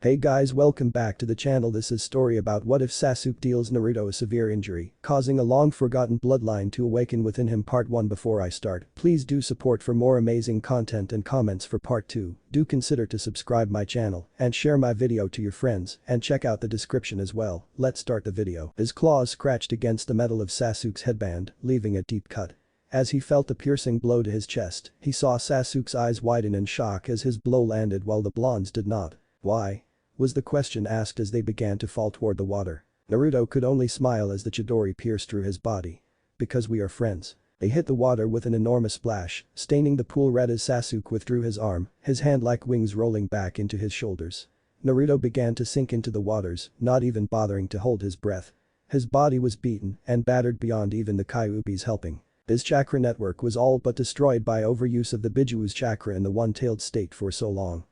Hey guys, welcome back to the channel. This is story about what if Sasuke deals Naruto a severe injury, causing a long forgotten bloodline to awaken within him. Part 1. Before I start, please do support for more amazing content and comments for part 2. Do consider to subscribe my channel and share my video to your friends and check out the description as well. Let's start the video. His claws scratched against the metal of Sasuke's headband, leaving a deep cut. As he felt the piercing blow to his chest, he saw Sasuke's eyes widen in shock as his blow landed while the blonde's did not. Why? Was the question asked as they began to fall toward the water. Naruto could only smile as the Chidori pierced through his body. Because we are friends. They hit the water with an enormous splash, staining the pool red as Sasuke withdrew his arm, his hand like wings rolling back into his shoulders. Naruto began to sink into the waters, not even bothering to hold his breath. His body was beaten and battered beyond even the Kyuubi's helping. His chakra network was all but destroyed by overuse of the Bijuu's chakra in the one-tailed state for so long.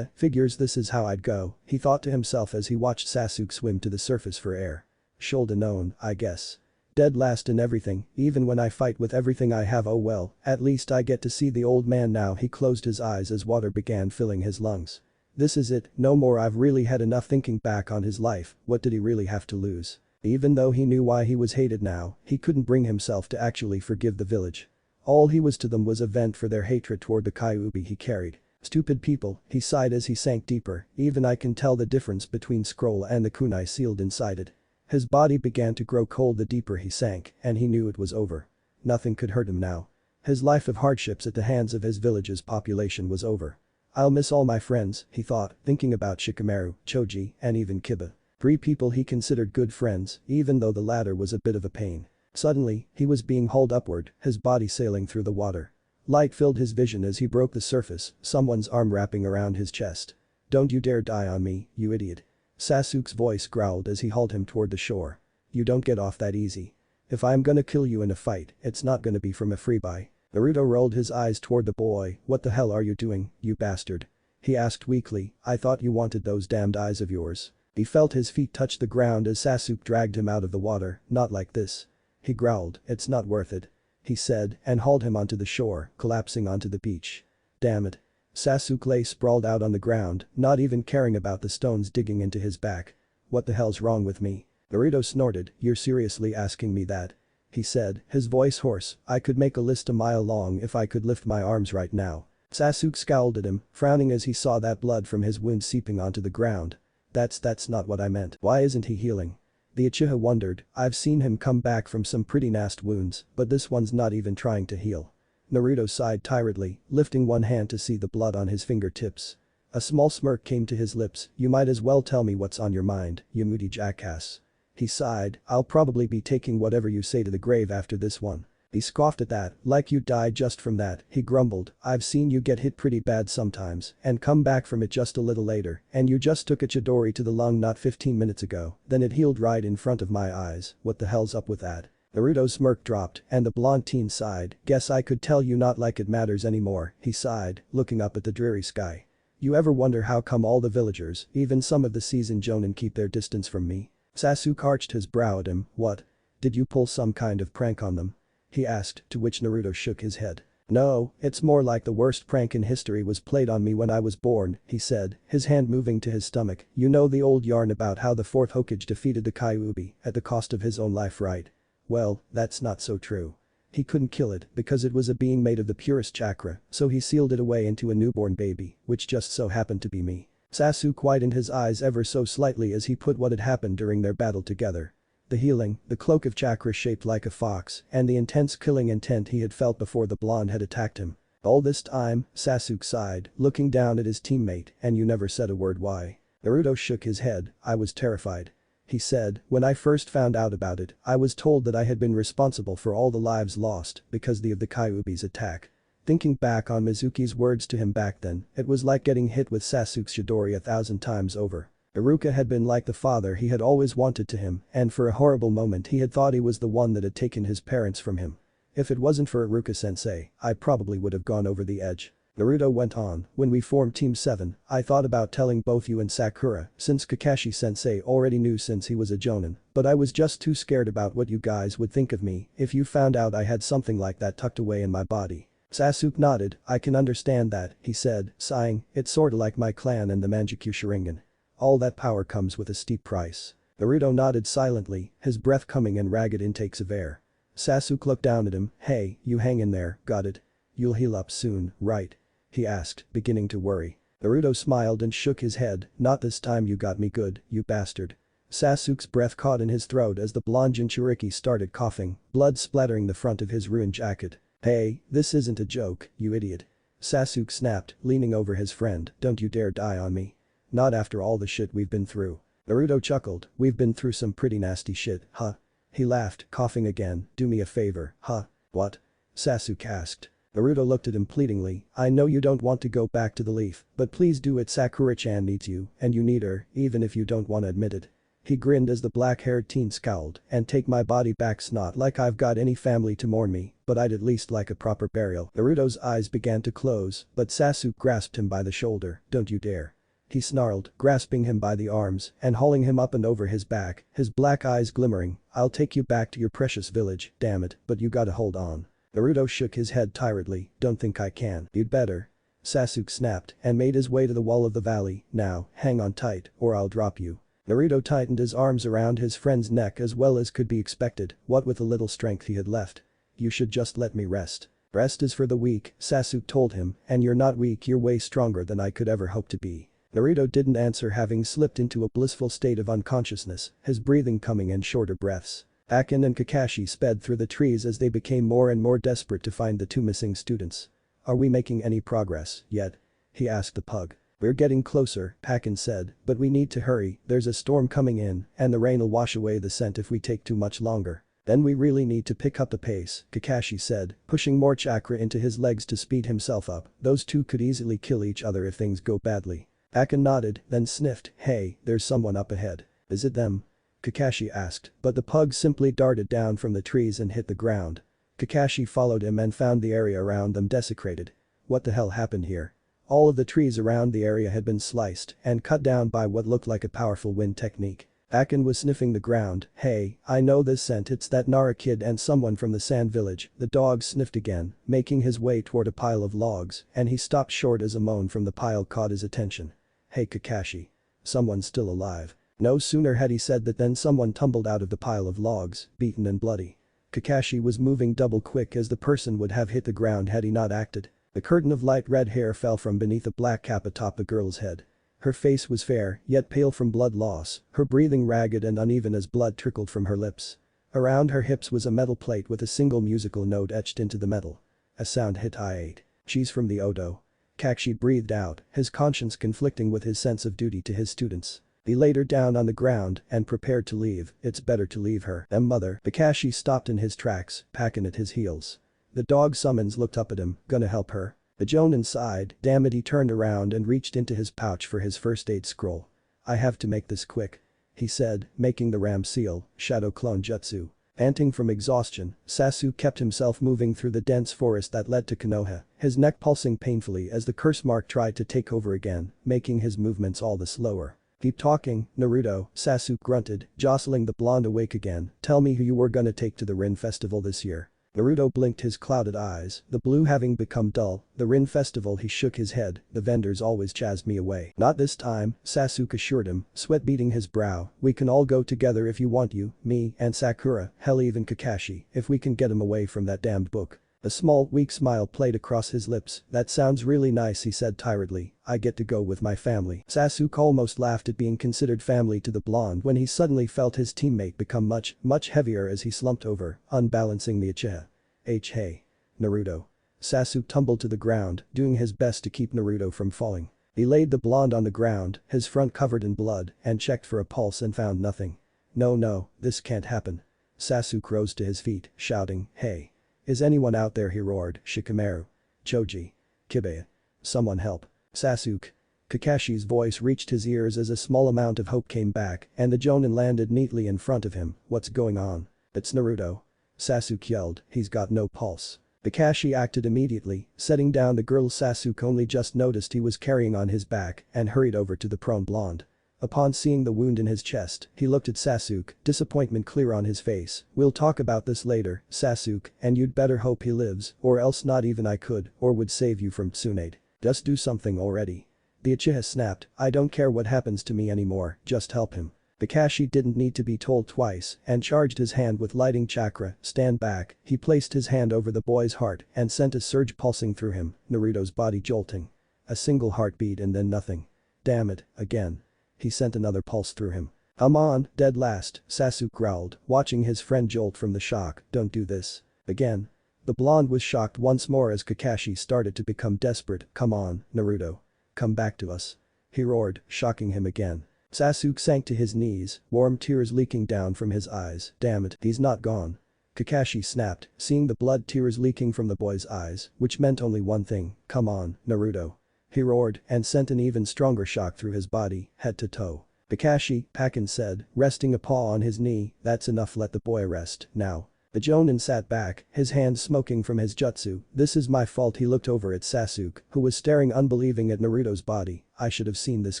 Figures this is how I'd go, he thought to himself as he watched Sasuke swim to the surface for air. Shoulda known, I guess. Dead last in everything, even when I fight with everything I have. Oh well, at least I get to see the old man now. He closed his eyes as water began filling his lungs. This is it, no more. I've really had enough. Thinking back on his life, what did he really have to lose? Even though he knew why he was hated now, he couldn't bring himself to actually forgive the village. All he was to them was a vent for their hatred toward the Kyuubi he carried. Stupid people, he sighed as he sank deeper. Even I can tell the difference between scroll and the kunai sealed inside it. His body began to grow cold the deeper he sank, and he knew it was over. Nothing could hurt him now. His life of hardships at the hands of his village's population was over. I'll miss all my friends, he thought, thinking about Shikamaru, Choji, and even Kiba. 3 people he considered good friends, even though the latter was a bit of a pain. Suddenly, he was being hauled upward, his body sailing through the water. Light filled his vision as he broke the surface, someone's arm wrapping around his chest. Don't you dare die on me, you idiot. Sasuke's voice growled as he hauled him toward the shore. You don't get off that easy. If I'm gonna kill you in a fight, it's not gonna be from a freebie. Naruto rolled his eyes toward the boy. What the hell are you doing, you bastard? He asked weakly. I thought you wanted those damned eyes of yours. He felt his feet touch the ground as Sasuke dragged him out of the water. Not like this. He growled. It's not worth it. He said and hauled him onto the shore, collapsing onto the beach. Damn it. Sasuke lay sprawled out on the ground, not even caring about the stones digging into his back. What the hell's wrong with me? Naruto snorted. You're seriously asking me that? He said, his voice hoarse. I could make a list a mile long if I could lift my arms right now. Sasuke scowled at him, frowning as he saw that blood from his wound seeping onto the ground. That's not what I meant. Why isn't he healing? The Uchiha wondered. I've seen him come back from some pretty nasty wounds, but this one's not even trying to heal. Naruto sighed tiredly, lifting one hand to see the blood on his fingertips. A small smirk came to his lips. You might as well tell me what's on your mind, you moody jackass. He sighed. I'll probably be taking whatever you say to the grave after this one. He scoffed at that. Like you'd die just from that, he grumbled. I've seen you get hit pretty bad sometimes and come back from it just a little later, and you just took a Chidori to the lung not 15 minutes ago, then it healed right in front of my eyes. What the hell's up with that? Naruto's smirk dropped and the blonde teen sighed. Guess I could tell you not like it matters anymore, he sighed, looking up at the dreary sky. You ever wonder how come all the villagers, even some of the seasoned jonin, keep their distance from me? Sasuke arched his brow at him. What? Did you pull some kind of prank on them? He asked, to which Naruto shook his head. No, it's more like the worst prank in history was played on me when I was born, he said, his hand moving to his stomach. You know the old yarn about how the 4th Hokage defeated the Kyuubi at the cost of his own life, right? Well, that's not so true. He couldn't kill it because it was a being made of the purest chakra, so he sealed it away into a newborn baby, which just so happened to be me. Sasuke widened his eyes ever so slightly as he put what had happened during their battle together. The healing, the cloak of chakra shaped like a fox, and the intense killing intent he had felt before the blonde had attacked him. All this time, Sasuke sighed, looking down at his teammate. And you never said a word. Why? Naruto shook his head. I was terrified. He said, when I first found out about it, I was told that I had been responsible for all the lives lost because of the Kyuubi's attack. Thinking back on Mizuki's words to him back then, it was like getting hit with Sasuke's Chidori 1,000 times over. Iruka had been like the father he had always wanted to him, and for a horrible moment he had thought he was the one that had taken his parents from him. If it wasn't for Iruka-sensei, I probably would have gone over the edge. Naruto went on, when we formed Team 7, I thought about telling both you and Sakura, since Kakashi-sensei already knew since he was a jonin, but I was just too scared about what you guys would think of me if you found out I had something like that tucked away in my body. Sasuke nodded. I can understand that, he said, sighing. It's sorta like my clan and the Manjikyu Sharingan. All that power comes with a steep price. Naruto nodded silently, his breath coming in ragged intakes of air. Sasuke looked down at him. "Hey, you hang in there, got it? You'll heal up soon, right?" he asked, beginning to worry. Naruto smiled and shook his head. "Not this time, you got me good, you bastard." Sasuke's breath caught in his throat as the blonde Jinchuriki started coughing, blood splattering the front of his ruined jacket. "Hey, this isn't a joke, you idiot." Sasuke snapped, leaning over his friend. "Don't you dare die on me. Not after all the shit we've been through." Naruto chuckled. "We've been through some pretty nasty shit, huh?" He laughed, coughing again. "Do me a favor, huh?" "What?" Sasuke asked. Naruto looked at him pleadingly. "I know you don't want to go back to the Leaf, but please do it. Sakura-chan needs you, and you need her, even if you don't want to admit it." He grinned as the black-haired teen scowled. "And take my body back, not like I've got any family to mourn me, but I'd at least like a proper burial." Naruto's eyes began to close, but Sasuke grasped him by the shoulder. "Don't you dare." He snarled, grasping him by the arms and hauling him up and over his back, his black eyes glimmering. "I'll take you back to your precious village, damn it, but you gotta hold on." Naruto shook his head tiredly. "Don't think I can." "You'd better." Sasuke snapped and made his way to the wall of the valley. "Now, hang on tight, or I'll drop you." Naruto tightened his arms around his friend's neck as well as could be expected, what with the little strength he had left. "You should just let me rest." "Rest is for the weak," Sasuke told him, "and you're not weak, you're way stronger than I could ever hope to be." Naruto didn't answer, having slipped into a blissful state of unconsciousness, his breathing coming in shorter breaths. Akin and Kakashi sped through the trees as they became more and more desperate to find the two missing students. "Are we making any progress yet?" he asked the pug. "We're getting closer," Akin said, "but we need to hurry, there's a storm coming in, and the rain'll wash away the scent if we take too much longer." "Then we really need to pick up the pace," Kakashi said, pushing more chakra into his legs to speed himself up. "Those two could easily kill each other if things go badly." Akin nodded, then sniffed. "Hey, there's someone up ahead." "Is it them?" Kakashi asked, but the pug simply darted down from the trees and hit the ground. Kakashi followed him and found the area around them desecrated. What the hell happened here? All of the trees around the area had been sliced and cut down by what looked like a powerful wind technique. Akin was sniffing the ground. "Hey, I know this scent, it's that Nara kid and someone from the sand village." The dog sniffed again, making his way toward a pile of logs, and he stopped short as a moan from the pile caught his attention. "Hey Kakashi. Someone's still alive." No sooner had he said that than someone tumbled out of the pile of logs, beaten and bloody. Kakashi was moving double quick as the person would have hit the ground had he not acted. The curtain of light red hair fell from beneath a black cap atop the girl's head. Her face was fair, yet pale from blood loss, her breathing ragged and uneven as blood trickled from her lips. Around her hips was a metal plate with a single musical note etched into the metal. A sound hit I-8. "She's from the Odo." Kakashi breathed out, his conscience conflicting with his sense of duty to his students. He laid her down on the ground and prepared to leave. "It's better to leave her, them mother." Kakashi stopped in his tracks, packing at his heels. The dog summons looked up at him. "Gonna help her?" The Jonin sighed. Damn it, he turned around and reached into his pouch for his first aid scroll. "I have to make this quick," he said, making the ram seal, shadow clone jutsu. Panting from exhaustion, Sasuke kept himself moving through the dense forest that led to Konoha, his neck pulsing painfully as the curse mark tried to take over again, making his movements all the slower. "Keep talking, Naruto," Sasuke grunted, jostling the blonde awake again. "Tell me who you were gonna take to the Rin festival this year." Naruto blinked his clouded eyes, the blue having become dull. "The Rin festival." He shook his head. "The vendors always chased me away." "Not this time," Sasuke assured him, sweat beading his brow. "We can all go together if you want, you, me, and Sakura, hell even Kakashi, if we can get him away from that damned book." A small, weak smile played across his lips. "That sounds really nice," he said tiredly. "I get to go with my family." Sasuke almost laughed at being considered family to the blonde when he suddenly felt his teammate become much heavier as he slumped over, unbalancing the Uchiha. Hey. Naruto. Sasuke tumbled to the ground, doing his best to keep Naruto from falling. He laid the blonde on the ground, his front covered in blood, and checked for a pulse and found nothing. No, this can't happen." Sasuke rose to his feet, shouting, "Hey. Is anyone out there?" he roared. "Shikamaru. Choji. Kibe. Someone help." "Sasuke." Kakashi's voice reached his ears as a small amount of hope came back and the Jonin landed neatly in front of him. "What's going on?" "It's Naruto." Sasuke yelled. "He's got no pulse." Kakashi acted immediately, setting down the girl. Sasuke only just noticed he was carrying on his back and hurried over to the prone blonde. Upon seeing the wound in his chest, he looked at Sasuke, disappointment clear on his face. "We'll talk about this later, Sasuke, and you'd better hope he lives, or else not even I could or would save you from Tsunade. Just do something already." The Uchiha snapped, I don't care what happens to me anymore, just help him. Kakashi didn't need to be told twice and charged his hand with lighting chakra, stand back, he placed his hand over the boy's heart and sent a surge pulsing through him, Naruto's body jolting. A single heartbeat and then nothing. Damn it, again. He sent another pulse through him. I'm on, dead last, Sasuke growled, watching his friend jolt from the shock, don't do this. Again. The blonde was shocked once more as Kakashi started to become desperate, come on, Naruto. Come back to us. He roared, shocking him again. Sasuke sank to his knees, warm tears leaking down from his eyes, damn it, he's not gone. Kakashi snapped, seeing the blood tears leaking from the boy's eyes, which meant only one thing, come on, Naruto. He roared and sent an even stronger shock through his body, head to toe. Kakashi, Pakin said, resting a paw on his knee, that's enough, let the boy rest, now. The Jonin sat back, his hands smoking from his jutsu, this is my fault. He looked over at Sasuke, who was staring unbelieving at Naruto's body, I should have seen this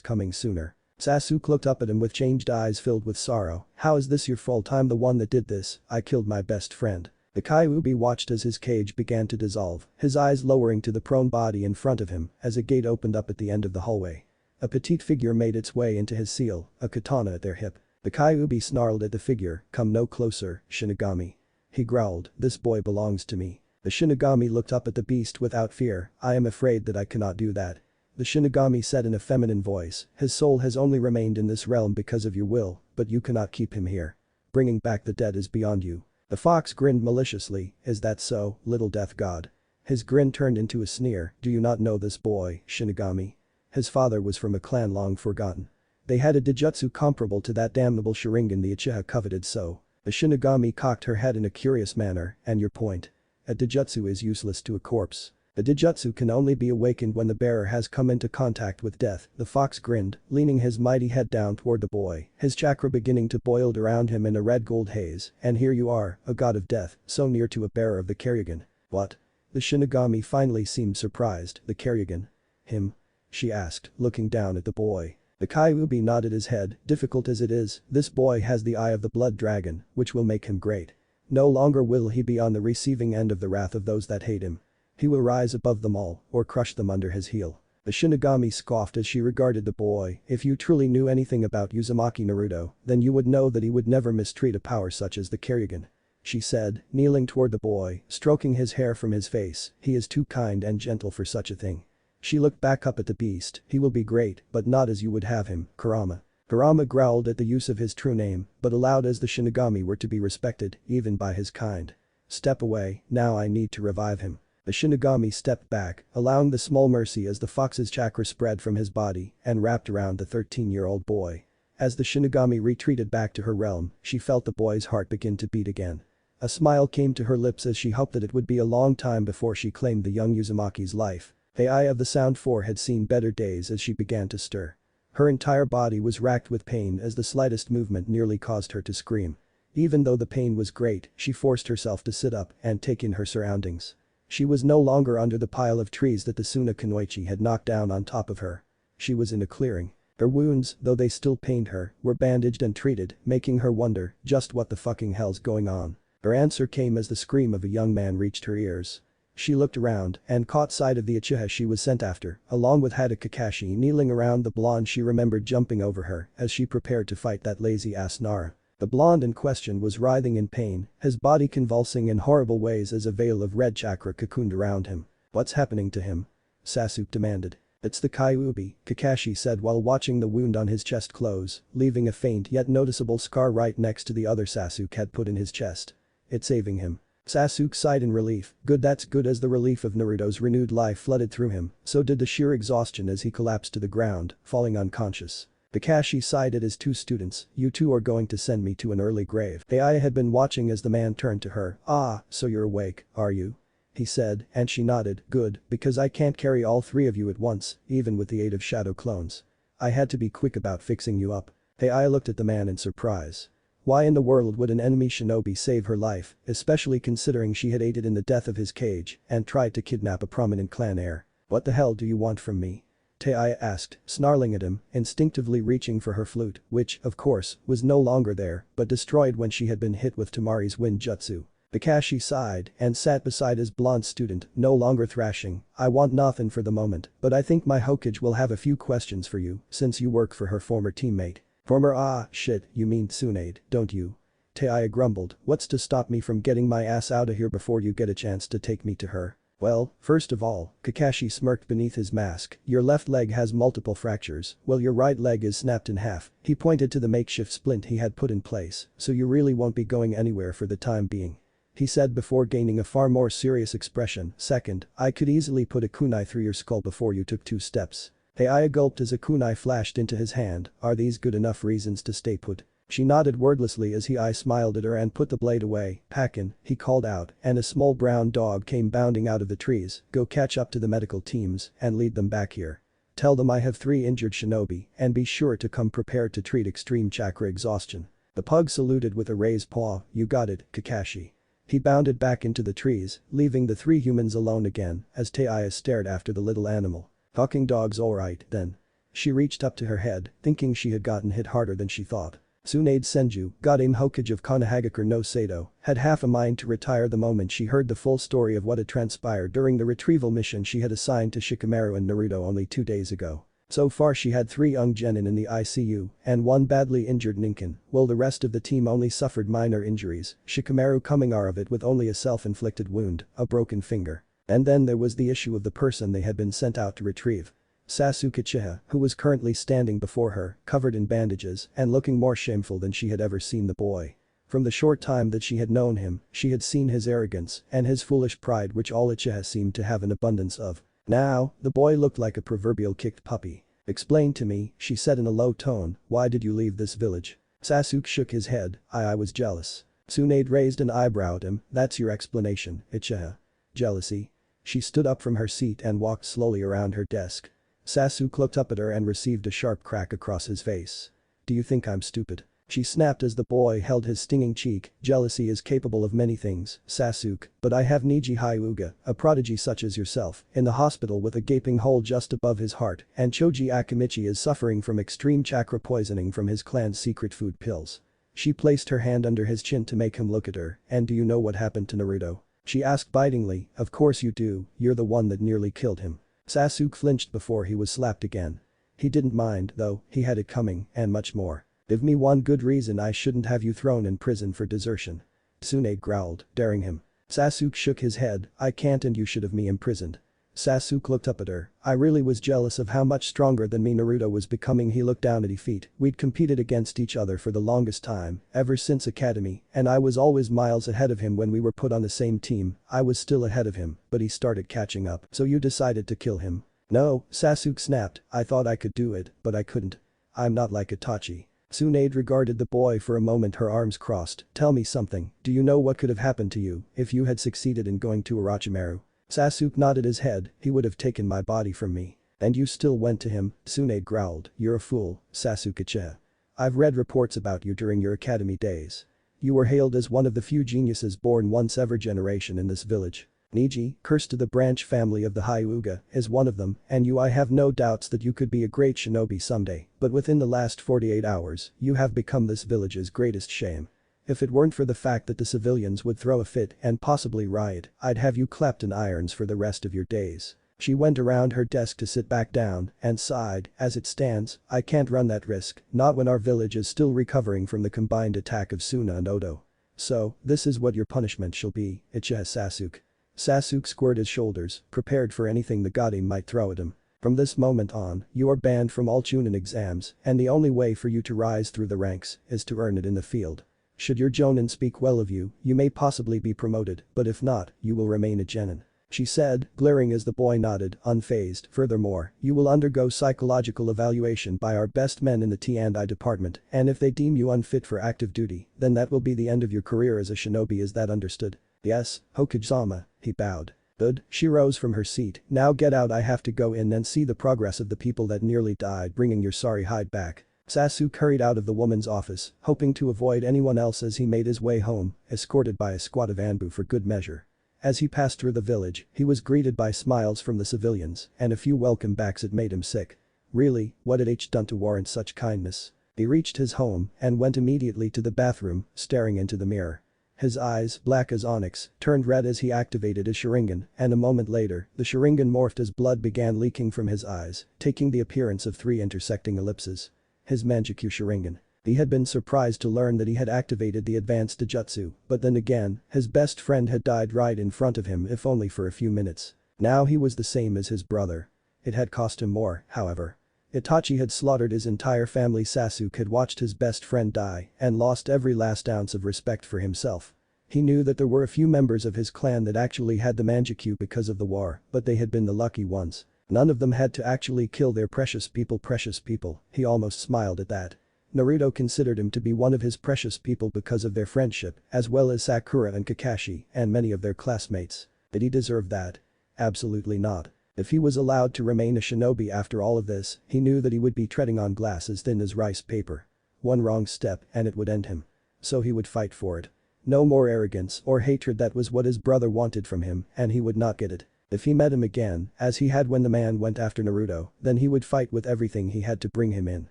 coming sooner. Sasuke looked up at him with changed eyes filled with sorrow, how is this your fault? I'm the one that did this, I killed my best friend. The Kyuubi watched as his cage began to dissolve, his eyes lowering to the prone body in front of him as a gate opened up at the end of the hallway. A petite figure made its way into his seal, a katana at their hip. The Kyuubi snarled at the figure, come no closer, Shinigami. He growled, this boy belongs to me. The Shinigami looked up at the beast without fear, I am afraid that I cannot do that. The Shinigami said in a feminine voice, his soul has only remained in this realm because of your will, but you cannot keep him here. Bringing back the dead is beyond you. The fox grinned maliciously, is that so, little death god? His grin turned into a sneer, do you not know this boy, Shinigami? His father was from a clan long forgotten. They had a Dijutsu comparable to that damnable Sharingan the Uchiha coveted so. The Shinigami cocked her head in a curious manner, and your point? A Dijutsu is useless to a corpse. A Dijutsu can only be awakened when the bearer has come into contact with death, the fox grinned, leaning his mighty head down toward the boy, his chakra beginning to boil around him in a red-gold haze, and here you are, a god of death, so near to a bearer of the Karrigan. What? The Shinigami finally seemed surprised, the Karrigan? Him? She asked, looking down at the boy. The Kyuubi nodded his head, difficult as it is, this boy has the eye of the blood dragon, which will make him great. No longer will he be on the receiving end of the wrath of those that hate him. He will rise above them all, or crush them under his heel. The Shinigami scoffed as she regarded the boy, if you truly knew anything about Uzumaki Naruto, then you would know that he would never mistreat a power such as the Karrigan. She said, kneeling toward the boy, stroking his hair from his face, he is too kind and gentle for such a thing. She looked back up at the beast, he will be great, but not as you would have him, Kurama. Kurama growled at the use of his true name, but allowed as the Shinigami were to be respected, even by his kind. Step away, now I need to revive him. The Shinigami stepped back, allowing the small mercy as the fox's chakra spread from his body and wrapped around the 13-year-old boy. As the Shinigami retreated back to her realm, she felt the boy's heart begin to beat again. A smile came to her lips as she hoped that it would be a long time before she claimed the young Uzumaki's life. The eye of the Sound 4 had seen better days as she began to stir. Her entire body was racked with pain as the slightest movement nearly caused her to scream. Even though the pain was great, she forced herself to sit up and take in her surroundings. She was no longer under the pile of trees that the Suna Kunoichi had knocked down on top of her. She was in a clearing. Her wounds, though they still pained her, were bandaged and treated, making her wonder just what the fucking hell's going on. Her answer came as the scream of a young man reached her ears. She looked around and caught sight of the Uchiha she was sent after, along with Hada Kakashi kneeling around the blonde she remembered jumping over her as she prepared to fight that lazy-ass Nara. The blonde in question was writhing in pain, his body convulsing in horrible ways as a veil of red chakra cocooned around him. What's happening to him? Sasuke demanded. It's the Kyuubi, Kakashi said while watching the wound on his chest close, leaving a faint yet noticeable scar right next to the other Sasuke had put in his chest. It's saving him. Sasuke sighed in relief, good, that's good. As the relief of Naruto's renewed life flooded through him, so did the sheer exhaustion as he collapsed to the ground, falling unconscious. Kakashi sighed at his two students, you two are going to send me to an early grave. Ai had been watching as the man turned to her, ah, so you're awake, are you? He said, and she nodded, good, because I can't carry all three of you at once, even with the aid of shadow clones. I had to be quick about fixing you up. Ai looked at the man in surprise. Why in the world would an enemy shinobi save her life, especially considering she had aided in the death of his cage and tried to kidnap a prominent clan heir? What the hell do you want from me? Taya asked, snarling at him, instinctively reaching for her flute, which, of course, was no longer there, but destroyed when she had been hit with Tamari's wind jutsu. Kakashi sighed and sat beside his blonde student, no longer thrashing. I want nothing for the moment, but I think my Hokage will have a few questions for you since you work for her former teammate. Former shit, you mean Tsunade, don't you? Taiya grumbled, what's to stop me from getting my ass out of here before you get a chance to take me to her? Well, first of all, Kakashi smirked beneath his mask, your left leg has multiple fractures, while your right leg is snapped in half. He pointed to the makeshift splint he had put in place, so you really won't be going anywhere for the time being. He said before gaining a far more serious expression. Second, I could easily put a kunai through your skull before you took 2 steps. Taiya gulped as a kunai flashed into his hand, are these good enough reasons to stay put? She nodded wordlessly as I smiled at her and put the blade away. Pakin, he called out, and a small brown dog came bounding out of the trees, go catch up to the medical teams and lead them back here. Tell them I have 3 injured shinobi and be sure to come prepared to treat extreme chakra exhaustion. The pug saluted with a raised paw, you got it, Kakashi. He bounded back into the trees, leaving the 3 humans alone again as Taiya stared after the little animal. Fucking dog's alright, then. She reached up to her head, thinking she had gotten hit harder than she thought. Tsunade Senju, Godame Hokage of Konohagakure no Sado, had half a mind to retire the moment she heard the full story of what had transpired during the retrieval mission she had assigned to Shikamaru and Naruto only 2 days ago. So far she had 3 young genin in the ICU and 1 badly injured ninkin, while the rest of the team only suffered minor injuries, Shikamaru coming out of it with only a self-inflicted wound, a broken finger. And then there was the issue of the person they had been sent out to retrieve. Sasuke Uchiha, who was currently standing before her, covered in bandages and looking more shameful than she had ever seen the boy. From the short time that she had known him, she had seen his arrogance and his foolish pride which all Uchiha seemed to have an abundance of. Now, the boy looked like a proverbial kicked puppy. Explain to me, she said in a low tone, why did you leave this village? Sasuke shook his head, I was jealous. Tsunade raised an eyebrow at him, that's your explanation, Uchiha. Jealousy? She stood up from her seat and walked slowly around her desk. Sasuke looked up at her and received a sharp crack across his face. Do you think I'm stupid? She snapped as the boy held his stinging cheek, jealousy is capable of many things, Sasuke, but I have Niji Hyuga, a prodigy such as yourself, in the hospital with a gaping hole just above his heart, and Choji Akimichi is suffering from extreme chakra poisoning from his clan's secret food pills. She placed her hand under his chin to make him look at her, and do you know what happened to Naruto? She asked bitingly, of course you do, you're the one that nearly killed him. Sasuke flinched before he was slapped again. He didn't mind, though, he had it coming, and much more. Give me one good reason I shouldn't have you thrown in prison for desertion. Tsunade growled, daring him. Sasuke shook his head, I can't and you should have me imprisoned. Sasuke looked up at her, I really was jealous of how much stronger than me Naruto was becoming. He looked down at his feet, we'd competed against each other for the longest time, ever since academy, and I was always miles ahead of him when we were put on the same team, I was still ahead of him, but he started catching up. So you decided to kill him? No, Sasuke snapped, I thought I could do it, but I couldn't. I'm not like Itachi. Tsunade regarded the boy for a moment, her arms crossed, tell me something, do you know what could have happened to you if you had succeeded in going to Orochimaru? Sasuke nodded his head, he would have taken my body from me. And you still went to him, Tsunade growled, you're a fool, Sasuke Uchiha. I've read reports about you during your academy days. You were hailed as one of the few geniuses born once every generation in this village. Niji, cursed to the branch family of the Hyuga, is one of them, and I have no doubts that you could be a great shinobi someday, but within the last 48 hours, you have become this village's greatest shame. If it weren't for the fact that the civilians would throw a fit and possibly riot, I'd have you clapped in irons for the rest of your days. She went around her desk to sit back down and sighed, as it stands, I can't run that risk, not when our village is still recovering from the combined attack of Suna and Odo. So, this is what your punishment shall be, Uchiha Sasuke. Sasuke squared his shoulders, prepared for anything the Godin might throw at him. From this moment on, you are banned from all Chunin exams, and the only way for you to rise through the ranks is to earn it in the field. Should your Jonin speak well of you, you may possibly be promoted, but if not, you will remain a genin. She said, glaring as the boy nodded, unfazed. Furthermore, you will undergo psychological evaluation by our best men in the T&I department, and if they deem you unfit for active duty, then that will be the end of your career as a shinobi. Is that understood? Yes, Hokage-sama, he bowed. Good, she rose from her seat, now get out, I have to go in and see the progress of the people that nearly died, bringing your sorry hide back. Sasuke hurried out of the woman's office, hoping to avoid anyone else as he made his way home, escorted by a squad of Anbu for good measure. As he passed through the village, he was greeted by smiles from the civilians and a few welcome backs. It made him sick. Really, what had H done to warrant such kindness? He reached his home and went immediately to the bathroom, staring into the mirror. His eyes, black as onyx, turned red as he activated his Sharingan, and a moment later, the Sharingan morphed as blood began leaking from his eyes, taking the appearance of 3 intersecting ellipses. His Manjikyu Sharingan. He had been surprised to learn that he had activated the advanced Jujutsu, but then again, his best friend had died right in front of him if only for a few minutes. Now he was the same as his brother. It had cost him more, however. Itachi had slaughtered his entire family. Sasuke had watched his best friend die and lost every last ounce of respect for himself. He knew that there were a few members of his clan that actually had the Manjikyu because of the war, but they had been the lucky ones. None of them had to actually kill their precious people. He almost smiled at that. Naruto considered him to be one of his precious people because of their friendship, as well as Sakura and Kakashi and many of their classmates. Did he deserve that? Absolutely not. If he was allowed to remain a shinobi after all of this, he knew that he would be treading on glass as thin as rice paper. One wrong step and it would end him. So he would fight for it. No more arrogance or hatred. That was what his brother wanted from him, and he would not get it. If he met him again, as he had when the man went after Naruto, then he would fight with everything he had to bring him in.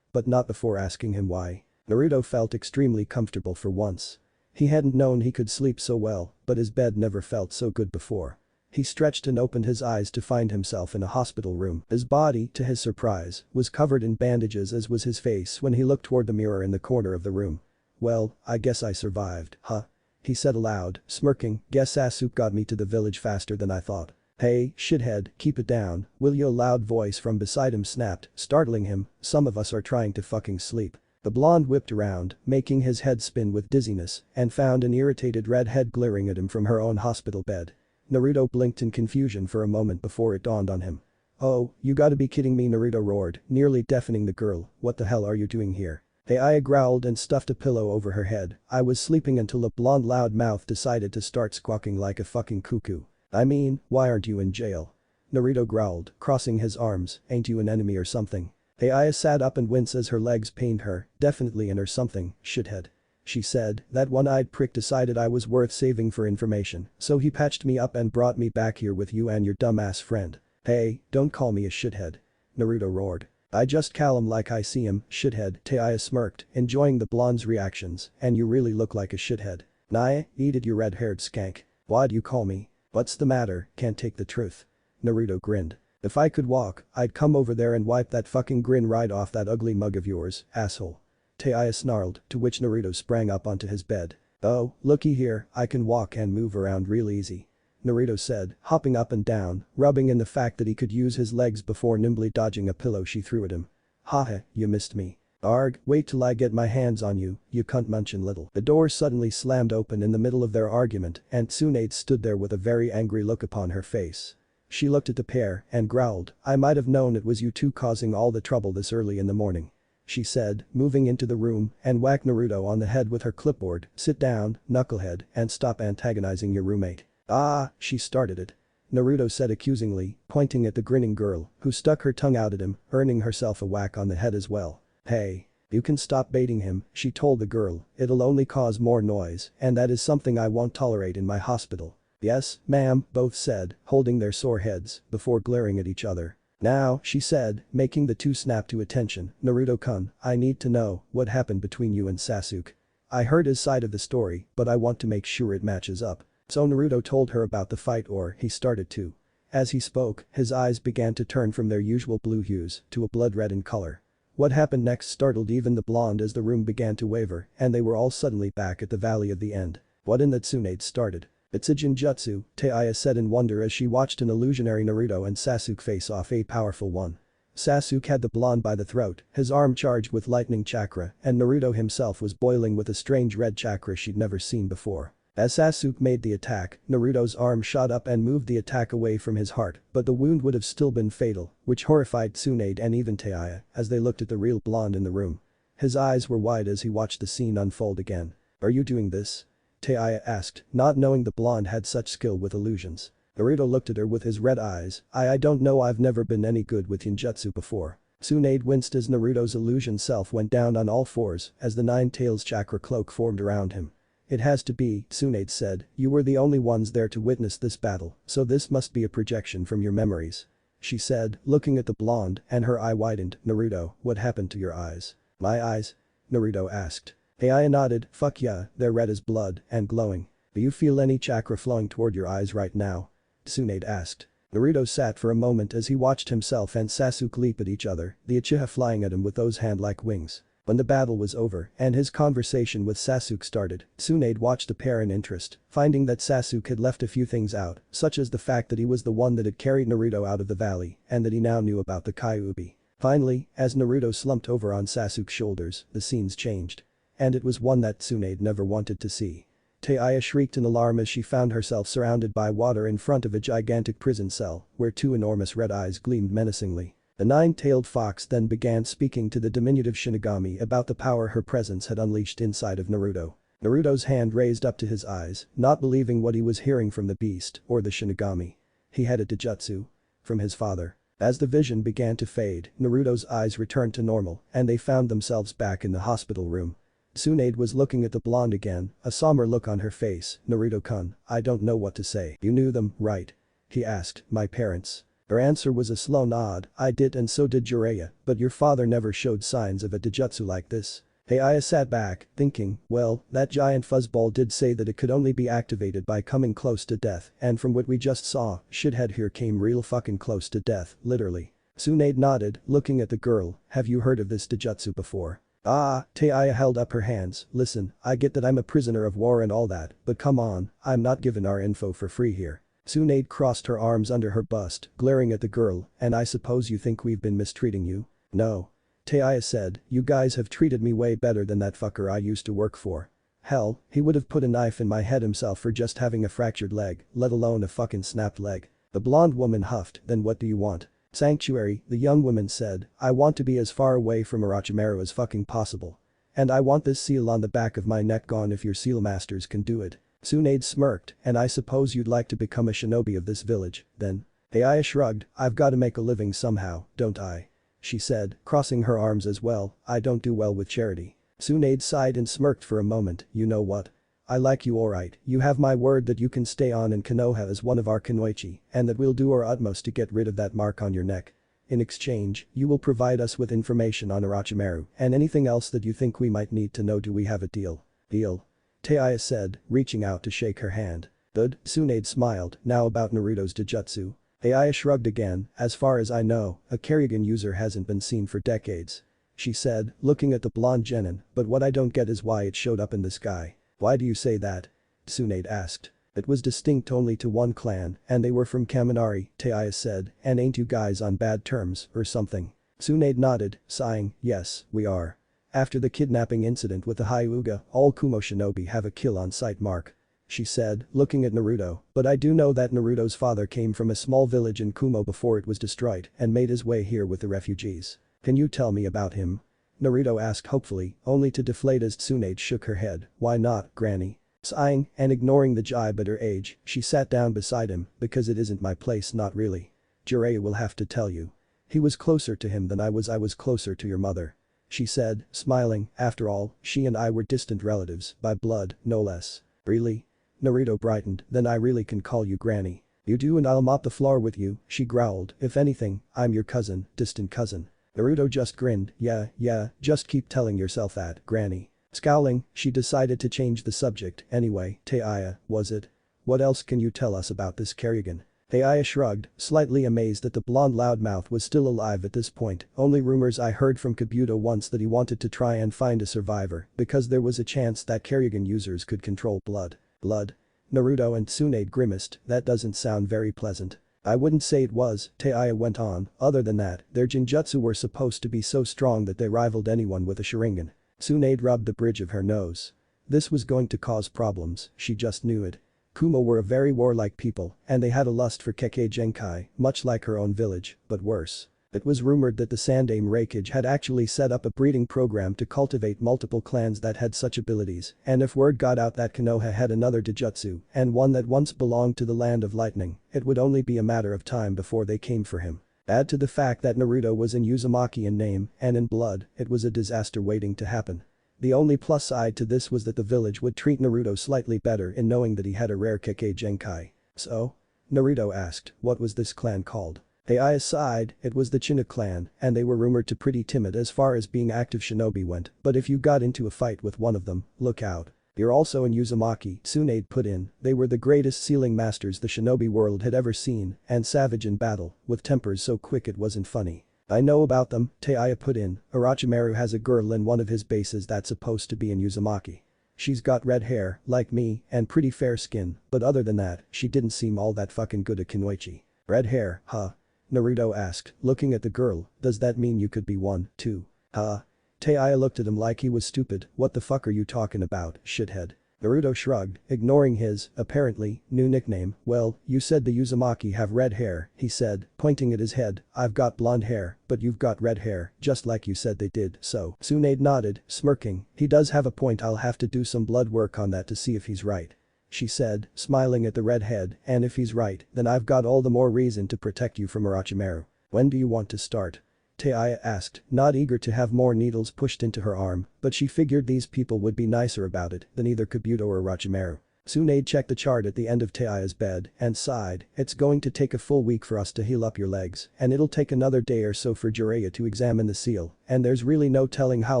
But not before asking him why. Naruto felt extremely comfortable for once. He hadn't known he could sleep so well, but his bed never felt so good before. He stretched and opened his eyes to find himself in a hospital room. His body, to his surprise, was covered in bandages, as was his face when he looked toward the mirror in the corner of the room. "Well, I guess I survived, huh?" he said aloud, smirking. "Guess Sasuke got me to the village faster than I thought." "Hey, shithead, keep it down, will you?" A loud voice from beside him snapped, startling him. "Some of us are trying to fucking sleep." The blonde whipped around, making his head spin with dizziness, and found an irritated red head glaring at him from her own hospital bed. Naruto blinked in confusion for a moment before it dawned on him. "Oh, you gotta be kidding me," Naruto roared, nearly deafening the girl. "What the hell are you doing here?" Aya growled and stuffed a pillow over her head. "I was sleeping until the blonde loud mouth decided to start squawking like a fucking cuckoo. I mean, why aren't you in jail?" Naruto growled, crossing his arms. "Ain't you an enemy or something?" Aya sat up and winced as her legs pained her. "Definitely in or something, shithead," she said. "That one-eyed prick decided I was worth saving for information, so he patched me up and brought me back here with you and your dumbass friend." "Hey, don't call me a shithead," Naruto roared. "I just call him like I see him, shithead." Aya smirked, enjoying the blonde's reactions. "And you really look like a shithead." "Nah, eat it, you red-haired skank. Why'd you call me? What's the matter, can't take the truth?" Naruto grinned. "If I could walk, I'd come over there and wipe that fucking grin right off that ugly mug of yours, asshole." Aya snarled, to which Naruto sprang up onto his bed. "Oh, looky here, I can walk and move around real easy," Naruto said, hopping up and down, rubbing in the fact that he could use his legs before nimbly dodging a pillow she threw at him. "Haha, you missed me. Arg, wait till I get my hands on you, you cunt munchin' little." The door suddenly slammed open in the middle of their argument and Tsunade stood there with a very angry look upon her face. She looked at the pair and growled, "I might have known it was you two causing all the trouble this early in the morning," she said, moving into the room and whacked Naruto on the head with her clipboard. "Sit down, knucklehead, and stop antagonizing your roommate." "Ah," she started it. Naruto said accusingly, pointing at the grinning girl, who stuck her tongue out at him, earning herself a whack on the head as well. "Hey. You can stop baiting him," she told the girl. "It'll only cause more noise, and that is something I won't tolerate in my hospital." "Yes, ma'am," both said, holding their sore heads, before glaring at each other. "Now," she said, making the two snap to attention, "Naruto-kun, I need to know what happened between you and Sasuke. I heard his side of the story, but I want to make sure it matches up." So Naruto told her about the fight, or he started to. As he spoke, his eyes began to turn from their usual blue hues to a blood red in color. What happened next startled even the blonde as the room began to waver and they were all suddenly back at the Valley of the End. "What in the Tsunade started?" "It's a Jinjutsu," Aya said in wonder as she watched an illusionary Naruto and Sasuke face off a powerful one. Sasuke had the blonde by the throat, his arm charged with lightning chakra, and Naruto himself was boiling with a strange red chakra she'd never seen before. As Sasuke made the attack, Naruto's arm shot up and moved the attack away from his heart, but the wound would have still been fatal, which horrified Tsunade and even Aya as they looked at the real blonde in the room. His eyes were wide as he watched the scene unfold again. "Are you doing this?" Aya asked, not knowing the blonde had such skill with illusions. Naruto looked at her with his red eyes. I don't know, I've never been any good with ninjutsu before." Tsunade winced as Naruto's illusion self went down on all fours as the Nine Tails chakra cloak formed around him. "It has to be," Tsunade said, "you were the only ones there to witness this battle, so this must be a projection from your memories," she said, looking at the blonde, and her eye widened. "Naruto, what happened to your eyes?" "My eyes?" Naruto asked. Heiya nodded, fuck yeah, they're red as blood and glowing. Do you feel any chakra flowing toward your eyes right now? Tsunade asked. Naruto sat for a moment as he watched himself and Sasuke leap at each other, the Uchiha flying at him with those hand-like wings. When the battle was over and his conversation with Sasuke started, Tsunade watched the pair in interest, finding that Sasuke had left a few things out, such as the fact that he was the one that had carried Naruto out of the valley and that he now knew about the Kyuubi. Finally, as Naruto slumped over on Sasuke's shoulders, the scenes changed. And it was one that Tsunade never wanted to see. Heiya shrieked in alarm as she found herself surrounded by water in front of a gigantic prison cell, where two enormous red eyes gleamed menacingly. The nine-tailed fox then began speaking to the diminutive Shinigami about the power her presence had unleashed inside of Naruto. Naruto's hand raised up to his eyes, not believing what he was hearing from the beast or the Shinigami. He had a Taijutsu. From his father. As the vision began to fade, Naruto's eyes returned to normal and they found themselves back in the hospital room. Tsunade was looking at the blonde again, a somber look on her face. Naruto-kun, I don't know what to say. You knew them, right? He asked, my parents. Her answer was a slow nod, I did and so did Jiraiya, but your father never showed signs of a Taijutsu like this. Heiya sat back, thinking, well, that giant fuzzball did say that it could only be activated by coming close to death, and from what we just saw, shithead here came real fucking close to death, literally. Tsunade nodded, looking at the girl, have you heard of this Taijutsu before? Heiya held up her hands, listen, I get that I'm a prisoner of war and all that, but come on, I'm not giving our info for free here. Tsunade crossed her arms under her bust, glaring at the girl, and I suppose you think we've been mistreating you? No. Heiya said, you guys have treated me way better than that fucker I used to work for. Hell, he would have put a knife in my head himself for just having a fractured leg, let alone a fucking snapped leg. The blonde woman huffed, then what do you want? Sanctuary, the young woman said, I want to be as far away from Orochimaru as fucking possible. And I want this seal on the back of my neck gone if your seal masters can do it. Tsunade smirked, and I suppose you'd like to become a shinobi of this village, then? Heiya shrugged, I've gotta make a living somehow, don't I? She said, crossing her arms as well, I don't do well with charity. Tsunade sighed and smirked for a moment, you know what? I like you alright, you have my word that you can stay on in Konoha as one of our Kunoichi, and that we'll do our utmost to get rid of that mark on your neck. In exchange, you will provide us with information on Orochimaru and anything else that you think we might need to know. Do we have a deal? Deal? Heiya said, reaching out to shake her hand. Good, Tsunade smiled, now about Naruto's Taijutsu. Heiya shrugged again, as far as I know, a Karrigan user hasn't been seen for decades. She said, looking at the blonde genin, but what I don't get is why it showed up in the sky. Why do you say that? Tsunade asked. It was distinct only to one clan, and they were from Kaminari, Heiya said, and ain't you guys on bad terms, or something? Tsunade nodded, sighing, yes, we are. After the kidnapping incident with the Hyuga, all Kumo shinobi have a kill-on-sight mark. She said, looking at Naruto, but I do know that Naruto's father came from a small village in Kumo before it was destroyed and made his way here with the refugees. Can you tell me about him? Naruto asked hopefully, only to deflate as Tsunade shook her head, why not, granny? Sighing and ignoring the jibe at her age, she sat down beside him, because it isn't my place, not really. Jiraiya will have to tell you. He was closer to him than I was closer to your mother. She said, smiling, after all, she and I were distant relatives, by blood, no less. Really? Naruto brightened, then I really can call you granny. You do and I'll mop the floor with you, she growled, if anything, I'm your cousin, distant cousin. Naruto just grinned, yeah, just keep telling yourself that, granny. Scowling, she decided to change the subject, anyway, Heiya, was it? What else can you tell us about this Karrigan? Heiya shrugged, slightly amazed that the blonde loudmouth was still alive at this point, only rumors I heard from Kabuto once that he wanted to try and find a survivor because there was a chance that Karrigan users could control blood. Blood? Naruto and Tsunade grimaced, that doesn't sound very pleasant. I wouldn't say it was, Heiya went on, other than that, their genjutsu were supposed to be so strong that they rivaled anyone with a Sharingan. Tsunade rubbed the bridge of her nose. This was going to cause problems, she just knew it. Kumo were a very warlike people, and they had a lust for Kekkei Genkai, much like her own village, but worse. It was rumored that the Sandaime Reikage had actually set up a breeding program to cultivate multiple clans that had such abilities, and if word got out that Konoha had another Taijutsu, and one that once belonged to the Land of Lightning, it would only be a matter of time before they came for him. Add to the fact that Naruto was in Uzumaki in name and in blood, it was a disaster waiting to happen. The only plus side to this was that the village would treat Naruto slightly better in knowing that he had a rare Kekkei Genkai. So? Naruto asked, what was this clan called? Heiya sighed, it was the Chinook clan, and they were rumored to pretty timid as far as being active shinobi went, but if you got into a fight with one of them, look out. You're also in Uzumaki, Tsunade put in, they were the greatest sealing masters the shinobi world had ever seen, and savage in battle, with tempers so quick it wasn't funny. I know about them, Teiya put in, Orochimaru has a girl in one of his bases that's supposed to be in Uzumaki. She's got red hair, like me, and pretty fair skin, but other than that, she didn't seem all that fucking good at Kunoichi. Red hair, huh? Naruto asked, looking at the girl, does that mean you could be one, too? Huh? Teiya looked at him like he was stupid, what the fuck are you talking about, shithead? Naruto shrugged, ignoring his, apparently, new nickname. Well, you said the Uzumaki have red hair, he said, pointing at his head. I've got blonde hair, but you've got red hair, just like you said they did, so. Tsunade nodded, smirking. He does have a point, I'll have to do some blood work on that to see if he's right. She said, smiling at the redhead, and if he's right, then I've got all the more reason to protect you from Orochimaru. When do you want to start? Teiya asked, not eager to have more needles pushed into her arm, but she figured these people would be nicer about it than either Kabuto or Orochimaru. Tsunade checked the chart at the end of Teiya's bed and sighed, it's going to take a full week for us to heal up your legs, and it'll take another day or so for Jiraiya to examine the seal, and there's really no telling how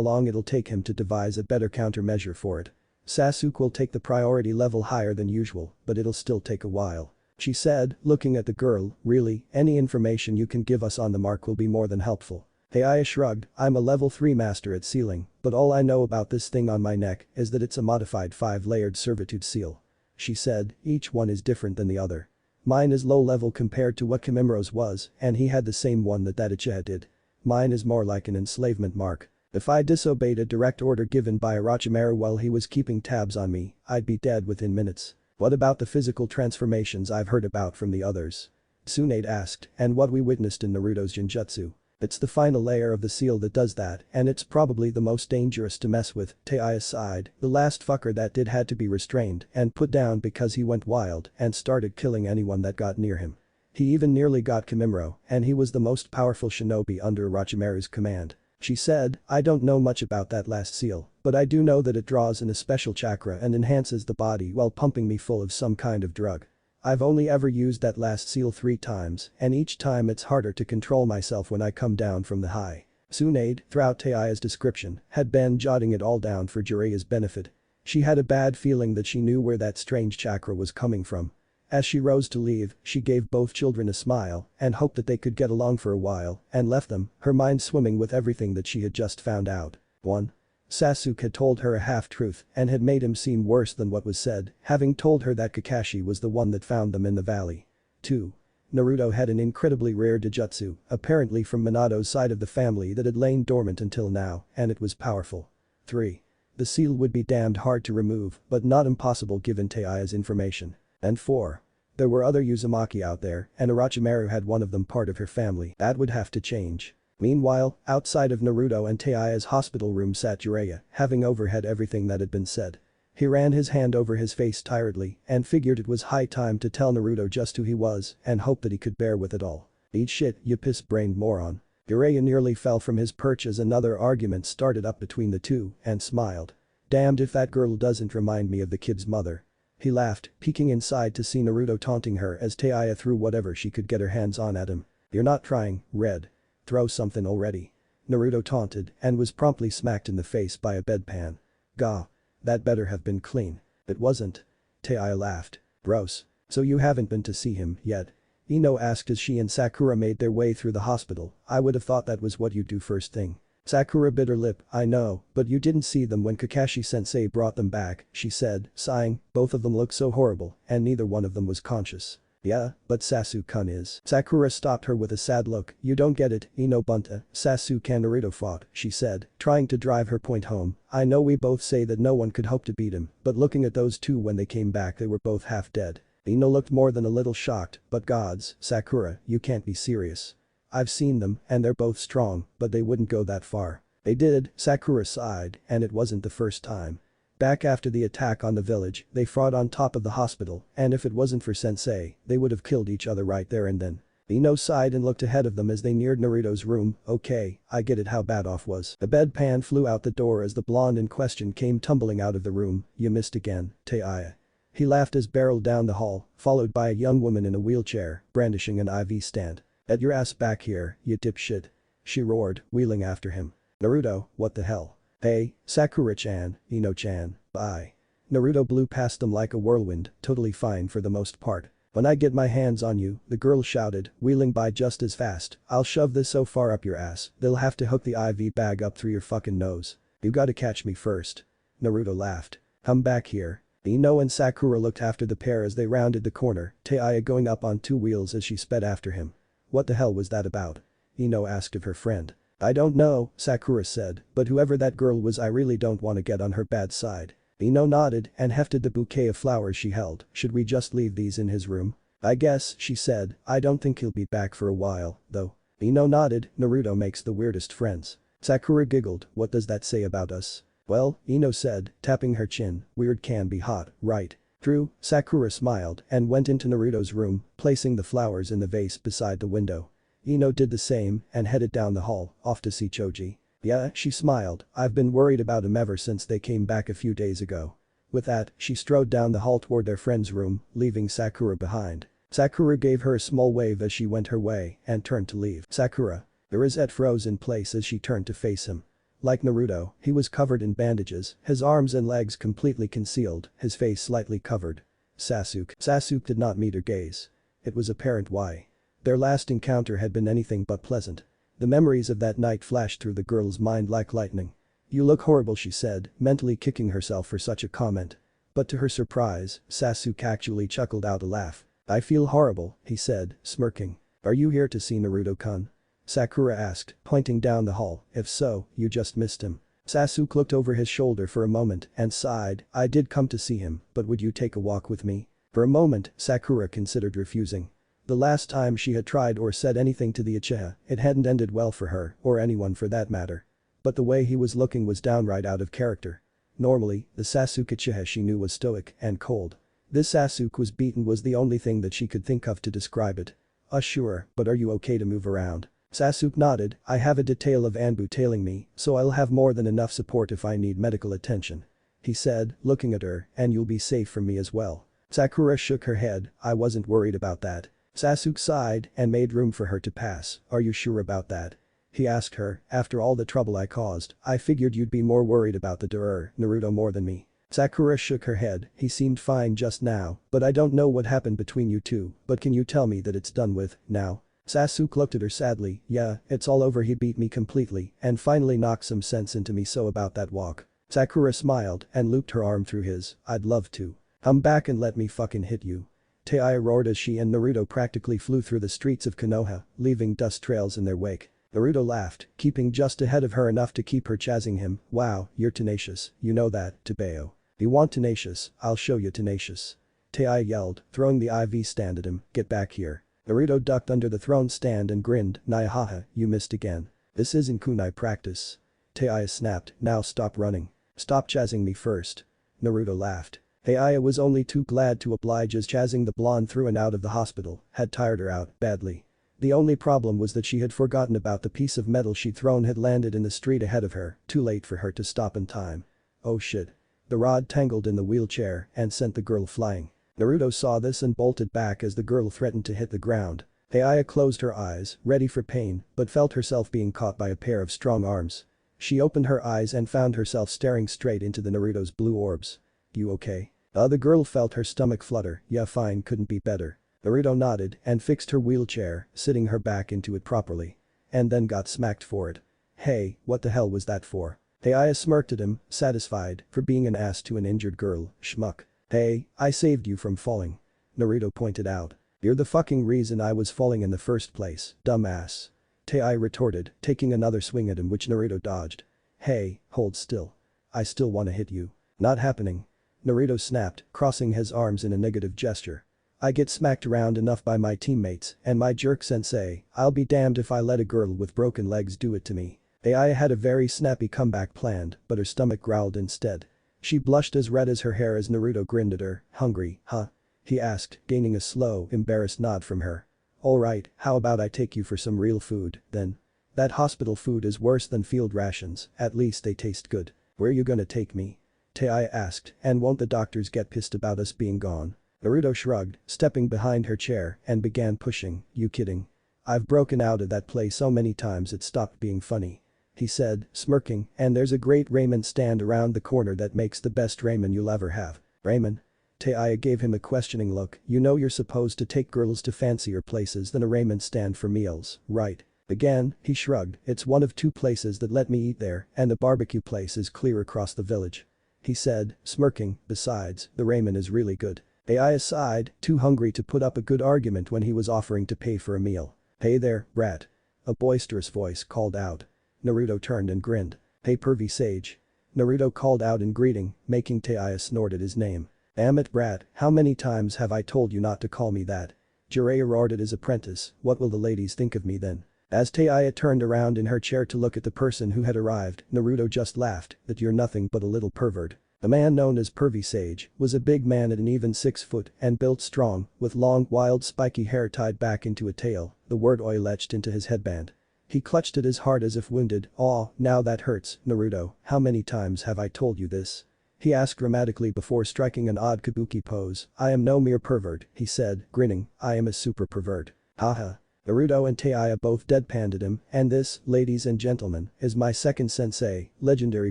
long it'll take him to devise a better countermeasure for it. Sasuke will take the priority level higher than usual, but it'll still take a while. She said, looking at the girl, really, any information you can give us on the mark will be more than helpful. Teiya shrugged, I'm a level 3 master at sealing, but all I know about this thing on my neck is that it's a modified 5-layered servitude seal. She said, each one is different than the other. Mine is low level compared to what Kamimuro's was, and he had the same one that Uchiha did. Mine is more like an enslavement mark. If I disobeyed a direct order given by Orochimaru while he was keeping tabs on me, I'd be dead within minutes. What about the physical transformations I've heard about from the others? Tsunade asked, and what we witnessed in Naruto's Genjutsu. It's the final layer of the seal that does that, and it's probably the most dangerous to mess with, Teiya sighed. The last fucker that did had to be restrained and put down because he went wild and started killing anyone that got near him. He even nearly got Kamimuro, and he was the most powerful shinobi under Orochimaru's command. She said, I don't know much about that last seal, but I do know that it draws in a special chakra and enhances the body while pumping me full of some kind of drug. I've only ever used that last seal 3 times, and each time it's harder to control myself when I come down from the high. Tsunade, throughout Teiya's description, had been jotting it all down for Jiraiya's benefit. She had a bad feeling that she knew where that strange chakra was coming from. As she rose to leave, she gave both children a smile and hoped that they could get along for a while and left them, her mind swimming with everything that she had just found out. 1. Sasuke had told her a half-truth and had made him seem worse than what was said, having told her that Kakashi was the one that found them in the valley. 2. Naruto had an incredibly rare Dojutsu, apparently from Minato's side of the family that had lain dormant until now, and it was powerful. 3. The seal would be damned hard to remove, but not impossible given Teiya's information. And 4. There were other Uzumaki out there, and Orochimaru had one of them part of her family. That would have to change. Meanwhile, outside of Naruto and Teiya's hospital room sat Jiraiya, having overheard everything that had been said. He ran his hand over his face tiredly and figured it was high time to tell Naruto just who he was and hope that he could bear with it all. Eat shit, you piss-brained moron. Jiraiya nearly fell from his perch as another argument started up between the two and smiled. Damned if that girl doesn't remind me of the kid's mother. He laughed, peeking inside to see Naruto taunting her as Teiya threw whatever she could get her hands on at him. You're not trying, Red. Throw something already. Naruto taunted and was promptly smacked in the face by a bedpan. Gah. That better have been clean. It wasn't. Teiya laughed. Gross. So you haven't been to see him yet? Ino asked as she and Sakura made their way through the hospital. I would have thought that was what you'd do first thing. Sakura bit her lip, I know, but you didn't see them when Kakashi-sensei brought them back, she said, sighing, both of them looked so horrible, and neither one of them was conscious. Yeah, but Sasuke-kun is. Sakura stopped her with a sad look, you don't get it, Ino Bunta, Sasuke and Naruto fought, she said, trying to drive her point home. I know we both say that no one could hope to beat him, but looking at those two when they came back they were both half dead. Ino looked more than a little shocked, but gods, Sakura, you can't be serious. I've seen them, and they're both strong, but they wouldn't go that far. They did, Sakura sighed, and it wasn't the first time. Back after the attack on the village, they fought on top of the hospital, and if it wasn't for Sensei, they would have killed each other right there and then. Ino sighed and looked ahead of them as they neared Naruto's room. Okay, I get it how bad off was. The bedpan flew out the door as the blonde in question came tumbling out of the room. You missed again, Teiya. He laughed as barreled down the hall, followed by a young woman in a wheelchair, brandishing an IV stand. Get your ass back here, you dipshit. She roared, wheeling after him. Naruto, what the hell? Hey, Sakura-chan, Ino-chan, bye. Naruto blew past them like a whirlwind, totally fine for the most part. When I get my hands on you, the girl shouted, wheeling by just as fast, I'll shove this so far up your ass, they'll have to hook the IV bag up through your fucking nose. You gotta catch me first. Naruto laughed. Come back here. Ino and Sakura looked after the pair as they rounded the corner, Taiya going up on two wheels as she sped after him. What the hell was that about? Ino asked of her friend. I don't know, Sakura said, but whoever that girl was I really don't want to get on her bad side. Ino nodded and hefted the bouquet of flowers she held. Should we just leave these in his room? I guess, she said, I don't think he'll be back for a while, though. Ino nodded, Naruto makes the weirdest friends. Sakura giggled, what does that say about us? Well, Ino said, tapping her chin, weird can be hot, right? True, Sakura smiled and went into Naruto's room, placing the flowers in the vase beside the window. Ino did the same and headed down the hall, off to see Choji. Yeah, she smiled, I've been worried about him ever since they came back a few days ago. With that, she strode down the hall toward their friend's room, leaving Sakura behind. Sakura gave her a small wave as she went her way and turned to leave. Sakura. Irizette froze in place as she turned to face him. Like Naruto, he was covered in bandages, his arms and legs completely concealed, his face slightly covered. Sasuke. Sasuke did not meet her gaze. It was apparent why. Their last encounter had been anything but pleasant. The memories of that night flashed through the girl's mind like lightning. You look horrible, she said, mentally kicking herself for such a comment. But to her surprise, Sasuke actually chuckled out a laugh. I feel horrible, he said, smirking. Are you here to see Naruto-kun? Sakura asked, pointing down the hall, if so, you just missed him. Sasuke looked over his shoulder for a moment and sighed, I did come to see him, but would you take a walk with me? For a moment, Sakura considered refusing. The last time she had tried or said anything to the Uchiha, it hadn't ended well for her, or anyone for that matter. But the way he was looking was downright out of character. Normally, the Sasuke Uchiha she knew was stoic and cold. This Sasuke was beaten was the only thing that she could think of to describe it. Sure, but are you okay to move around? Sasuke nodded, I have a detail of Anbu tailing me, so I'll have more than enough support if I need medical attention. He said, looking at her, and you'll be safe from me as well. Sakura shook her head, I wasn't worried about that. Sasuke sighed and made room for her to pass, are you sure about that? He asked her, after all the trouble I caused, I figured you'd be more worried about the Naruto more than me. Sakura shook her head, he seemed fine just now, but I don't know what happened between you two, but can you tell me that it's done with, now? Sasuke looked at her sadly, yeah, it's all over, he beat me completely and finally knocked some sense into me, so about that walk. Sakura smiled and looped her arm through his, I'd love to. Come back and let me fucking hit you. Taiya roared as she and Naruto practically flew through the streets of Konoha, leaving dust trails in their wake. Naruto laughed, keeping just ahead of her enough to keep her chazzing him, wow, you're tenacious, you know that, Tebeo. You want tenacious, I'll show you tenacious. Taiya yelled, throwing the IV stand at him, get back here. Naruto ducked under the throne stand and grinned, Naihaha, you missed again. This isn't kunai practice. Taiya snapped, now stop running. Stop chazzing me first. Naruto laughed. Taiya was only too glad to oblige as chazzing the blonde through and out of the hospital had tired her out badly. The only problem was that she had forgotten about the piece of metal she'd thrown had landed in the street ahead of her, too late for her to stop in time. Oh shit. The rod tangled in the wheelchair and sent the girl flying. Naruto saw this and bolted back as the girl threatened to hit the ground. Taiya closed her eyes, ready for pain, but felt herself being caught by a pair of strong arms. She opened her eyes and found herself staring straight into the Naruto's blue orbs. You okay? The girl felt her stomach flutter, yeah fine, couldn't be better. Naruto nodded and fixed her wheelchair, sitting her back into it properly. And then got smacked for it. Hey, what the hell was that for? Taiya smirked at him, satisfied, for being an ass to an injured girl, schmuck. Hey, I saved you from falling. Naruto pointed out. You're the fucking reason I was falling in the first place, dumbass. Taiya retorted, taking another swing at him which Naruto dodged. Hey, hold still. I still wanna hit you. Not happening. Naruto snapped, crossing his arms in a negative gesture. I get smacked around enough by my teammates and my jerk sensei, I'll be damned if I let a girl with broken legs do it to me. Taiya had a very snappy comeback planned, but her stomach growled instead. She blushed as red as her hair as Naruto grinned at her, hungry, huh? He asked, gaining a slow, embarrassed nod from her. Alright, how about I take you for some real food, then? That hospital food is worse than field rations, at least they taste good. Where you gonna take me? Taiya asked, and won't the doctors get pissed about us being gone? Naruto shrugged, stepping behind her chair and began pushing, you kidding? I've broken out of that play so many times it stopped being funny. He said, smirking, and there's a great ramen stand around the corner that makes the best ramen you'll ever have. Ramen? Taya gave him a questioning look. You know you're supposed to take girls to fancier places than a ramen stand for meals, right? Again, he shrugged, it's one of two places that let me eat there, and the barbecue place is clear across the village. He said, smirking, besides, the ramen is really good. Ai sighed, too hungry to put up a good argument when he was offering to pay for a meal. Hey there, brat. A boisterous voice called out. Naruto turned and grinned. Hey pervy sage. Naruto called out in greeting, making Taya snort at his name. Damn it brat, how many times have I told you not to call me that? Jiraiya roared at his apprentice, what will the ladies think of me then? As Taya turned around in her chair to look at the person who had arrived, Naruto just laughed, that you're nothing but a little pervert. The man known as Pervy Sage was a big man at an even 6 foot and built strong, with long, wild spiky hair tied back into a tail, the word oil etched into his headband. He clutched at his heart as if wounded. Aw, now that hurts, Naruto, how many times have I told you this? He asked dramatically before striking an odd kabuki pose. I am no mere pervert, he said, grinning, I am a super pervert. Haha. Naruto and Taya both deadpanned at him, and this, ladies and gentlemen, is my second sensei, legendary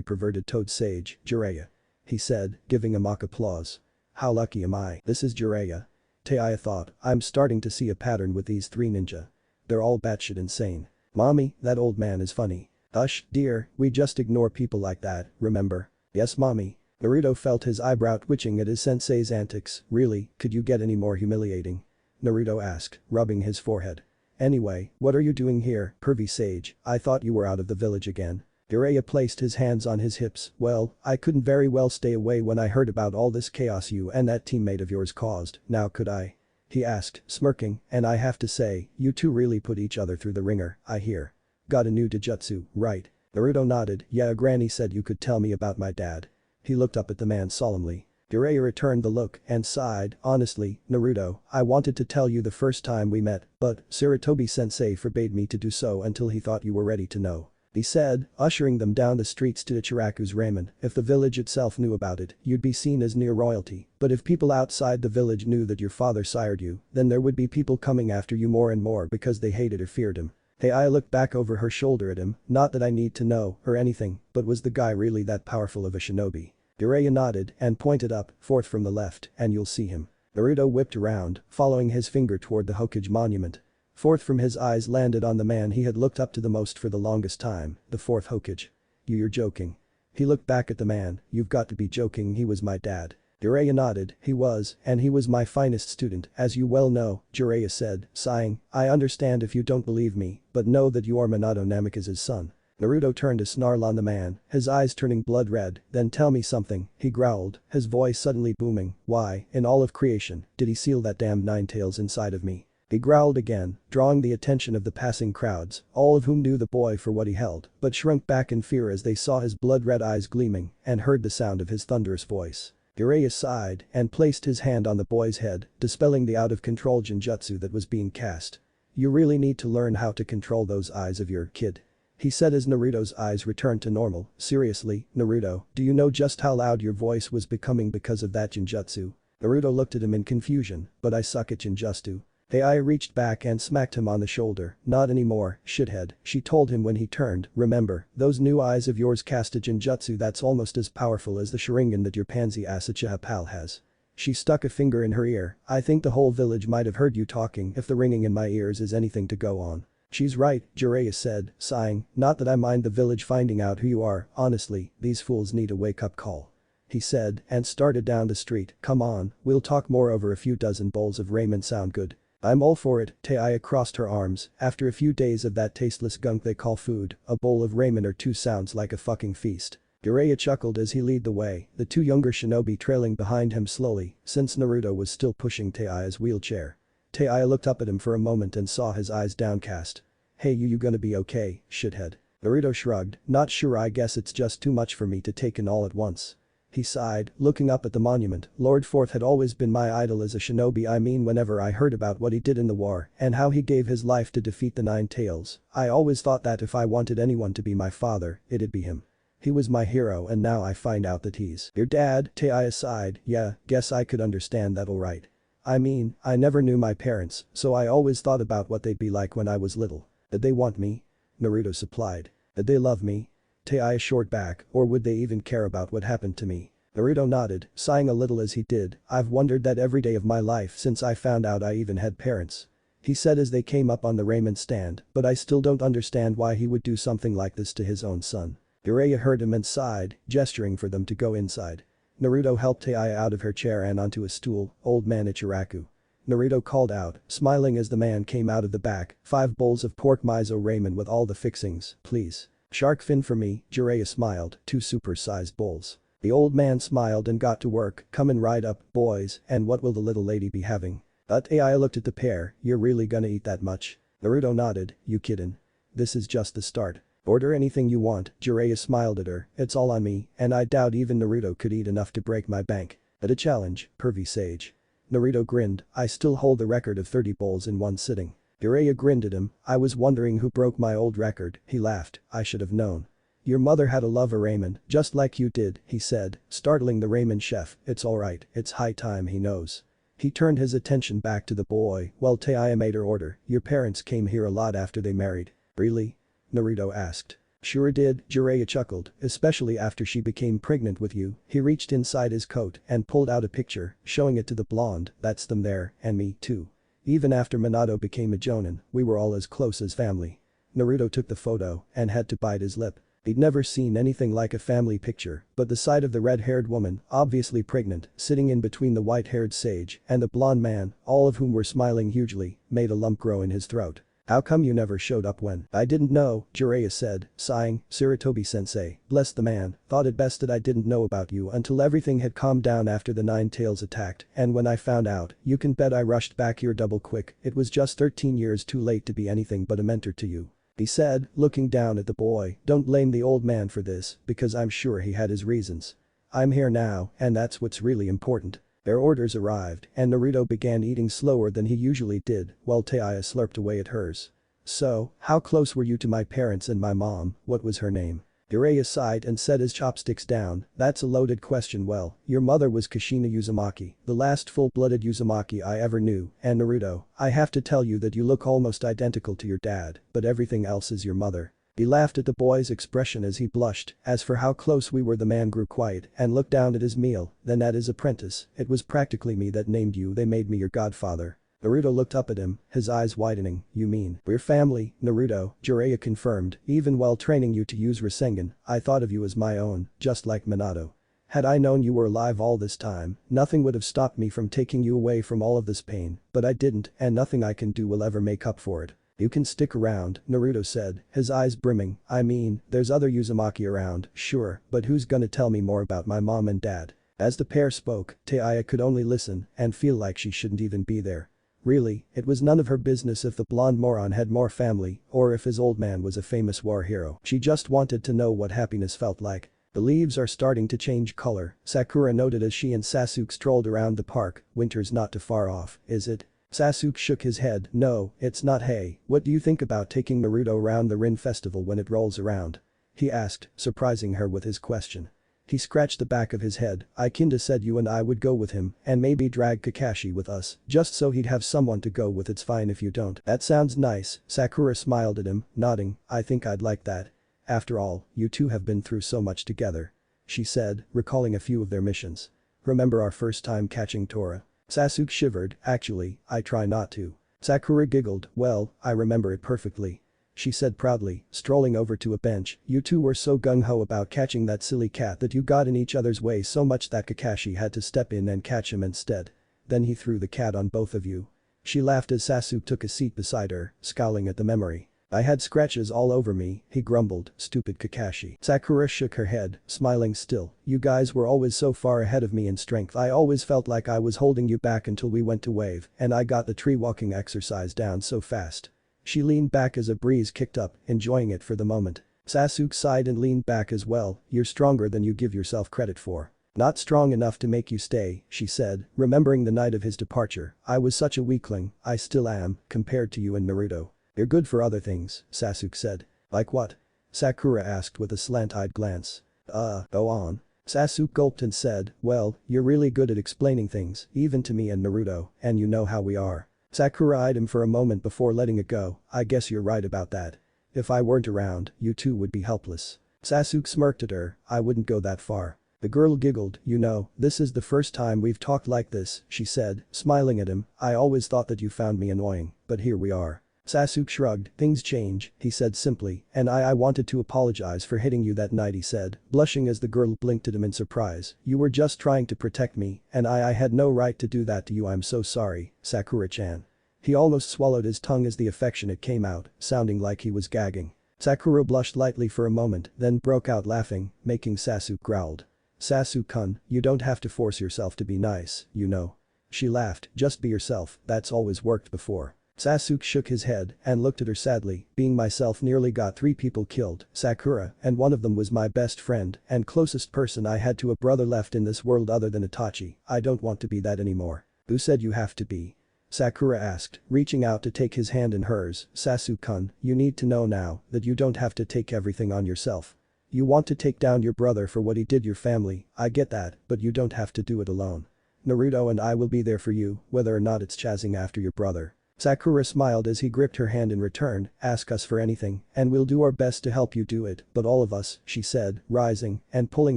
perverted toad sage, Jiraiya. He said, giving a mock applause. How lucky am I? This is Jiraiya. Taya thought, I'm starting to see a pattern with these three ninja. They're all batshit insane. Mommy, that old man is funny. Hush, dear, we just ignore people like that, remember? Yes mommy. Naruto felt his eyebrow twitching at his sensei's antics. Really, could you get any more humiliating? Naruto asked, rubbing his forehead. Anyway, what are you doing here, pervy sage? I thought you were out of the village again. Jiraiya placed his hands on his hips. Well, I couldn't very well stay away when I heard about all this chaos you and that teammate of yours caused, now could I? He asked, smirking, and I have to say, you two really put each other through the ringer, I hear. Got a new Dijutsu, right? Naruto nodded, yeah Granny said you could tell me about my dad. He looked up at the man solemnly. Jiraiya returned the look and sighed, honestly, Naruto, I wanted to tell you the first time we met, but Sarutobi-sensei forbade me to do so until he thought you were ready to know. He said, ushering them down the streets to Ichiraku's ramen, if the village itself knew about it, you'd be seen as near royalty, but if people outside the village knew that your father sired you, then there would be people coming after you more and more because they hated or feared him. Hey I looked back over her shoulder at him, not that I need to know, or anything, but was the guy really that powerful of a shinobi? Jiraiya nodded and pointed up, forth from the left, and you'll see him. Naruto whipped around, following his finger toward the Hokage monument. Forth from his eyes landed on the man he had looked up to the most for the longest time, the fourth Hokage. You're joking. He looked back at the man, you've got to be joking, he was my dad. Jiraiya nodded, he was, and he was my finest student, as you well know, Jiraiya said, sighing, I understand if you don't believe me, but know that you are Minato Namikaze's son. Naruto turned a snarl on the man, his eyes turning blood red, then tell me something, he growled, his voice suddenly booming, why, in all of creation, did he seal that damned nine tails inside of me? He growled again, drawing the attention of the passing crowds, all of whom knew the boy for what he held, but shrunk back in fear as they saw his blood-red eyes gleaming and heard the sound of his thunderous voice. Jiraiya sighed and placed his hand on the boy's head, dispelling the out-of-control genjutsu that was being cast. You really need to learn how to control those eyes of your kid. He said as Naruto's eyes returned to normal, seriously, Naruto, do you know just how loud your voice was becoming because of that genjutsu? Naruto looked at him in confusion, but I suck at genjutsu. Ai reached back and smacked him on the shoulder, not anymore, shithead, she told him when he turned, remember, those new eyes of yours cast a genjutsu that's almost as powerful as the Sharingan that your pansy-ass Uchiha pal has. She stuck a finger in her ear, I think the whole village might have heard you talking if the ringing in my ears is anything to go on. She's right, Jiraiya said, sighing, not that I mind the village finding out who you are, honestly, these fools need a wake-up call. He said and started down the street, come on, we'll talk more over a few dozen bowls of ramen sound good. I'm all for it, Taya crossed her arms, after a few days of that tasteless gunk they call food, a bowl of ramen or two sounds like a fucking feast. Jiraiya chuckled as he led the way, the two younger shinobi trailing behind him slowly, since Naruto was still pushing Taya's wheelchair. Taya looked up at him for a moment and saw his eyes downcast. Hey you gonna be okay, shithead? Naruto shrugged, not sure I guess it's just too much for me to take in all at once. He sighed, looking up at the monument, Lord Fourth had always been my idol as a shinobi I mean whenever I heard about what he did in the war and how he gave his life to defeat the Nine Tails, I always thought that if I wanted anyone to be my father, it'd be him. He was my hero and now I find out that he's your dad, Taya sighed, yeah, guess I could understand that alright. I mean, I never knew my parents, so I always thought about what they'd be like when I was little. Did they want me? Naruto supplied. Did they love me? Taiya short back, or would they even care about what happened to me? Naruto nodded, sighing a little as he did. I've wondered that every day of my life since I found out I even had parents. He said as they came up on the ramen stand, but I still don't understand why he would do something like this to his own son. Jiraiya heard him and sighed, gesturing for them to go inside. Naruto helped Taiya out of her chair and onto a stool. Old man Ichiraku. Naruto called out, smiling as the man came out of the back, 5 bowls of pork miso ramen with all the fixings, please. Shark fin for me, Jiraiya smiled, 2 super-sized bowls. The old man smiled and got to work, coming right up, boys, and what will the little lady be having? Taiya looked at the pair, you're really gonna eat that much? Naruto nodded, you kiddin'? This is just the start. Order anything you want, Jiraiya smiled at her, it's all on me, and I doubt even Naruto could eat enough to break my bank. At a challenge, pervy sage. Naruto grinned, I still hold the record of 30 bowls in one sitting. Jiraiya grinned at him, I was wondering who broke my old record, he laughed, I should have known. Your mother had a love of ramen, just like you did, he said, startling the ramen chef, it's alright, it's high time he knows. He turned his attention back to the boy, while Taiya made her order, your parents came here a lot after they married. Really? Naruto asked. Sure did, Jiraiya chuckled, especially after she became pregnant with you. He reached inside his coat and pulled out a picture, showing it to the blonde, that's them there, and me too. Even after Minato became a jonin, we were all as close as family. Naruto took the photo and had to bite his lip. He'd never seen anything like a family picture, but the sight of the red-haired woman, obviously pregnant, sitting in between the white-haired sage and the blonde man, all of whom were smiling hugely, made a lump grow in his throat. How come you never showed up when? I didn't know, Jiraiya said, sighing, Sarutobi-sensei, bless the man, thought it best that I didn't know about you until everything had calmed down after the 9 tails attacked, and when I found out, you can bet I rushed back here double quick, it was just 13 years too late to be anything but a mentor to you. He said, looking down at the boy, don't blame the old man for this, because I'm sure he had his reasons. I'm here now, and that's what's really important. Their orders arrived, and Naruto began eating slower than he usually did, while Taiya slurped away at hers. So, how close were you to my parents and my mom, what was her name? Jiraiya sighed and set his chopsticks down, that's a loaded question. Well, your mother was Kushina Uzumaki, the last full-blooded Uzumaki I ever knew, and Naruto, I have to tell you that you look almost identical to your dad, but everything else is your mother. He laughed at the boy's expression as he blushed, as for how close we were the man grew quiet and looked down at his meal, then at his apprentice, it was practically me that named you, they made me your godfather. Naruto looked up at him, his eyes widening, you mean, we're family, Naruto, Jiraiya confirmed, even while training you to use Rasengan, I thought of you as my own, just like Minato. Had I known you were alive all this time, nothing would have stopped me from taking you away from all of this pain, but I didn't, and nothing I can do will ever make up for it. You can stick around, Naruto said, his eyes brimming, I mean, there's other Uzumaki around, sure, but who's gonna tell me more about my mom and dad? As the pair spoke, Taiya could only listen and feel like she shouldn't even be there. Really, it was none of her business if the blonde moron had more family or if his old man was a famous war hero. She just wanted to know what happiness felt like. The leaves are starting to change color, Sakura noted as she and Sasuke strolled around the park, winter's not too far off, is it? Sasuke shook his head, no, it's not. Hey, what do you think about taking Naruto around the Rin festival when it rolls around? He asked, surprising her with his question. He scratched the back of his head, I kinda said you and I would go with him and maybe drag Kakashi with us, just so he'd have someone to go with. It's fine if you don't. That sounds nice, Sakura smiled at him, nodding, I think I'd like that. After all, you two have been through so much together. She said, recalling a few of their missions. Remember our first time catching Tora? Sasuke shivered, actually, I try not to. Sakura giggled, well, I remember it perfectly. She said proudly, strolling over to a bench, you two were so gung-ho about catching that silly cat that you got in each other's way so much that Kakashi had to step in and catch him instead. Then he threw the cat on both of you. She laughed as Sasuke took a seat beside her, scowling at the memory. I had scratches all over me, he grumbled, stupid Kakashi. Sakura shook her head, smiling still, you guys were always so far ahead of me in strength. I always felt like I was holding you back until we went to wave and I got the tree walking exercise down so fast. She leaned back as a breeze kicked up, enjoying it for the moment. Sasuke sighed and leaned back as well, you're stronger than you give yourself credit for. Not strong enough to make you stay, she said, remembering the night of his departure, I was such a weakling, I still am, compared to you and Naruto. You're good for other things, Sasuke said. Like what? Sakura asked with a slant-eyed glance. Go on. Sasuke gulped and said, well, you're really good at explaining things, even to me and Naruto, and you know how we are. Sakura eyed him for a moment before letting it go, I guess you're right about that. If I weren't around, you two would be helpless. Sasuke smirked at her, I wouldn't go that far. The girl giggled, you know, this is the first time we've talked like this, she said, smiling at him, I always thought that you found me annoying, but here we are. Sasuke shrugged, things change, he said simply, and I wanted to apologize for hitting you that night he said, blushing as the girl blinked at him in surprise, you were just trying to protect me, and I had no right to do that to you I'm so sorry, Sakura-chan. He almost swallowed his tongue as the affectionate came out, sounding like he was gagging. Sakura blushed lightly for a moment, then broke out laughing, making Sasuke growled. Sasuke-kun, you don't have to force yourself to be nice, you know. She laughed, just be yourself, that's always worked before. Sasuke shook his head and looked at her sadly, being myself nearly got 3 people killed, Sakura, and one of them was my best friend and closest person I had to a brother left in this world other than Itachi, I don't want to be that anymore. Who said you have to be? Sakura asked, reaching out to take his hand in hers, Sasuke-kun, you need to know now that you don't have to take everything on yourself. You want to take down your brother for what he did your family, I get that, but you don't have to do it alone. Naruto and I will be there for you, whether or not it's chasing after your brother. Sakura smiled as he gripped her hand in return, ask us for anything, and we'll do our best to help you do it, but all of us, she said, rising and pulling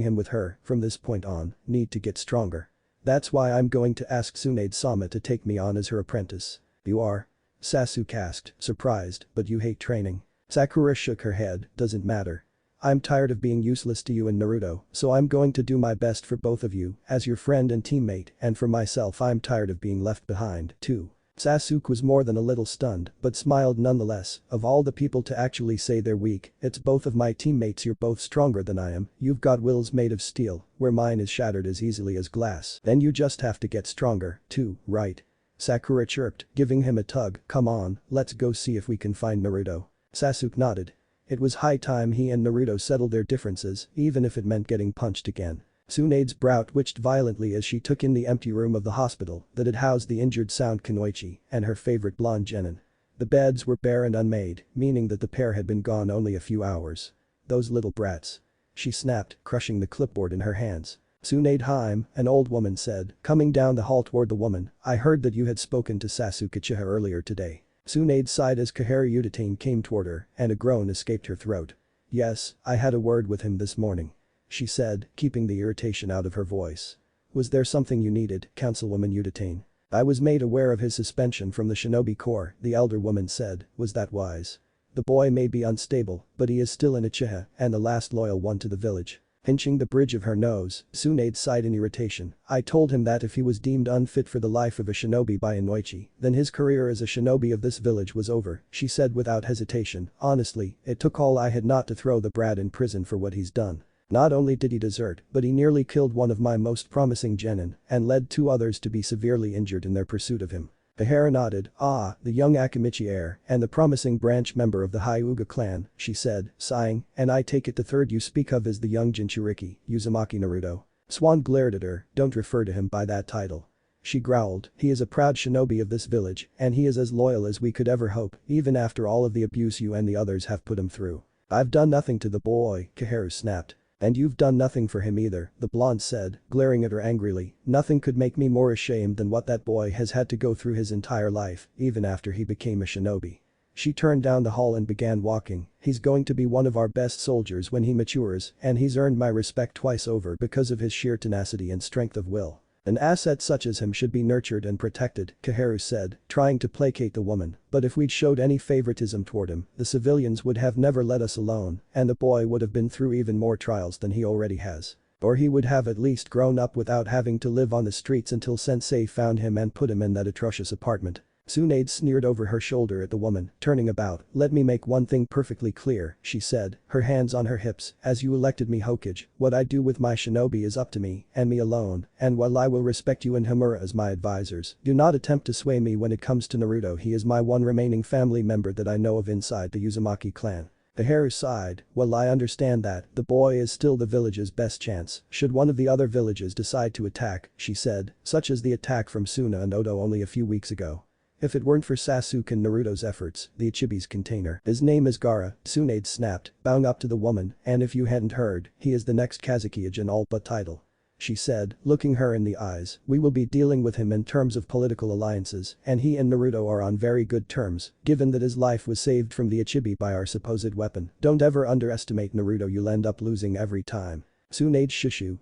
him with her, from this point on, need to get stronger. That's why I'm going to ask Tsunade-sama to take me on as her apprentice. You are? Sasuke asked, surprised, but you hate training. Sakura shook her head, doesn't matter. I'm tired of being useless to you and Naruto, so I'm going to do my best for both of you, as your friend and teammate, and for myself I'm tired of being left behind, too. Sasuke was more than a little stunned, but smiled nonetheless, of all the people to actually say they're weak, it's both of my teammates you're both stronger than I am, you've got wills made of steel, where mine is shattered as easily as glass, then you just have to get stronger, too, right? Sakura chirped, giving him a tug, come on, let's go see if we can find Naruto. Sasuke nodded. It was high time he and Naruto settled their differences, even if it meant getting punched again. Tsunade's brow twitched violently as she took in the empty room of the hospital that had housed the injured Sound Kunoichi and her favorite blonde genin. The beds were bare and unmade, meaning that the pair had been gone only a few hours. Those little brats. She snapped, crushing the clipboard in her hands. Tsunade Haim, an old woman said, coming down the hall toward the woman, I heard that you had spoken to Sasuke Uchiha earlier today. Tsunade sighed as Kaharu Udatane came toward her, and a groan escaped her throat. Yes, I had a word with him this morning. She said, keeping the irritation out of her voice. Was there something you needed, Councilwoman Udatane? I was made aware of his suspension from the Shinobi Corps, the elder woman said, was that wise? The boy may be unstable, but he is still an Uchiha and the last loyal one to the village. Pinching the bridge of her nose, Tsunade sighed in irritation, I told him that if he was deemed unfit for the life of a shinobi by Inoichi, then his career as a shinobi of this village was over, she said without hesitation, honestly, it took all I had not to throw the brat in prison for what he's done. Not only did he desert, but he nearly killed one of my most promising genin and led 2 others to be severely injured in their pursuit of him. Ahara nodded, the young Akimichi heir and the promising branch member of the Hyuga clan, she said, sighing, and I take it the third you speak of is the young Jinchuriki, Uzumaki Naruto. Swan glared at her, don't refer to him by that title. She growled, he is a proud shinobi of this village and he is as loyal as we could ever hope, even after all of the abuse you and the others have put him through. I've done nothing to the boy, Kaharu snapped. And you've done nothing for him either, the blonde said, glaring at her angrily, nothing could make me more ashamed than what that boy has had to go through his entire life, even after he became a shinobi. She turned down the hall and began walking, he's going to be one of our best soldiers when he matures and he's earned my respect twice over because of his sheer tenacity and strength of will. An asset such as him should be nurtured and protected, Kaharu said, trying to placate the woman, but if we'd showed any favoritism toward him, the civilians would have never let us alone and the boy would have been through even more trials than he already has. Or he would have at least grown up without having to live on the streets until sensei found him and put him in that atrocious apartment. Tsunade sneered over her shoulder at the woman, turning about, let me make one thing perfectly clear, she said, her hands on her hips, as you elected me Hokage, what I do with my shinobi is up to me and me alone, and while I will respect you and Himura as my advisors, do not attempt to sway me when it comes to Naruto he is my one remaining family member that I know of inside the Uzumaki clan. Kaharu sighed, well I understand that, the boy is still the village's best chance, should one of the other villages decide to attack, she said, such as the attack from Suna and Odo only a few weeks ago. If it weren't for Sasuke and Naruto's efforts, the Ichibi's container. His name is Gaara, Tsunade snapped, bowing up to the woman, and if you hadn't heard, he is the next Kazekage in all but title. She said, looking her in the eyes, we will be dealing with him in terms of political alliances, and he and Naruto are on very good terms, given that his life was saved from the Ichibi by our supposed weapon. Don't ever underestimate Naruto, you'll end up losing every time. Tsunade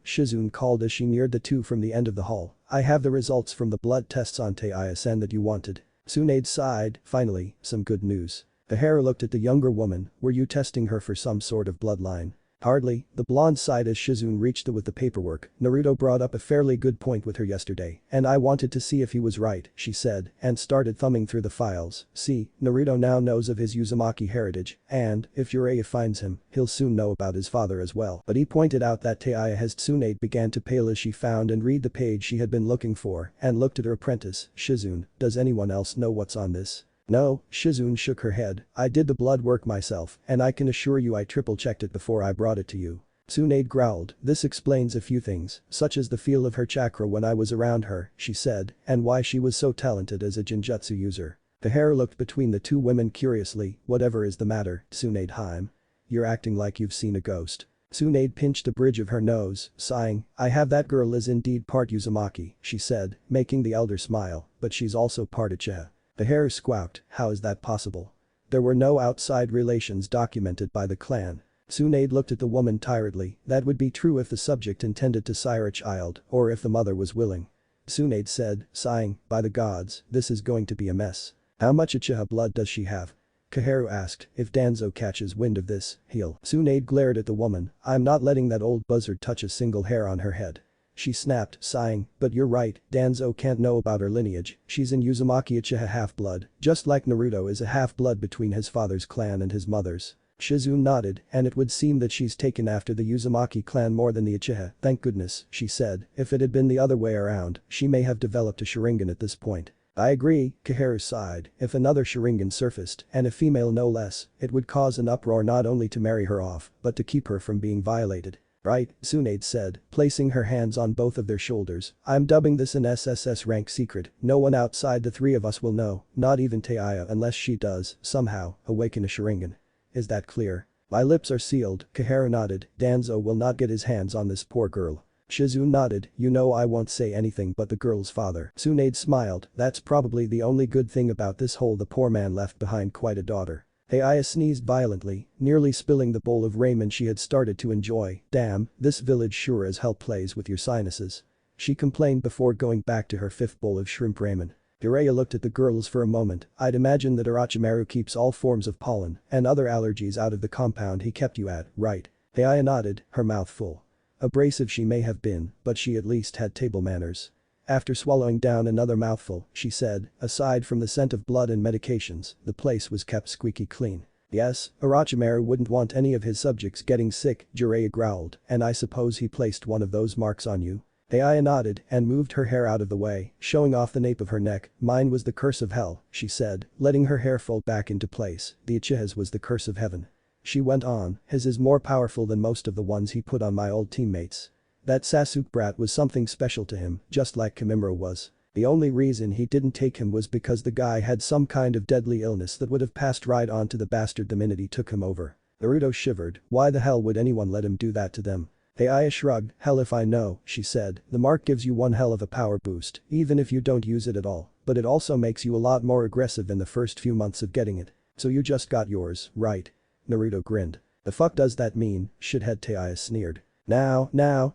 Shizune called as she neared the two from the end of the hall. I have the results from the blood tests on Taiya-san that you wanted. Tsunade sighed, finally, some good news. The hare looked at the younger woman, were you testing her for some sort of bloodline? Hardly, the blonde sighed as Shizune reached with the paperwork. Naruto brought up a fairly good point with her yesterday, and I wanted to see if he was right, she said, and started thumbing through the files. See, Naruto now knows of his Uzumaki heritage, and, if Jiraiya finds him, he'll soon know about his father as well. But he pointed out that Taiya has Tsunade began to pale as she found and read the page she had been looking for, and looked at her apprentice, Shizune, does anyone else know what's on this? No, Shizune shook her head, I did the blood work myself, and I can assure you I triple-checked it before I brought it to you. Tsunade growled, this explains a few things, such as the feel of her chakra when I was around her, she said, and why she was so talented as a genjutsu user. The hare looked between the two women curiously, whatever is the matter, Tsunade-hime? You're acting like you've seen a ghost. Tsunade pinched the bridge of her nose, sighing, I have that girl is indeed part Uzumaki, she said, making the elder smile, but she's also part Uchiha. The hare squawked, how is that possible? There were no outside relations documented by the clan. Tsunade looked at the woman tiredly, that would be true if the subject intended to sire a child, or if the mother was willing. Tsunade said, sighing, by the gods, this is going to be a mess. How much Uchiha blood does she have? Kaharu asked, if Danzo catches wind of this, he'll. Tsunade glared at the woman, I'm not letting that old buzzard touch a single hair on her head. She snapped, sighing, but you're right, Danzo can't know about her lineage, she's in Uzumaki Uchiha half-blood, just like Naruto is a half-blood between his father's clan and his mother's. Shizune nodded, and it would seem that she's taken after the Uzumaki clan more than the Uchiha, thank goodness, she said, if it had been the other way around, she may have developed a Sharingan at this point. I agree, Kaharu sighed, if another Sharingan surfaced, and a female no less, it would cause an uproar not only to marry her off, but to keep her from being violated. Right, Tsunade said, placing her hands on both of their shoulders, I'm dubbing this an SSS rank secret, no one outside the three of us will know, not even Taiya unless she does, somehow, awaken a Sharingan. Is that clear? My lips are sealed, Kaharu nodded, Danzo will not get his hands on this poor girl. Shizune nodded, you know I won't say anything but the girl's father. Tsunade smiled, that's probably the only good thing about this whole the poor man left behind quite a daughter. Taiya sneezed violently, nearly spilling the bowl of ramen she had started to enjoy, damn, this village sure as hell plays with your sinuses. She complained before going back to her fifth bowl of shrimp ramen. Jiraiya looked at the girls for a moment, I'd imagine that Orochimaru keeps all forms of pollen and other allergies out of the compound he kept you at, right? Taiya nodded, her mouth full. Abrasive she may have been, but she at least had table manners. After swallowing down another mouthful, she said, aside from the scent of blood and medications, the place was kept squeaky clean. Yes, Orochimaru wouldn't want any of his subjects getting sick, Jiraiya growled, and I suppose he placed one of those marks on you? Taiya nodded and moved her hair out of the way, showing off the nape of her neck, mine was the curse of hell, she said, letting her hair fall back into place, the Uchiha's was the curse of heaven. She went on, his is more powerful than most of the ones he put on my old teammates. That Sasuke brat was something special to him, just like Kimimura was. The only reason he didn't take him was because the guy had some kind of deadly illness that would have passed right on to the bastard the minute he took him over. Naruto shivered, why the hell would anyone let him do that to them? Taiya shrugged, hell if I know, she said, the mark gives you one hell of a power boost, even if you don't use it at all, but it also makes you a lot more aggressive in the first few months of getting it. So you just got yours, right? Naruto grinned. The fuck does that mean, shithead Taiya sneered. Now,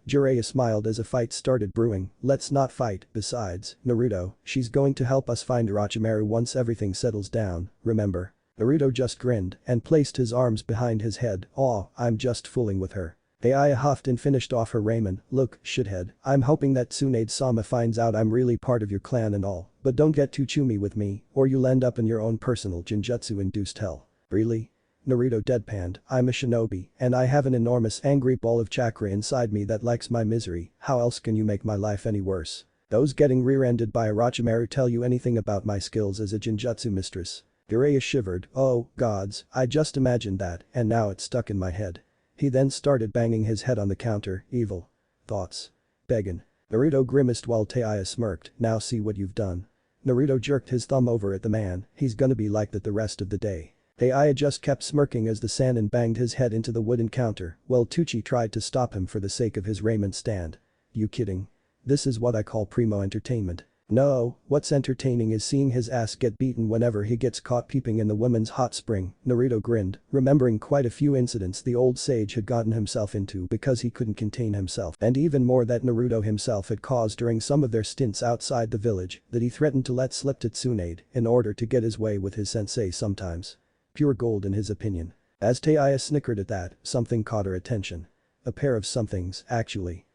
Jiraiya smiled as a fight started brewing, let's not fight, besides, Naruto, she's going to help us find Orochimaru once everything settles down, remember? Naruto just grinned and placed his arms behind his head, aw, I'm just fooling with her. Taiya huffed and finished off her ramen, look, shithead, I'm hoping that Tsunade-sama finds out I'm really part of your clan and all, but don't get too chummy with me, or you'll end up in your own personal genjutsu-induced hell. Really? Naruto deadpanned, I'm a shinobi, and I have an enormous angry ball of chakra inside me that likes my misery, how else can you make my life any worse? Those getting rear-ended by Orochimaru tell you anything about my skills as a genjutsu mistress? Jiraiya shivered, oh, gods, I just imagined that, and now it's stuck in my head. He then started banging his head on the counter, evil thoughts. Beggin. Naruto grimaced while Taiya smirked, now see what you've done. Naruto jerked his thumb over at the man, he's gonna be like that the rest of the day. Aiya just kept smirking as the Sannin banged his head into the wooden counter while Tucci tried to stop him for the sake of his raiment stand. You kidding? This is what I call primo entertainment. No, what's entertaining is seeing his ass get beaten whenever he gets caught peeping in the women's hot spring, Naruto grinned, remembering quite a few incidents the old sage had gotten himself into because he couldn't contain himself and even more that Naruto himself had caused during some of their stints outside the village that he threatened to let slip to Tsunade in order to get his way with his sensei sometimes. Pure gold in his opinion. As Taiya snickered at that, something caught her attention. A pair of somethings, actually.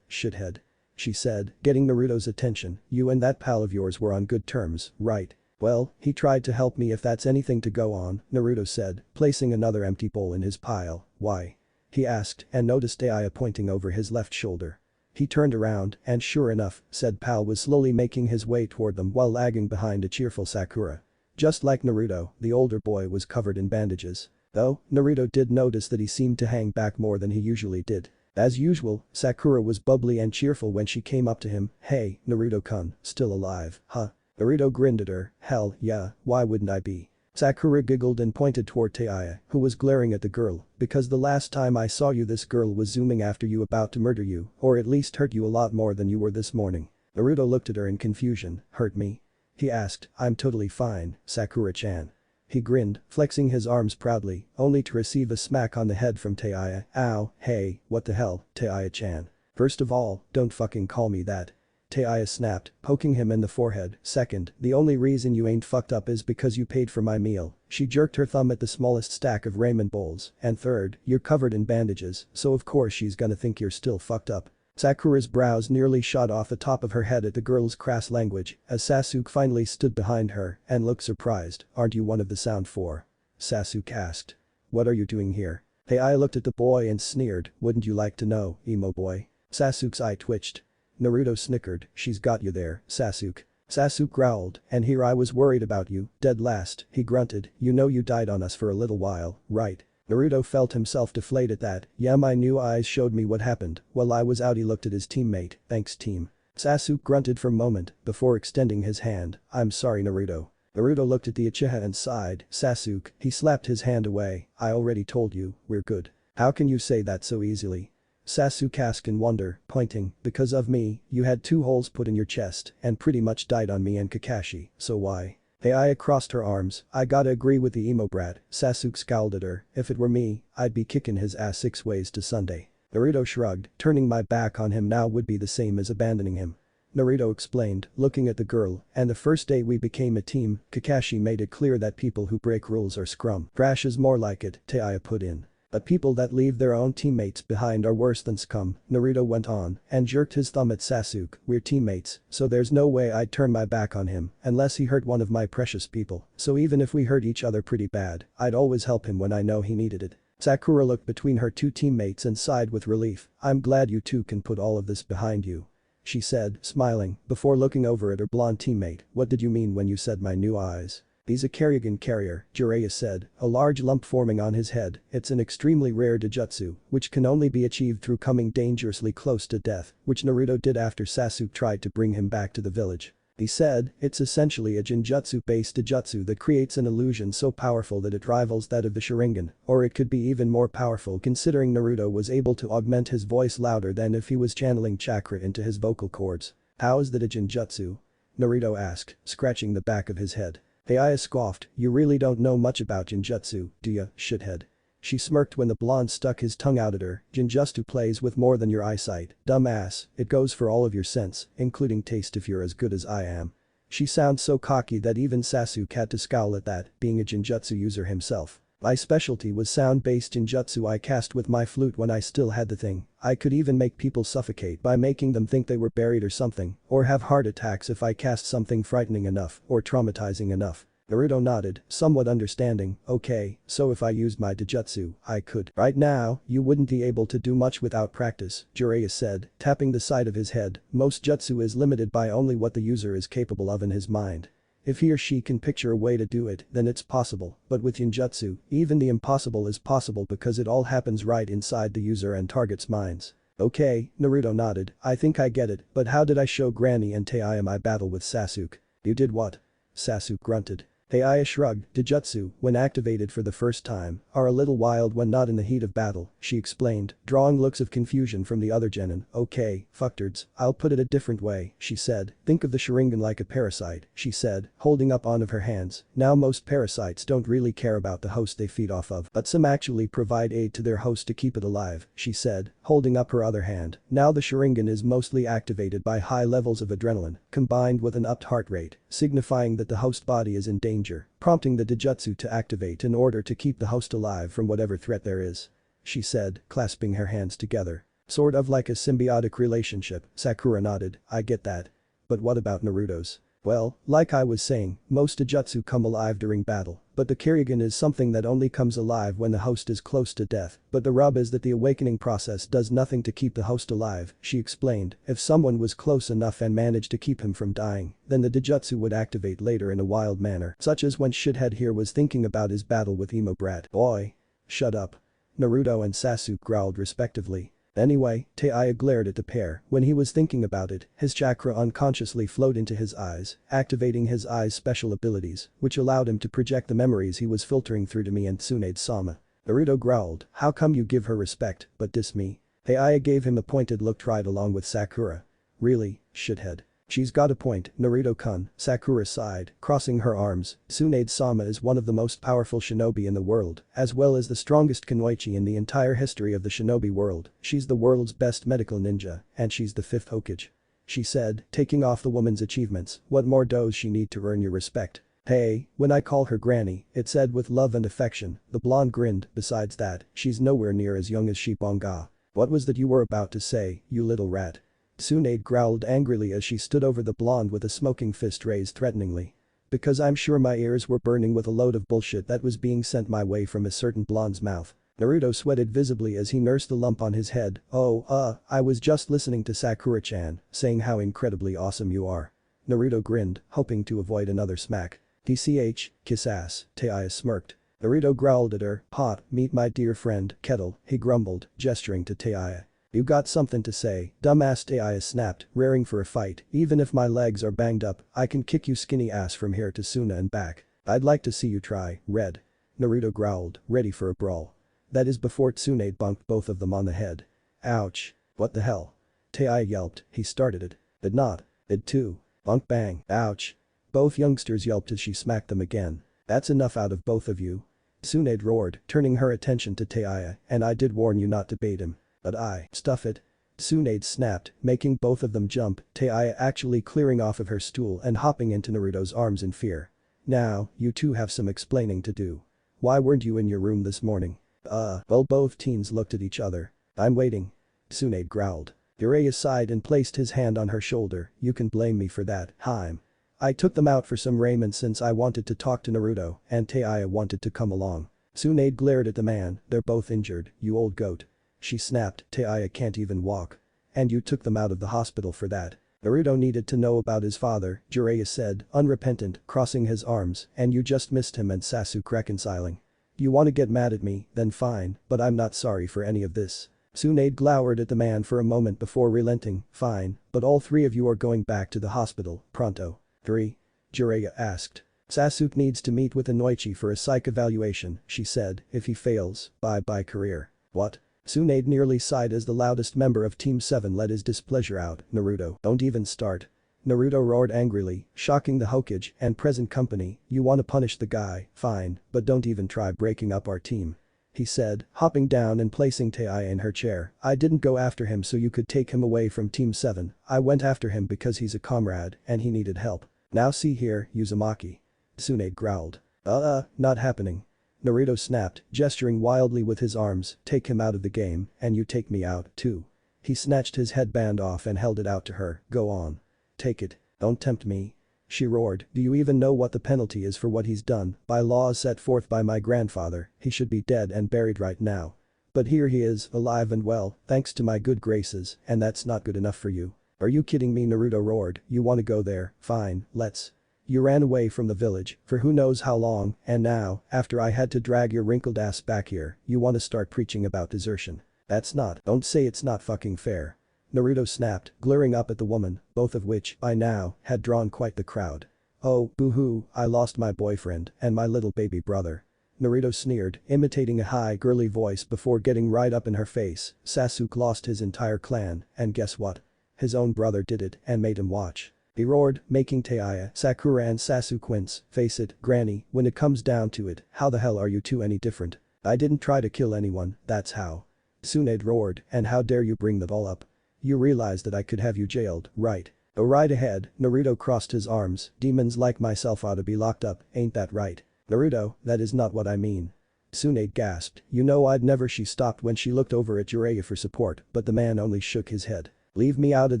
Shithead. She said, getting Naruto's attention, you and that pal of yours were on good terms, right? Well, he tried to help me if that's anything to go on, Naruto said, placing another empty bowl in his pile. Why? He asked and noticed Aiya pointing over his left shoulder. He turned around and sure enough, said pal was slowly making his way toward them while lagging behind a cheerful Sakura. Just like Naruto, the older boy was covered in bandages. Though, Naruto did notice that he seemed to hang back more than he usually did. As usual, Sakura was bubbly and cheerful when she came up to him. Hey, Naruto-kun, still alive, huh? Naruto grinned at her, hell yeah, why wouldn't I be? Sakura giggled and pointed toward Taiya, who was glaring at the girl, because the last time I saw you this girl was zooming after you about to murder you, or at least hurt you a lot more than you were this morning. Naruto looked at her in confusion, hurt me? He asked, I'm totally fine, Sakura-chan. He grinned, flexing his arms proudly, only to receive a smack on the head from Taiya. Ow, hey, what the hell, Taiya-chan. First of all, don't fucking call me that. Taiya snapped, poking him in the forehead. Second, the only reason you ain't fucked up is because you paid for my meal. She jerked her thumb at the smallest stack of ramen bowls. And third, you're covered in bandages, so of course she's gonna think you're still fucked up. Sakura's brows nearly shot off the top of her head at the girl's crass language as Sasuke finally stood behind her and looked surprised. Aren't you one of the Sound Four? Sasuke asked. What are you doing here? Taiya looked at the boy and sneered, wouldn't you like to know, emo boy? Sasuke's eye twitched. Naruto snickered, she's got you there, Sasuke. Sasuke growled, and here I was worried about you, dead last, he grunted, you know you died on us for a little while, right? Naruto felt himself deflate at that, yeah my new eyes showed me what happened, while I was out he looked at his teammate, thanks team. Sasuke grunted for a moment before extending his hand, I'm sorry Naruto. Naruto looked at the Uchiha and sighed, Sasuke, he slapped his hand away, I already told you, we're good. How can you say that so easily? Sasuke asked in wonder, pointing, because of me, you had 2 holes put in your chest and pretty much died on me and Kakashi, so why? Aiya crossed her arms, I gotta agree with the emo brat, Sasuke scowled at her, if it were me, I'd be kicking his ass 6 ways to Sunday. Naruto shrugged, turning my back on him now would be the same as abandoning him. Naruto explained, looking at the girl, and the first day we became a team, Kakashi made it clear that people who break rules are scrum. Trash is more like it, Taiya put in. But people that leave their own teammates behind are worse than scum, Naruto went on and jerked his thumb at Sasuke, we're teammates, so there's no way I'd turn my back on him unless he hurt one of my precious people, so even if we hurt each other pretty bad, I'd always help him when I know he needed it. Sakura looked between her 2 teammates and sighed with relief, I'm glad you 2 can put all of this behind you. She said, smiling, before looking over at her blonde teammate, what did you mean when you said my new eyes? He's a Karrigan carrier, Jiraiya said, a large lump forming on his head, it's an extremely rare Dojutsu, which can only be achieved through coming dangerously close to death, which Naruto did after Sasuke tried to bring him back to the village. He said, it's essentially a Genjutsu-based Dojutsu that creates an illusion so powerful that it rivals that of the Sharingan, or it could be even more powerful considering Naruto was able to augment his voice louder than if he was channeling chakra into his vocal cords. How is that a Genjutsu? Naruto asked, scratching the back of his head. Aiya scoffed, you really don't know much about Genjutsu, do ya, shithead? She smirked when the blonde stuck his tongue out at her, Genjutsu plays with more than your eyesight, dumbass, it goes for all of your sense, including taste if you're as good as I am. She sounds so cocky that even Sasuke had to scowl at that, being a Genjutsu user himself. My specialty was sound-based Genjutsu I cast with my flute when I still had the thing, I could even make people suffocate by making them think they were buried or something, or have heart attacks if I cast something frightening enough or traumatizing enough. Naruto nodded, somewhat understanding, okay, so if I used my Dojutsu, I could. Right now, you wouldn't be able to do much without practice, Jiraiya said, tapping the side of his head, most jutsu is limited by only what the user is capable of in his mind. If he or she can picture a way to do it, then it's possible, but with Genjutsu, even the impossible is possible because it all happens right inside the user and target's minds. Okay, Naruto nodded, I think I get it, but how did I show Granny and Taiya my battle with Sasuke? You did what? Sasuke grunted. Heiya shrugged. Dijutsu, when activated for the first time, are a little wild when not in the heat of battle, she explained, drawing looks of confusion from the other genin. Okay, fucktards, I'll put it a different way, she said. Think of the Sharingan like a parasite, she said, holding up one of her hands. Now most parasites don't really care about the host they feed off of, but some actually provide aid to their host to keep it alive, she said, holding up her other hand. Now the Sharingan is mostly activated by high levels of adrenaline, combined with an upped heart rate, signifying that the host body is in danger, prompting the Dijutsu to activate in order to keep the host alive from whatever threat there is. She said, clasping her hands together. Sort of like a symbiotic relationship, Sakura nodded. I get that. But what about Naruto's? Well, like I was saying, most Dijutsu come alive during battle, but the Kirigan is something that only comes alive when the host is close to death, but the rub is that the awakening process does nothing to keep the host alive, she explained. If someone was close enough and managed to keep him from dying, then the Dijutsu would activate later in a wild manner, such as when Shithead here was thinking about his battle with Emo Brat. Boy. Shut up. Naruto and Sasuke growled respectively. Anyway, Heiya glared at the pair. When he was thinking about it, his chakra unconsciously flowed into his eyes, activating his eyes' special abilities, which allowed him to project the memories he was filtering through to me and Tsunade-sama. Naruto growled, how come you give her respect, but diss me? Heiya gave him a pointed look tried along with Sakura. Really, shithead. She's got a point, Naruto-kun, Sakura sighed, crossing her arms. Tsunade-sama is one of the most powerful shinobi in the world, as well as the strongest kunoichi in the entire history of the shinobi world. She's the world's best medical ninja, and she's the 5th Hokage. She said, taking off the woman's achievements. What more does she need to earn your respect? Hey, when I call her granny, it's said with love and affection. The blonde grinned. Besides that, she's nowhere near as young as Shibanga. What was that you were about to say, you little rat? Tsunade growled angrily as she stood over the blonde with a smoking fist raised threateningly. Because I'm sure my ears were burning with a load of bullshit that was being sent my way from a certain blonde's mouth. Naruto sweated visibly as he nursed the lump on his head. I was just listening to Sakura-chan, saying how incredibly awesome you are. Naruto grinned, hoping to avoid another smack. TCH, kiss ass, Heiya smirked. Naruto growled at her. Hot, meet my dear friend, Kettle, he grumbled, gesturing to Heiya. You got something to say, dumbass, Heiya snapped, raring for a fight. Even if my legs are banged up, I can kick you skinny ass from here to Suna and back. I'd like to see you try, Red. Naruto growled, ready for a brawl. That is before Tsunade bunked both of them on the head. Ouch. What the hell? Heiya yelped. He started it. Did not. Did too. Bunk bang. Ouch. Both youngsters yelped as she smacked them again. That's enough out of both of you. Tsunade roared, turning her attention to Heiya, and I did warn you not to bait him. But stuff it. Tsunade snapped, making both of them jump, Heiya actually clearing off of her stool and hopping into Naruto's arms in fear. Now, you two have some explaining to do. Why weren't you in your room this morning? Well, both teens looked at each other. I'm waiting. Tsunade growled. Jiraiya sighed and placed his hand on her shoulder. You can blame me for that, Haim. I took them out for some raiment since I wanted to talk to Naruto and Heiya wanted to come along. Tsunade glared at the man. They're both injured, you old goat. She snapped, Heiya can't even walk. And you took them out of the hospital for that. Naruto needed to know about his father, Jiraiya said, unrepentant, crossing his arms, and you just missed him and Sasuke reconciling. You want to get mad at me, then fine, but I'm not sorry for any of this. Tsunade glowered at the man for a moment before relenting. Fine, but all three of you are going back to the hospital, pronto. 3? Jiraiya asked. Sasuke needs to meet with Inoichi for a psych evaluation, she said. If he fails, bye-bye career. What? Tsunade nearly sighed as the loudest member of Team 7 let his displeasure out. Naruto, don't even start. Naruto roared angrily, shocking the Hokage and present company. You want to punish the guy, fine, but don't even try breaking up our team. He said, hopping down and placing Heiya in her chair. I didn't go after him so you could take him away from Team 7. I went after him because he's a comrade and he needed help. Now see here, Uzumaki. Tsunade growled. Not happening. Naruto snapped, gesturing wildly with his arms. Take him out of the game, and you take me out, too. He snatched his headband off and held it out to her. Go on. Take it. Don't tempt me. She roared. Do you even know what the penalty is for what he's done? By laws set forth by my grandfather, he should be dead and buried right now. But here he is, alive and well, thanks to my good graces, and that's not good enough for you. Are you kidding me? Naruto roared. You want to go there? Fine, let's. You ran away from the village for who knows how long, and now, after I had to drag your wrinkled ass back here, you want to start preaching about desertion. That's not. Don't say it's not fucking fair. Naruto snapped, glaring up at the woman, both of which, by now, had drawn quite the crowd. Oh, boo-hoo, I lost my boyfriend and my little baby brother. Naruto sneered, imitating a high girly voice before getting right up in her face. Sasuke lost his entire clan, and guess what? His own brother did it and made him watch. He roared, making Taiya, Sakura and Sasuke wince. Face it, Granny, when it comes down to it, how the hell are you two any different? I didn't try to kill anyone, that's how. Tsunade roared, and how dare you bring that all up? You realize that I could have you jailed, right? Oh, right ahead, Naruto crossed his arms. Demons like myself ought to be locked up, ain't that right? Naruto, that is not what I mean. Tsunade gasped, you know I'd never. She stopped when she looked over at Jiraiya for support, but the man only shook his head. Leave me out of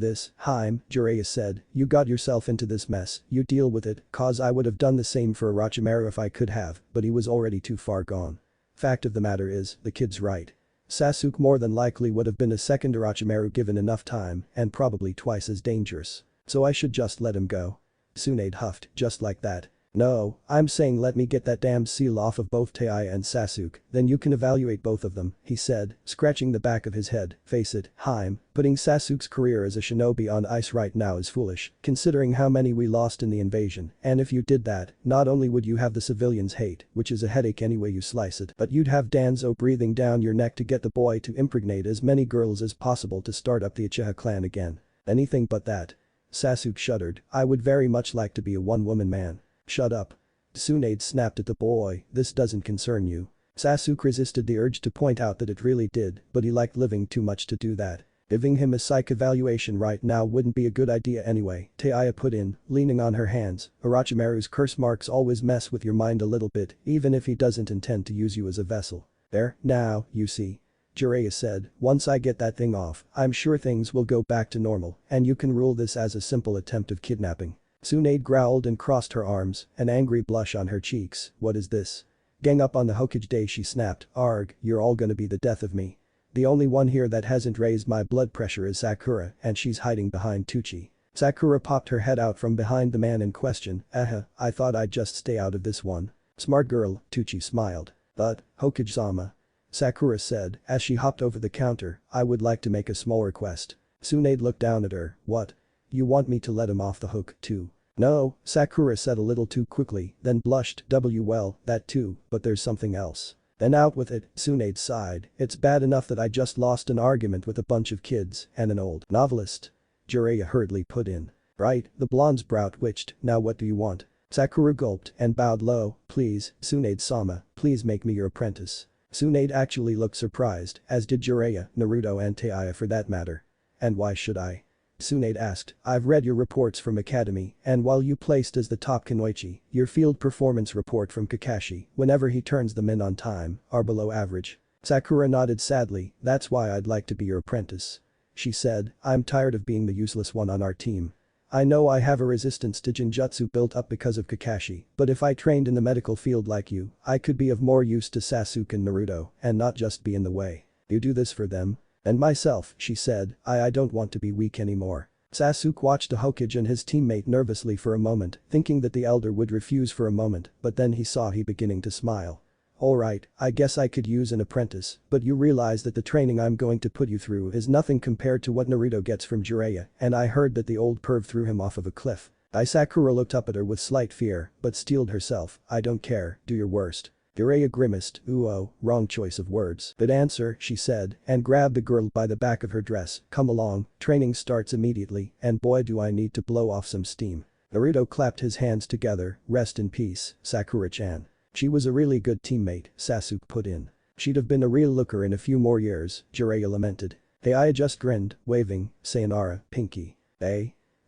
this, Haim, Jiraiya said, you got yourself into this mess, you deal with it, cause I would have done the same for Orochimaru if I could have, but he was already too far gone. Fact of the matter is, the kid's right. Sasuke more than likely would have been a second Orochimaru given enough time, and probably twice as dangerous. So I should just let him go. Tsunade huffed, just like that. No, I'm saying let me get that damn seal off of both Taiya and Sasuke, then you can evaluate both of them, he said, scratching the back of his head. Face it, Haim, putting Sasuke's career as a shinobi on ice right now is foolish, considering how many we lost in the invasion, and if you did that, not only would you have the civilians hate, which is a headache any way you slice it, but you'd have Danzo breathing down your neck to get the boy to impregnate as many girls as possible to start up the Uchiha clan again. Anything but that. Sasuke shuddered, I would very much like to be a one-woman man. Shut up. Tsunade snapped at the boy, this doesn't concern you. Sasuke resisted the urge to point out that it really did, but he liked living too much to do that. Giving him a psych evaluation right now wouldn't be a good idea anyway, Taiya put in, leaning on her hands. Orochimaru's curse marks always mess with your mind a little bit, even if he doesn't intend to use you as a vessel. There, now, you see. Jiraiya said, once I get that thing off, I'm sure things will go back to normal, and you can rule this as a simple attempt of kidnapping. Tsunade growled and crossed her arms, an angry blush on her cheeks. What is this? Gang up on the Hokage day, she snapped. Arg, you're all gonna be the death of me. The only one here that hasn't raised my blood pressure is Sakura, and she's hiding behind Tucci. Sakura popped her head out from behind the man in question. I thought I'd just stay out of this one. Smart girl, Tucci smiled. But, Hokage-sama. Sakura said, as she hopped over the counter, I would like to make a small request. Tsunade looked down at her. What? You want me to let him off the hook, too? No, Sakura said a little too quickly, then blushed. Well, that too, but there's something else. Then out with it, Tsunade sighed. It's bad enough that I just lost an argument with a bunch of kids and an old novelist. Jiraiya hurriedly put in. Right, the blonde's brow twitched, now what do you want? Sakura gulped and bowed low. Please, Tsunade-sama, please make me your apprentice. Tsunade actually looked surprised, as did Jiraiya, Naruto and Taiya for that matter. And why should I? Tsunade asked, I've read your reports from Academy, and while you placed as the top Kunoichi, your field performance report from Kakashi, whenever he turns them in on time, are below average. Sakura nodded sadly, that's why I'd like to be your apprentice. She said, I'm tired of being the useless one on our team. I know I have a resistance to Jinjutsu built up because of Kakashi, but if I trained in the medical field like you, I could be of more use to Sasuke and Naruto, and not just be in the way. You do this for them? And myself, she said, I don't want to be weak anymore. Sasuke watched the Hokage and his teammate nervously for a moment, thinking that the elder would refuse for a moment, but then he saw he beginning to smile. Alright, I guess I could use an apprentice, but you realize that the training I'm going to put you through is nothing compared to what Naruto gets from Jiraiya, and I heard that the old perv threw him off of a cliff. Sakura looked up at her with slight fear, but steeled herself, I don't care, do your worst. Jiraiya grimaced, ooh, wrong choice of words. But answer, she said, and grabbed the girl by the back of her dress, come along, training starts immediately, and boy do I need to blow off some steam. Naruto clapped his hands together, rest in peace, Sakura-chan. She was a really good teammate, Sasuke put in. She'd have been a real looker in a few more years, Jiraiya lamented. Taiya just grinned, waving, sayonara, Pinky.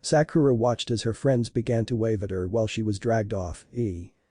Sakura watched as her friends began to wave at her while she was dragged off.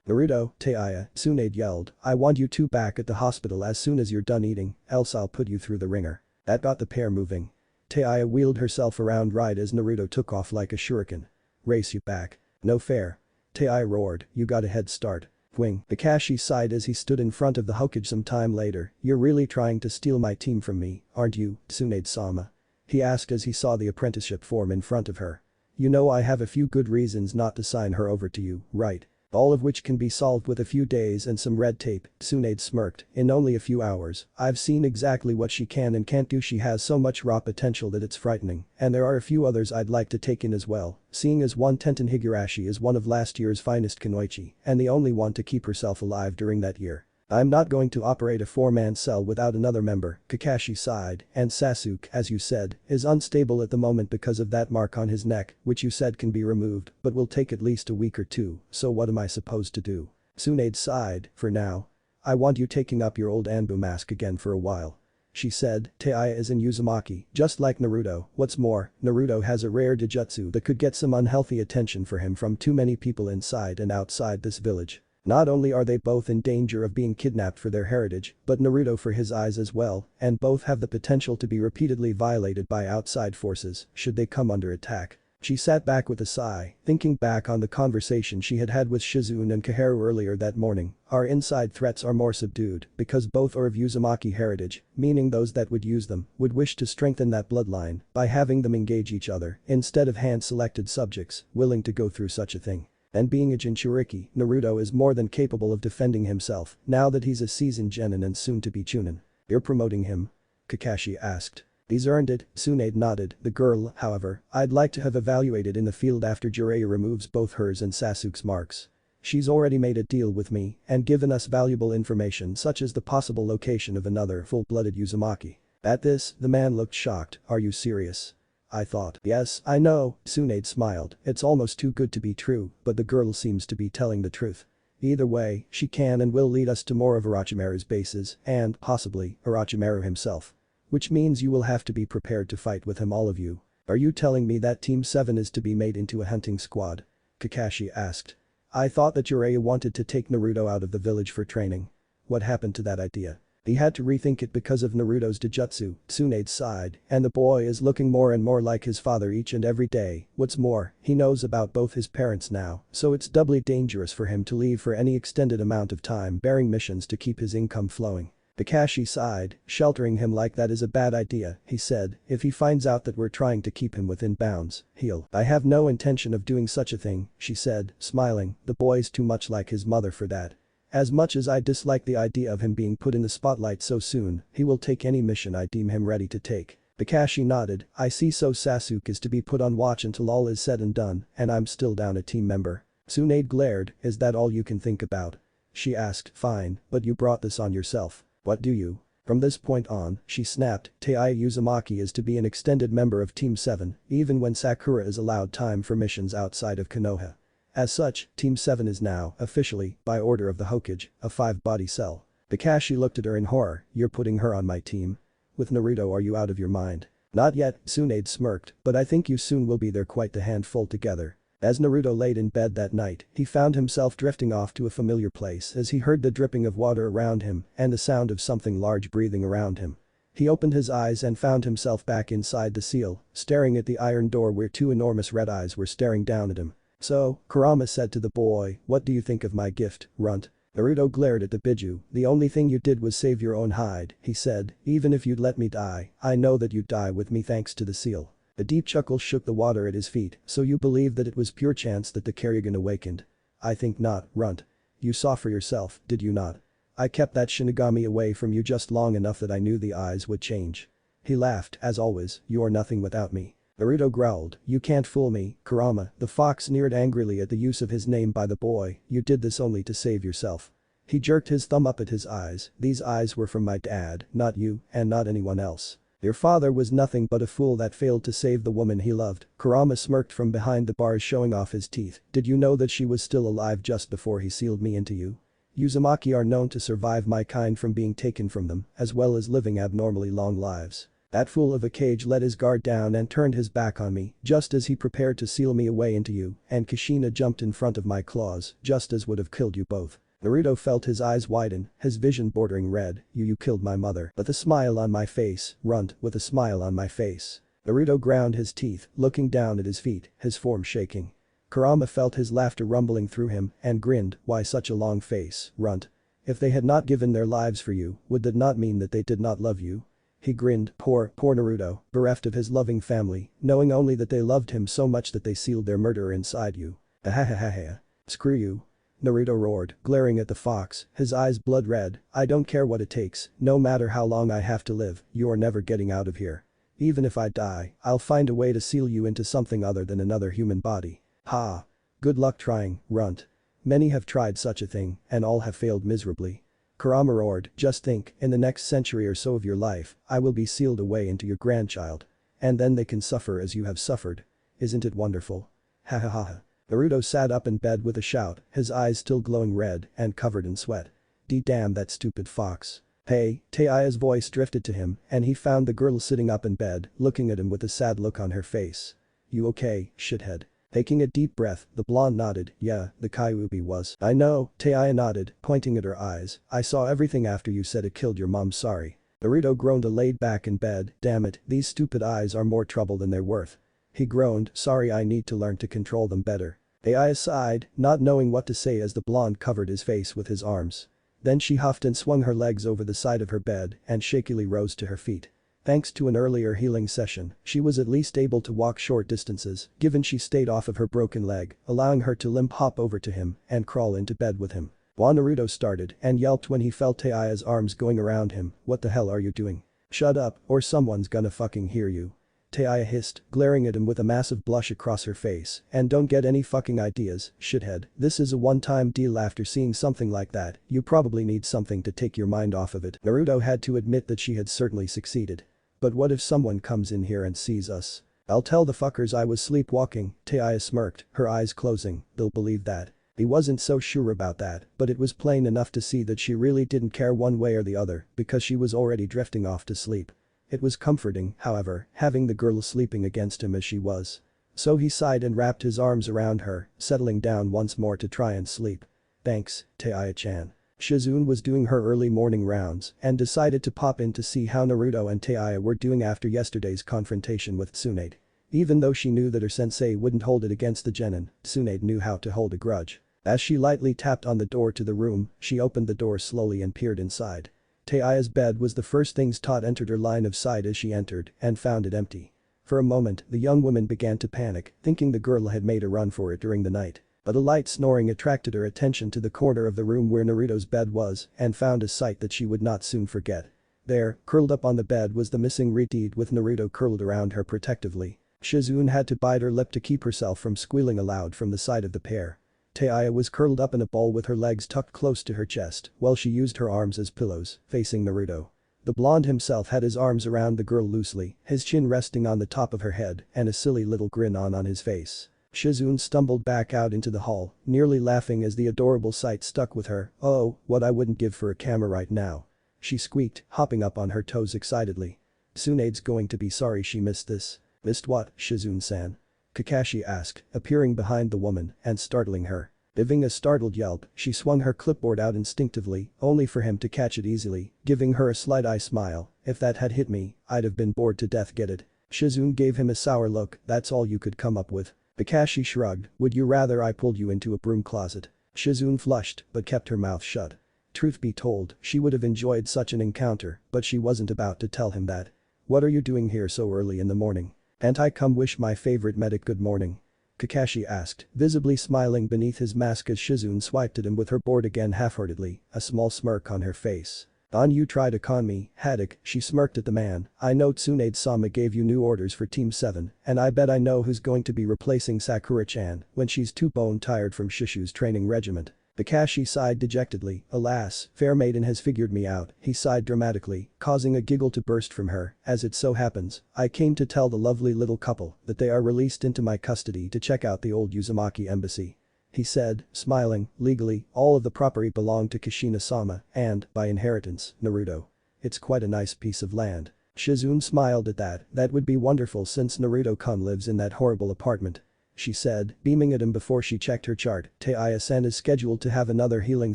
Naruto, Taiya, Tsunade yelled, I want you two back at the hospital as soon as you're done eating, else I'll put you through the ringer. That got the pair moving. Taiya wheeled herself around right as Naruto took off like a shuriken. Race you back. No fair. Taiya roared, you got a head start. Wing. Kakashi sighed as he stood in front of the Hokage some time later. You're really trying to steal my team from me, aren't you, Tsunade-sama? He asked as he saw the apprenticeship form in front of her. You know I have a few good reasons not to sign her over to you, right? All of which can be solved with a few days and some red tape, Tsunade smirked, in only a few hours. I've seen exactly what she can and can't do. She has so much raw potential that it's frightening, and there are a few others I'd like to take in as well, seeing as one Tenten Higurashi is one of last year's finest kunoichi, and the only one to keep herself alive during that year. I'm not going to operate a four-man cell without another member, Kakashi sighed, and Sasuke, as you said, is unstable at the moment because of that mark on his neck, which you said can be removed, but will take at least a week or two, so what am I supposed to do? Tsunade sighed, for now. I want you taking up your old Anbu mask again for a while. She said, Teiya is in Uzumaki, just like Naruto. What's more, Naruto has a rare Dijutsu that could get some unhealthy attention for him from too many people inside and outside this village. Not only are they both in danger of being kidnapped for their heritage, but Naruto for his eyes as well, and both have the potential to be repeatedly violated by outside forces, should they come under attack. She sat back with a sigh, thinking back on the conversation she had had with Shizune and Kaharu earlier that morning. Our inside threats are more subdued, because both are of Uzumaki heritage, meaning those that would use them would wish to strengthen that bloodline by having them engage each other instead of hand-selected subjects willing to go through such a thing. And being a Jinchuriki, Naruto is more than capable of defending himself now that he's a seasoned genin and soon to be chunin. You're promoting him? Kakashi asked. He's earned it, Tsunade nodded. The girl, however, I'd like to have evaluated in the field after Jiraiya removes both hers and Sasuke's marks. She's already made a deal with me and given us valuable information such as the possible location of another full-blooded Uzumaki. At this, the man looked shocked. Are you serious? I thought. Yes, I know, Tsunade smiled. It's almost too good to be true, but the girl seems to be telling the truth. Either way, she can and will lead us to more of Orochimaru's bases and, possibly, Orochimaru himself. Which means you will have to be prepared to fight with him, all of you. Are you telling me that Team 7 is to be made into a hunting squad? Kakashi asked. I thought that Jiraiya wanted to take Naruto out of the village for training. What happened to that idea? He had to rethink it because of Naruto's Dijutsu, Tsunade sighed, and the boy is looking more and more like his father each and every day. What's more, he knows about both his parents now, so it's doubly dangerous for him to leave for any extended amount of time bearing missions to keep his income flowing. Kakashi sighed, sheltering him like that is a bad idea, he said, if he finds out that we're trying to keep him within bounds, he'll. I have no intention of doing such a thing, she said, smiling, the boy's too much like his mother for that. As much as I dislike the idea of him being put in the spotlight so soon, he will take any mission I deem him ready to take. Kakashi nodded, I see, so Sasuke is to be put on watch until all is said and done, and I'm still down a team member. Tsunade glared, is that all you can think about? She asked, fine, but you brought this on yourself. What do you? From this point on, she snapped, Teiya Uzumaki is to be an extended member of Team 7, even when Sakura is allowed time for missions outside of Konoha. As such, Team 7 is now, officially, by order of the Hokage, a 5-body cell. Kakashi looked at her in horror, you're putting her on my team? With Naruto, are you out of your mind? Not yet, Tsunade smirked, but I think you soon will be there, quite the handful together. As Naruto laid in bed that night, he found himself drifting off to a familiar place as he heard the dripping of water around him and the sound of something large breathing around him. He opened his eyes and found himself back inside the seal, staring at the iron door where 2 enormous red eyes were staring down at him. So, Kurama said to the boy, what do you think of my gift, runt? Naruto glared at the Biju, the only thing you did was save your own hide, he said, even if you'd let me die, I know that you'd die with me thanks to the seal. A deep chuckle shook the water at his feet, so you believe that it was pure chance that the Karigan awakened? I think not, runt. You saw for yourself, did you not? I kept that Shinigami away from you just long enough that I knew the eyes would change. He laughed, as always, you are nothing without me. Naruto growled, you can't fool me, Kurama. The fox sneered angrily at the use of his name by the boy, you did this only to save yourself. He jerked his thumb up at his eyes, these eyes were from my dad, not you, and not anyone else. Your father was nothing but a fool that failed to save the woman he loved. Kurama smirked from behind the bars, showing off his teeth. Did you know that she was still alive just before he sealed me into you? Uzumaki are known to survive my kind from being taken from them, as well as living abnormally long lives. That fool of a Kage let his guard down and turned his back on me, just as he prepared to seal me away into you, and Kushina jumped in front of my claws, just as would have killed you both. Naruto felt his eyes widen, his vision bordering red, you killed my mother. With a smile on my face, runt, with a smile on my face. Naruto ground his teeth, looking down at his feet, his form shaking. Kurama felt his laughter rumbling through him, and grinned, why such a long face, runt? If they had not given their lives for you, would that not mean that they did not love you? He grinned, poor Naruto, bereft of his loving family, knowing only that they loved him so much that they sealed their murderer inside you. Ahahaha. Screw you. Naruto roared, glaring at the fox, his eyes blood red. I don't care what it takes, no matter how long I have to live, you are never getting out of here. Even if I die, I'll find a way to seal you into something other than another human body. Ha. Good luck trying, runt. Many have tried such a thing, and all have failed miserably. Kurama roared, just think, in the next century or so of your life, I will be sealed away into your grandchild. And then they can suffer as you have suffered. Isn't it wonderful? Ha ha ha ha. Naruto sat up in bed with a shout, his eyes still glowing red and covered in sweat. Damn that stupid fox. Hey, Taiya's voice drifted to him and he found the girl sitting up in bed, looking at him with a sad look on her face. You okay, shithead? Taking a deep breath, the blonde nodded, yeah, the Kyuubi was. I know, Taiya nodded, pointing at her eyes, I saw everything after you said it killed your mom, sorry. Naruto groaned and laid back in bed, damn it, these stupid eyes are more trouble than they're worth. He groaned, sorry I need to learn to control them better. Taiya sighed, not knowing what to say as the blonde covered his face with his arms. Then she huffed and swung her legs over the side of her bed and shakily rose to her feet. Thanks to an earlier healing session, she was at least able to walk short distances, given she stayed off of her broken leg, allowing her to limp hop over to him and crawl into bed with him. Naruto started and yelped when he felt Taiya's arms going around him, what the hell are you doing? Shut up, or someone's gonna fucking hear you. Taiya hissed, glaring at him with a massive blush across her face, and don't get any fucking ideas, shithead, this is a one-time deal after seeing something like that, you probably need something to take your mind off of it. Naruto had to admit that she had certainly succeeded. But what if someone comes in here and sees us? I'll tell the fuckers I was sleepwalking, Taiya smirked, her eyes closing, they'll believe that. He wasn't so sure about that, but it was plain enough to see that she really didn't care one way or the other because she was already drifting off to sleep. It was comforting, however, having the girl sleeping against him as she was. So he sighed and wrapped his arms around her, settling down once more to try and sleep. Thanks, Taiya-chan. Shizune was doing her early morning rounds and decided to pop in to see how Naruto and Taiya were doing after yesterday's confrontation with Tsunade. Even though she knew that her sensei wouldn't hold it against the genin, Tsunade knew how to hold a grudge. As she lightly tapped on the door to the room, she opened the door slowly and peered inside. Taiya's bed was the first things Todd entered her line of sight as she entered and found it empty. For a moment, the young woman began to panic, thinking the girl had made a run for it during the night. But a light snoring attracted her attention to the corner of the room where Naruto's bed was and found a sight that she would not soon forget. There, curled up on the bed was the missing Reteed with Naruto curled around her protectively. Shizune had to bite her lip to keep herself from squealing aloud from the sight of the pair. Taiya was curled up in a ball with her legs tucked close to her chest while she used her arms as pillows, facing Naruto. The blonde himself had his arms around the girl loosely, his chin resting on the top of her head and a silly little grin on his face. Shizune stumbled back out into the hall, nearly laughing as the adorable sight stuck with her. Oh, what I wouldn't give for a camera right now. She squeaked, hopping up on her toes excitedly. Tsunade's going to be sorry she missed this. Missed what, Shizune-san? Kakashi asked, appearing behind the woman and startling her. Giving a startled yelp, she swung her clipboard out instinctively, only for him to catch it easily, giving her a slight eye smile. If that had hit me, I'd have been bored to death, get it? Shizune gave him a sour look, that's all you could come up with. Kakashi shrugged, would you rather I pulled you into a broom closet? Shizune flushed, but kept her mouth shut. Truth be told, she would have enjoyed such an encounter, but she wasn't about to tell him that. What are you doing here so early in the morning? Can't I come wish my favorite medic good morning? Kakashi asked, visibly smiling beneath his mask as Shizune swiped at him with her board again half-heartedly, a small smirk on her face. On you try to con me, Haddock, she smirked at the man, I know Tsunade-sama gave you new orders for Team 7, and I bet I know who's going to be replacing Sakura-chan when she's too bone-tired from Shishu's training regiment. Kakashi sighed dejectedly, alas, fair maiden has figured me out, he sighed dramatically, causing a giggle to burst from her, as it so happens, I came to tell the lovely little couple that they are released into my custody to check out the old Uzumaki embassy. He said, smiling, legally, all of the property belonged to Kushina-sama and, by inheritance, Naruto. It's quite a nice piece of land. Shizune smiled at that, that would be wonderful since Naruto-kun lives in that horrible apartment. She said, beaming at him before she checked her chart, Taiya-san is scheduled to have another healing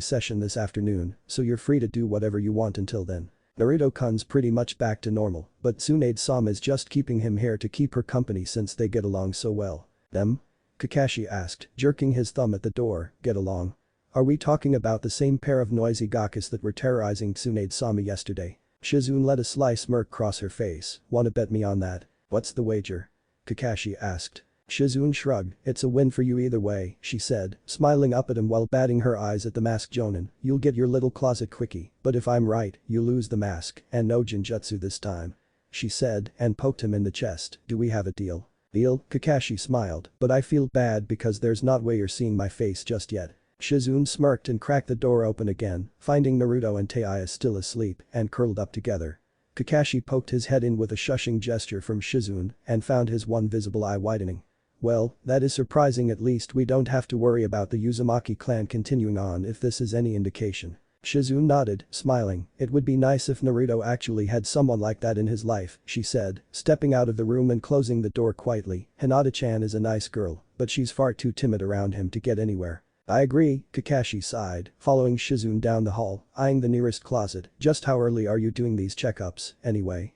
session this afternoon, so you're free to do whatever you want until then. Naruto-kun's pretty much back to normal, but Tsunade-sama is just keeping him here to keep her company since they get along so well. Them? Kakashi asked, jerking his thumb at the door, get along? Are we talking about the same pair of noisy gakkas that were terrorizing Tsunade-sama yesterday? Shizune let a sly smirk cross her face, wanna bet me on that? What's the wager? Kakashi asked. Shizune shrugged, "It's a win for you either way," she said, smiling up at him while batting her eyes at the masked Jonin. "You'll get your little closet quickie, but if I'm right, you lose the mask, and no Jinjutsu this time," she said and poked him in the chest. "Do we have a deal?" "Deal?" Kakashi smiled, "but I feel bad because there's not way you're seeing my face just yet." Shizune smirked and cracked the door open again, finding Naruto and Taiya still asleep and curled up together. Kakashi poked his head in with a shushing gesture from Shizune and found his one visible eye widening. "Well, that is surprising, at least we don't have to worry about the Uzumaki clan continuing on if this is any indication." Shizune nodded, smiling. "It would be nice if Naruto actually had someone like that in his life," she said, stepping out of the room and closing the door quietly. "Hinata-chan is a nice girl, but she's far too timid around him to get anywhere." "I agree," Kakashi sighed, following Shizune down the hall, eyeing the nearest closet. "Just how early are you doing these checkups, anyway?"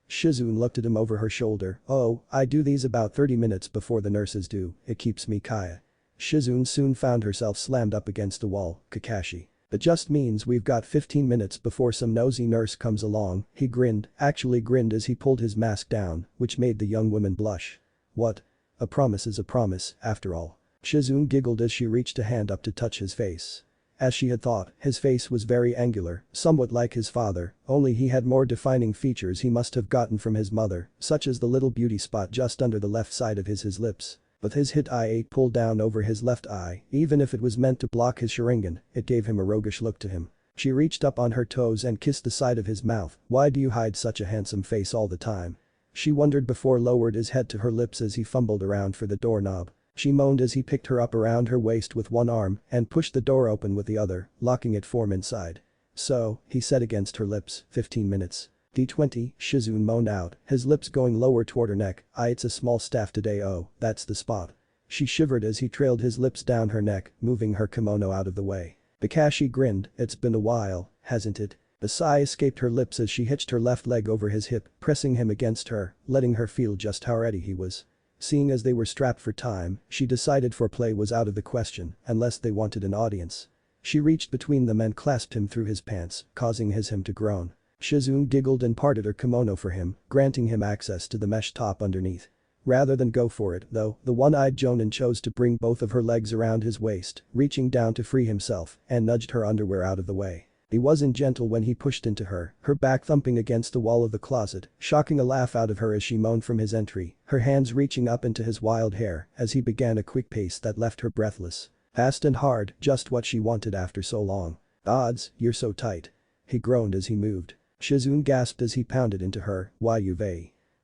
Shizune looked at him over her shoulder. "Oh, I do these about 30 minutes before the nurses do, it keeps me quiet." Shizune soon found herself slammed up against the wall. "Kakashi. That just means we've got 15 minutes before some nosy nurse comes along." He grinned, actually grinned as he pulled his mask down, which made the young woman blush. "What? A promise is a promise, after all." Shizune giggled as she reached a hand up to touch his face. As she had thought, his face was very angular, somewhat like his father, only he had more defining features he must have gotten from his mother, such as the little beauty spot just under the left side of his lips. With his hit eye pulled down over his left eye, even if it was meant to block his Sharingan, it gave him a roguish look to him. She reached up on her toes and kissed the side of his mouth. "Why do you hide such a handsome face all the time?" she wondered before lowered his head to her lips as he fumbled around for the doorknob. She moaned as he picked her up around her waist with one arm and pushed the door open with the other, locking it from inside. "So," he said against her lips, 15 minutes. "D20, Shizune moaned out, his lips going lower toward her neck. "It's a small staff today, oh, that's the spot." She shivered as he trailed his lips down her neck, moving her kimono out of the way. Kakashi grinned, "It's been a while, hasn't it?" A sigh escaped her lips as she hitched her left leg over his hip, pressing him against her, letting her feel just how ready he was. Seeing as they were strapped for time, she decided foreplay was out of the question, unless they wanted an audience. She reached between them and clasped him through his pants, causing him to groan. Shizune giggled and parted her kimono for him, granting him access to the mesh top underneath. Rather than go for it, though, the one-eyed Jonin chose to bring both of her legs around his waist, reaching down to free himself, and nudged her underwear out of the way. He wasn't gentle when he pushed into her back thumping against the wall of the closet, shocking a laugh out of her as she moaned from his entry, her hands reaching up into his wild hair as he began a quick pace that left her breathless. Fast and hard, just what she wanted after so long. "Odds, you're so tight." He groaned as he moved. Shizune gasped as he pounded into her. "Why you've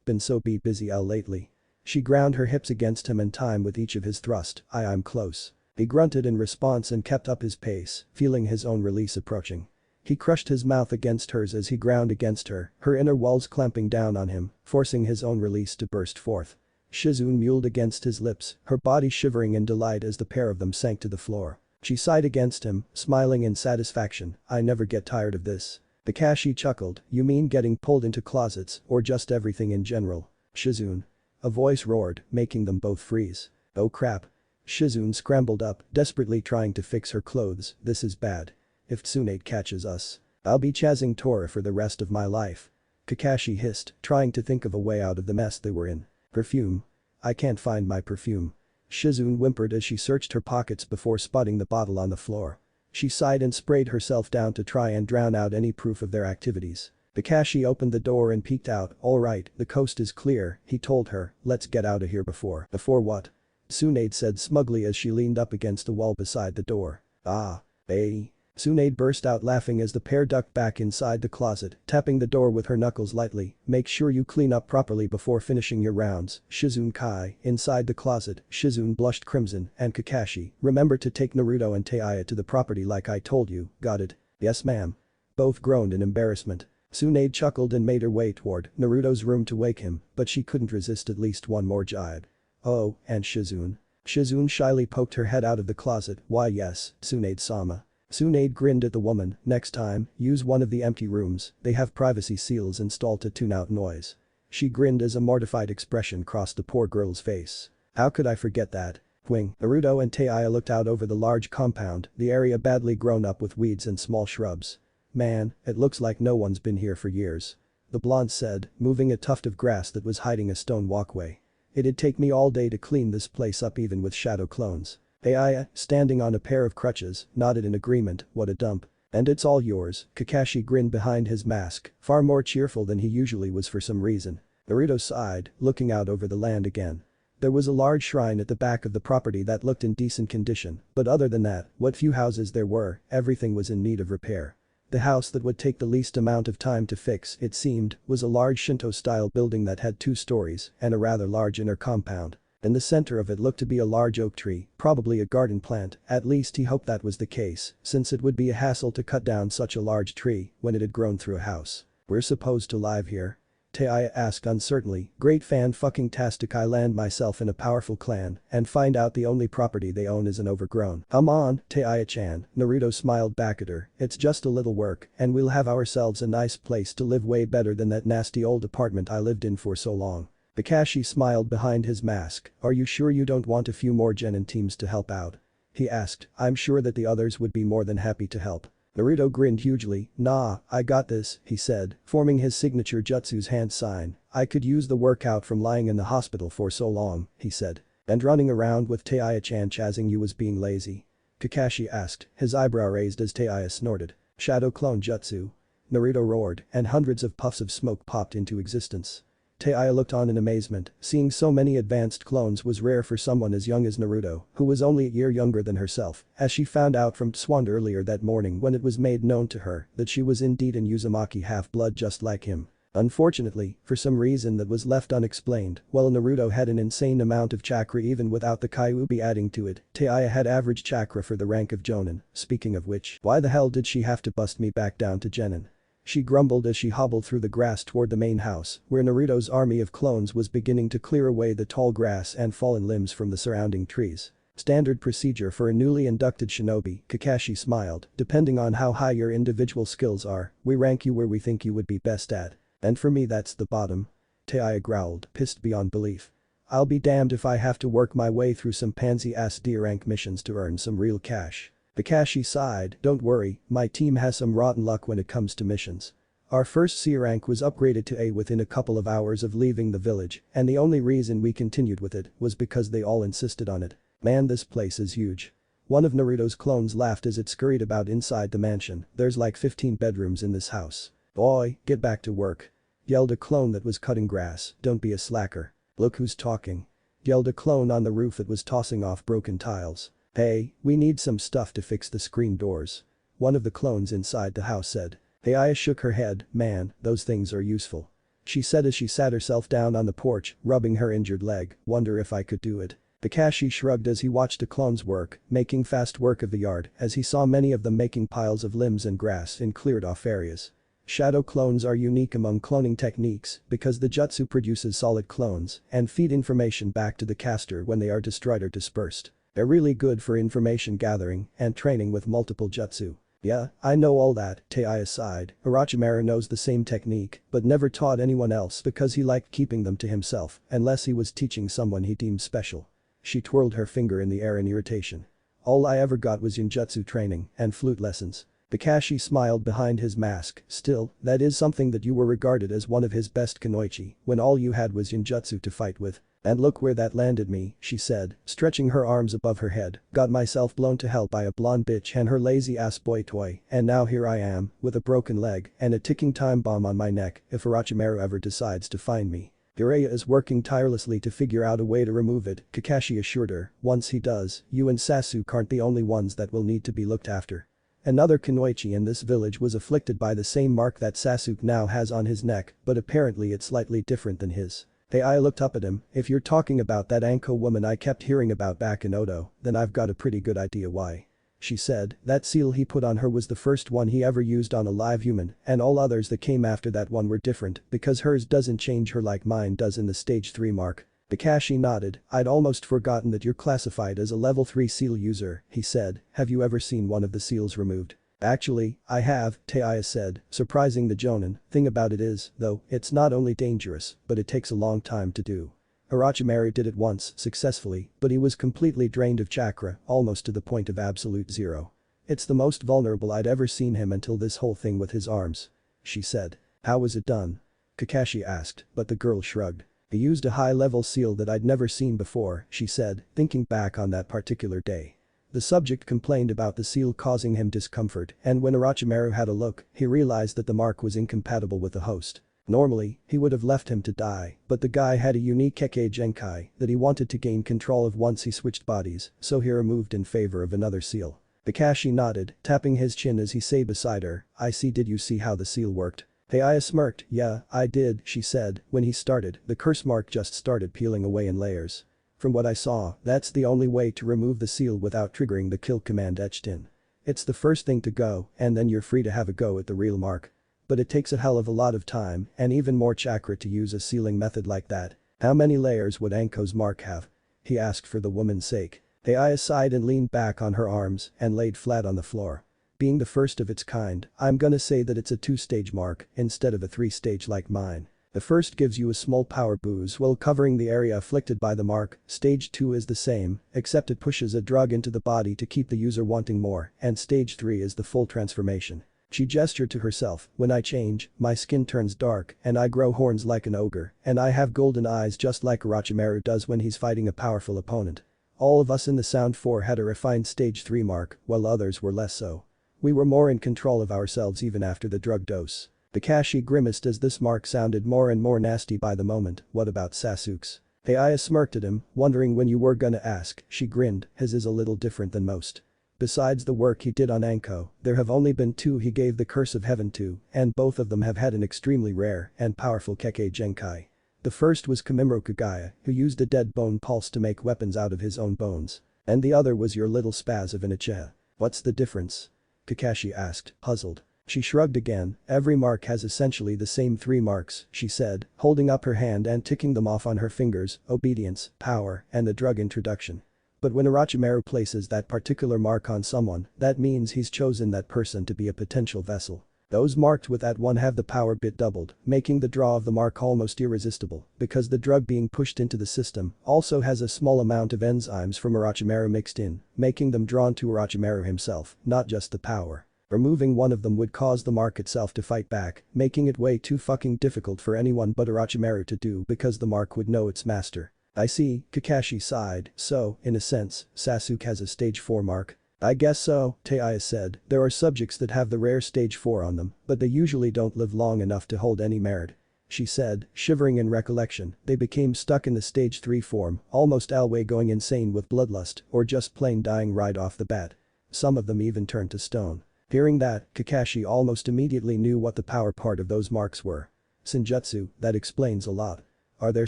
been so busy lately." She ground her hips against him in time with each of his thrust. I'm close." He grunted in response and kept up his pace, feeling his own release approaching. He crushed his mouth against hers as he ground against her inner walls clamping down on him, forcing his own release to burst forth. Shizune mewed against his lips, her body shivering in delight as the pair of them sank to the floor. She sighed against him, smiling in satisfaction. "I never get tired of this." Kakashi chuckled, "You mean getting pulled into closets, or just everything in general?" "Shizune." A voice roared, making them both freeze. "Oh crap." Shizune scrambled up, desperately trying to fix her clothes. "This is bad. If Tsunade catches us, I'll be chasing Tora for the rest of my life." Kakashi hissed, trying to think of a way out of the mess they were in. "Perfume. I can't find my perfume." Shizune whimpered as she searched her pockets before spotting the bottle on the floor. She sighed and sprayed herself down to try and drown out any proof of their activities. Kakashi opened the door and peeked out. "Alright, the coast is clear," he told her. "Let's get out of here before." "Before what?" Tsunade said smugly as she leaned up against the wall beside the door. "Ah. Tsunade burst out laughing as the pair ducked back inside the closet, tapping the door with her knuckles lightly. "Make sure you clean up properly before finishing your rounds, Shizune Kai." Inside the closet, Shizune blushed crimson, and Kakashi, "Remember to take Naruto and Taiya to the property like I told you, got it?" "Yes ma'am." Both groaned in embarrassment. Tsunade chuckled and made her way toward Naruto's room to wake him, but she couldn't resist at least one more jibe. "Oh, and Shizune?" Shizune shyly poked her head out of the closet. "Why yes, Tsunade-sama." Tsunade grinned at the woman. "Next time, use one of the empty rooms, they have privacy seals installed to tune out noise." She grinned as a mortified expression crossed the poor girl's face. "How could I forget that?" Wing. Naruto and Taiya looked out over the large compound, the area badly grown up with weeds and small shrubs. "Man, it looks like no one's been here for years," the blonde said, moving a tuft of grass that was hiding a stone walkway. It'd take me all day to clean this place up even with shadow clones. AI, standing on a pair of crutches, nodded in agreement. What a dump. And it's all yours, Kakashi grinned behind his mask, far more cheerful than he usually was for some reason. Naruto sighed, looking out over the land again. There was a large shrine at the back of the property that looked in decent condition, but other than that, what few houses there were, everything was in need of repair. The house that would take the least amount of time to fix, it seemed, was a large Shinto-style building that had 2 stories and a rather large inner compound. In the center of it looked to be a large oak tree, probably a garden plant, at least he hoped that was the case, since it would be a hassle to cut down such a large tree when it had grown through a house. We're supposed to live here? Taya asked uncertainly. Great fan-fucking-tastic. I land myself in a powerful clan and find out the only property they own is an overgrown. Come on, Taya-chan, Naruto smiled back at her, it's just a little work and we'll have ourselves a nice place to live, way better than that nasty old apartment I lived in for so long. Kakashi smiled behind his mask. Are you sure you don't want a few more genin teams to help out? He asked. I'm sure that the others would be more than happy to help. Naruto grinned hugely. Nah, I got this, he said, forming his signature jutsu's hand sign. I could use the workout from lying in the hospital for so long, he said. And running around with Taya-chan chazzing you was being lazy? Kakashi asked, his eyebrow raised as Taya snorted. Shadow clone jutsu? Naruto roared, and hundreds of puffs of smoke popped into existence. Taya looked on in amazement, seeing so many advanced clones was rare for someone as young as Naruto, who was only a year younger than herself, as she found out from Swan earlier that morning when it was made known to her that she was indeed an Uzumaki half-blood just like him. Unfortunately, for some reason that was left unexplained, while Naruto had an insane amount of chakra even without the Kyuubi adding to it, Taya had average chakra for the rank of Jonin. Speaking of which, why the hell did she have to bust me back down to Genin? She grumbled as she hobbled through the grass toward the main house, where Naruto's army of clones was beginning to clear away the tall grass and fallen limbs from the surrounding trees. Standard procedure for a newly inducted shinobi, Kakashi smiled, depending on how high your individual skills are, we rank you where we think you would be best at. And for me that's the bottom. Taya growled, pissed beyond belief. I'll be damned if I have to work my way through some pansy-ass D-rank missions to earn some real cash. Kakashi sighed, don't worry, my team has some rotten luck when it comes to missions. Our first C rank was upgraded to A within a couple of hours of leaving the village, and the only reason we continued with it was because they all insisted on it. Man, this place is huge. One of Naruto's clones laughed as it scurried about inside the mansion. There's like 15 bedrooms in this house. Boy, get back to work. Yelled a clone that was cutting grass, don't be a slacker. Look who's talking. Yelled a clone on the roof that was tossing off broken tiles. Hey, we need some stuff to fix the screen doors. One of the clones inside the house said. Aya shook her head, man, those things are useful. She said as she sat herself down on the porch, rubbing her injured leg, wonder if I could do it. Kakashi shrugged as he watched the clones work, making fast work of the yard as he saw many of them making piles of limbs and grass in cleared off areas. Shadow clones are unique among cloning techniques because the jutsu produces solid clones and feed information back to the caster when they are destroyed or dispersed. They're really good for information gathering and training with multiple jutsu. Yeah, I know all that, Taya sighed. Orochimaru knows the same technique but never taught anyone else because he liked keeping them to himself unless he was teaching someone he deemed special. She twirled her finger in the air in irritation. All I ever got was ninjutsu training and flute lessons. Kakashi smiled behind his mask. Still, that is something that you were regarded as one of his best kunoichi when all you had was ninjutsu to fight with. And look where that landed me, she said, stretching her arms above her head. Got myself blown to hell by a blonde bitch and her lazy ass boy toy, and now here I am, with a broken leg and a ticking time bomb on my neck if Orochimaru ever decides to find me. Jiraiya is working tirelessly to figure out a way to remove it, Kakashi assured her. Once he does, you and Sasuke aren't the only ones that will need to be looked after. Another kunoichi in this village was afflicted by the same mark that Sasuke now has on his neck, but apparently it's slightly different than his. I looked up at him. If you're talking about that Anko woman I kept hearing about back in Odo, then I've got a pretty good idea why. She said, that seal he put on her was the first one he ever used on a live human, and all others that came after that one were different because hers doesn't change her like mine does in the stage 3 mark. Kakashi nodded. I'd almost forgotten that you're classified as a level 3 seal user, he said. Have you ever seen one of the seals removed? Actually, I have, Taya said, surprising the Jonin. Thing about it is, though, it's not only dangerous, but it takes a long time to do. Orochimaru did it once, successfully, but he was completely drained of chakra, almost to the point of absolute zero. It's the most vulnerable I'd ever seen him until this whole thing with his arms. She said. How was it done? Kakashi asked, but the girl shrugged. He used a high-level seal that I'd never seen before, she said, thinking back on that particular day. The subject complained about the seal causing him discomfort, and when Orochimaru had a look, he realized that the mark was incompatible with the host. Normally, he would have left him to die, but the guy had a unique Kekkei Genkai that he wanted to gain control of once he switched bodies, so he removed in favor of another seal. Kakashi nodded, tapping his chin as he sat beside her. I see. Did you see how the seal worked? Heiya smirked. Yeah, I did, she said. When he started, the curse mark just started peeling away in layers. From what I saw, that's the only way to remove the seal without triggering the kill command etched in. It's the first thing to go, and then you're free to have a go at the real mark. But it takes a hell of a lot of time and even more chakra to use a sealing method like that. How many layers would Anko's mark have? He asked for the woman's sake. Heiya sighed and leaned back on her arms and laid flat on the floor. Being the first of its kind, I'm gonna say that it's a 2-stage mark instead of a 3-stage like mine. The first gives you a small power boost while covering the area afflicted by the mark. Stage 2 is the same, except it pushes a drug into the body to keep the user wanting more, and stage 3 is the full transformation. She gestured to herself. When I change, my skin turns dark and I grow horns like an ogre, and I have golden eyes just like Orochimaru does when he's fighting a powerful opponent. All of us in the Sound 4 had a refined stage 3 mark, while others were less so. We were more in control of ourselves even after the drug dose. Kakashi grimaced as this mark sounded more and more nasty by the moment. What about Sasuke's? Heiya smirked at him, wondering when you were gonna ask. She grinned. His is a little different than most. Besides the work he did on Anko, there have only been 2 he gave the curse of heaven to, and both of them have had an extremely rare and powerful Kekkei Genkai. The first was Kamimaro Kagaya, who used a dead bone pulse to make weapons out of his own bones. And the other was your little spaz of an Uchiha. What's the difference? Kakashi asked, puzzled. She shrugged again. Every mark has essentially the same 3 marks, she said, holding up her hand and ticking them off on her fingers: obedience, power, and the drug introduction. But when Orochimaru places that particular mark on someone, that means he's chosen that person to be a potential vessel. Those marked with that one have the power bit doubled, making the draw of the mark almost irresistible, because the drug being pushed into the system also has a small amount of enzymes from Orochimaru mixed in, making them drawn to Orochimaru himself, not just the power. Removing one of them would cause the mark itself to fight back, making it way too fucking difficult for anyone but Orochimaru to do because the mark would know its master. I see, Kakashi sighed. So, in a sense, Sasuke has a stage 4 mark. I guess so, Heiya said. There are subjects that have the rare stage 4 on them, but they usually don't live long enough to hold any merit. She said, shivering in recollection. They became stuck in the stage 3 form, almost always going insane with bloodlust, or just plain dying right off the bat. Some of them even turned to stone. Hearing that, Kakashi almost immediately knew what the power part of those marks were. Senjutsu, that explains a lot. Are there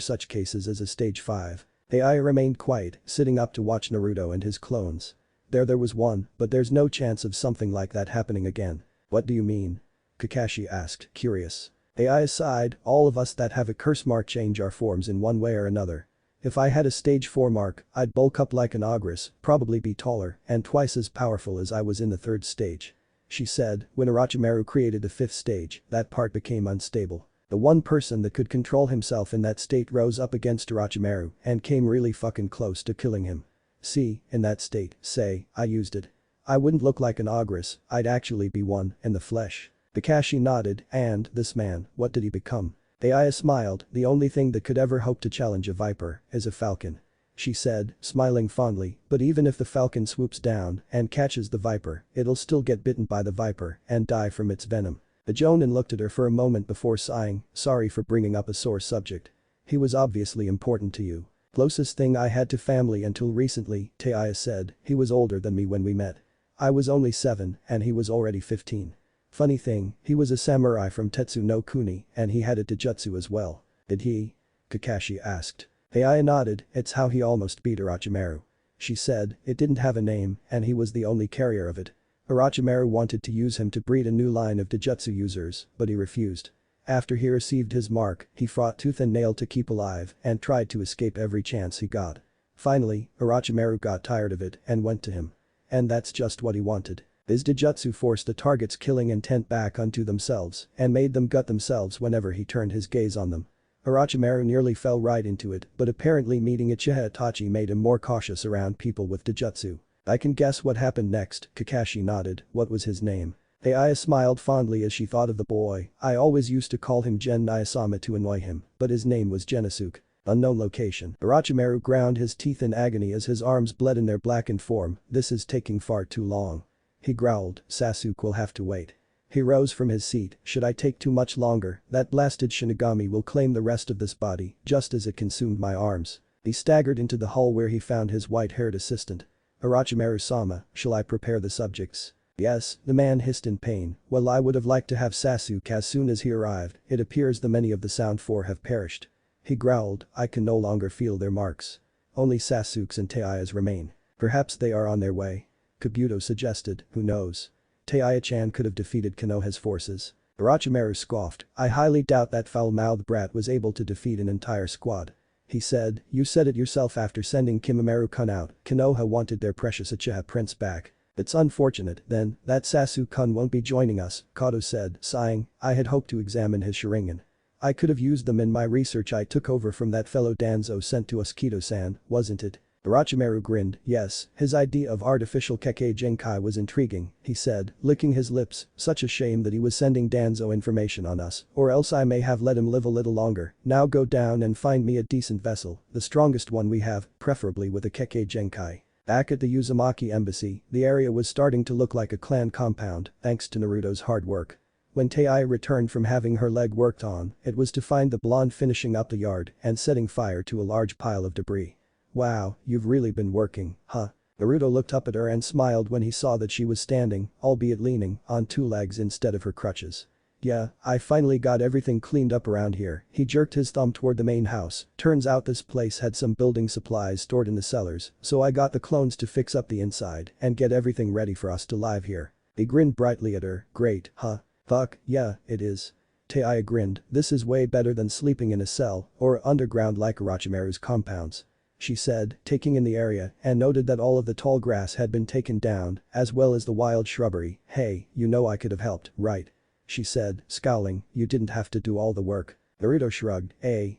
such cases as a stage 5? Heiya remained quiet, sitting up to watch Naruto and his clones. There was one, but there's no chance of something like that happening again. What do you mean? Kakashi asked, curious. Heiya sighed. All of us that have a curse mark change our forms in one way or another. If I had a stage 4 mark, I'd bulk up like an ogress, probably be taller, and twice as powerful as I was in the 3rd stage. She said. When Orochimaru created the 5th stage, that part became unstable. The one person that could control himself in that state rose up against Orochimaru and came really fucking close to killing him. See, in that state, say, I used it. I wouldn't look like an ogress, I'd actually be one, in the flesh. Kakashi nodded. And, this man, what did he become? Heiya smiled. The only thing that could ever hope to challenge a viper is a falcon. She said, smiling fondly, but even if the falcon swoops down and catches the viper, it'll still get bitten by the viper and die from its venom. The Jonin looked at her for a moment before sighing. Sorry for bringing up a sore subject. He was obviously important to you. Closest thing I had to family until recently, Heiya said. He was older than me when we met. I was only 7 and he was already 15. Funny thing, he was a samurai from Tetsu no Kuni and he had a taijutsu as well. Did he? Kakashi asked. Heiya nodded. It's how he almost beat Orochimaru. She said, it didn't have a name and he was the only carrier of it. Orochimaru wanted to use him to breed a new line of taijutsu users, but he refused. After he received his mark, he fought tooth and nail to keep alive and tried to escape every chance he got. Finally, Orochimaru got tired of it and went to him. And that's just what he wanted. His taijutsu forced the target's killing intent back onto themselves and made them gut themselves whenever he turned his gaze on them. Orochimaru nearly fell right into it, but apparently meeting Uchiha Itachi made him more cautious around people with taijutsu. I can guess what happened next, Kakashi nodded. What was his name? Heiya smiled fondly as she thought of the boy. I always used to call him Gen Nayasama to annoy him, but his name was Genosuke. Unknown location. Orochimaru ground his teeth in agony as his arms bled in their blackened form. This is taking far too long. He growled, Sasuke will have to wait. He rose from his seat, should I take too much longer, that blasted Shinigami will claim the rest of this body, just as it consumed my arms. He staggered into the hall where he found his white-haired assistant. Orochimaru-sama, shall I prepare the subjects? Yes, the man hissed in pain. Well, I would have liked to have Sasuke as soon as he arrived. It appears the many of the Sound Four have perished. He growled, I can no longer feel their marks. Only Sasuke's and Taiya's remain. Perhaps they are on their way. Kabuto suggested, who knows? Taiya-chan could have defeated Konoha's forces. Orochimaru scoffed, I highly doubt that foul-mouthed brat was able to defeat an entire squad. He said, you said it yourself after sending Kimimaro-kun out, Konoha wanted their precious Uchiha prince back. It's unfortunate, then, that Sasuke-kun won't be joining us, Kato said, sighing, I had hoped to examine his Sharingan. I could have used them in my research I took over from that fellow Danzo sent to us Kido-san, wasn't it? Orochimaru grinned, yes, his idea of artificial Kekkei Genkai was intriguing, he said, licking his lips, such a shame that he was sending Danzo information on us, or else I may have let him live a little longer, now go down and find me a decent vessel, the strongest one we have, preferably with a Kekkei Genkai. Back at the Uzumaki embassy, the area was starting to look like a clan compound, thanks to Naruto's hard work. When Taiya returned from having her leg worked on, it was to find the blonde finishing up the yard and setting fire to a large pile of debris. Wow, you've really been working, huh? Naruto looked up at her and smiled when he saw that she was standing, albeit leaning, on two legs instead of her crutches. Yeah, I finally got everything cleaned up around here. He jerked his thumb toward the main house. Turns out this place had some building supplies stored in the cellars, so I got the clones to fix up the inside and get everything ready for us to live here. He grinned brightly at her, great, huh? Fuck, yeah, it is. Taiya grinned, this is way better than sleeping in a cell or underground like Orochimaru's compounds. She said, taking in the area, and noted that all of the tall grass had been taken down, as well as the wild shrubbery. Hey, you know I could have helped, right? She said, scowling, you didn't have to do all the work. Naruto shrugged,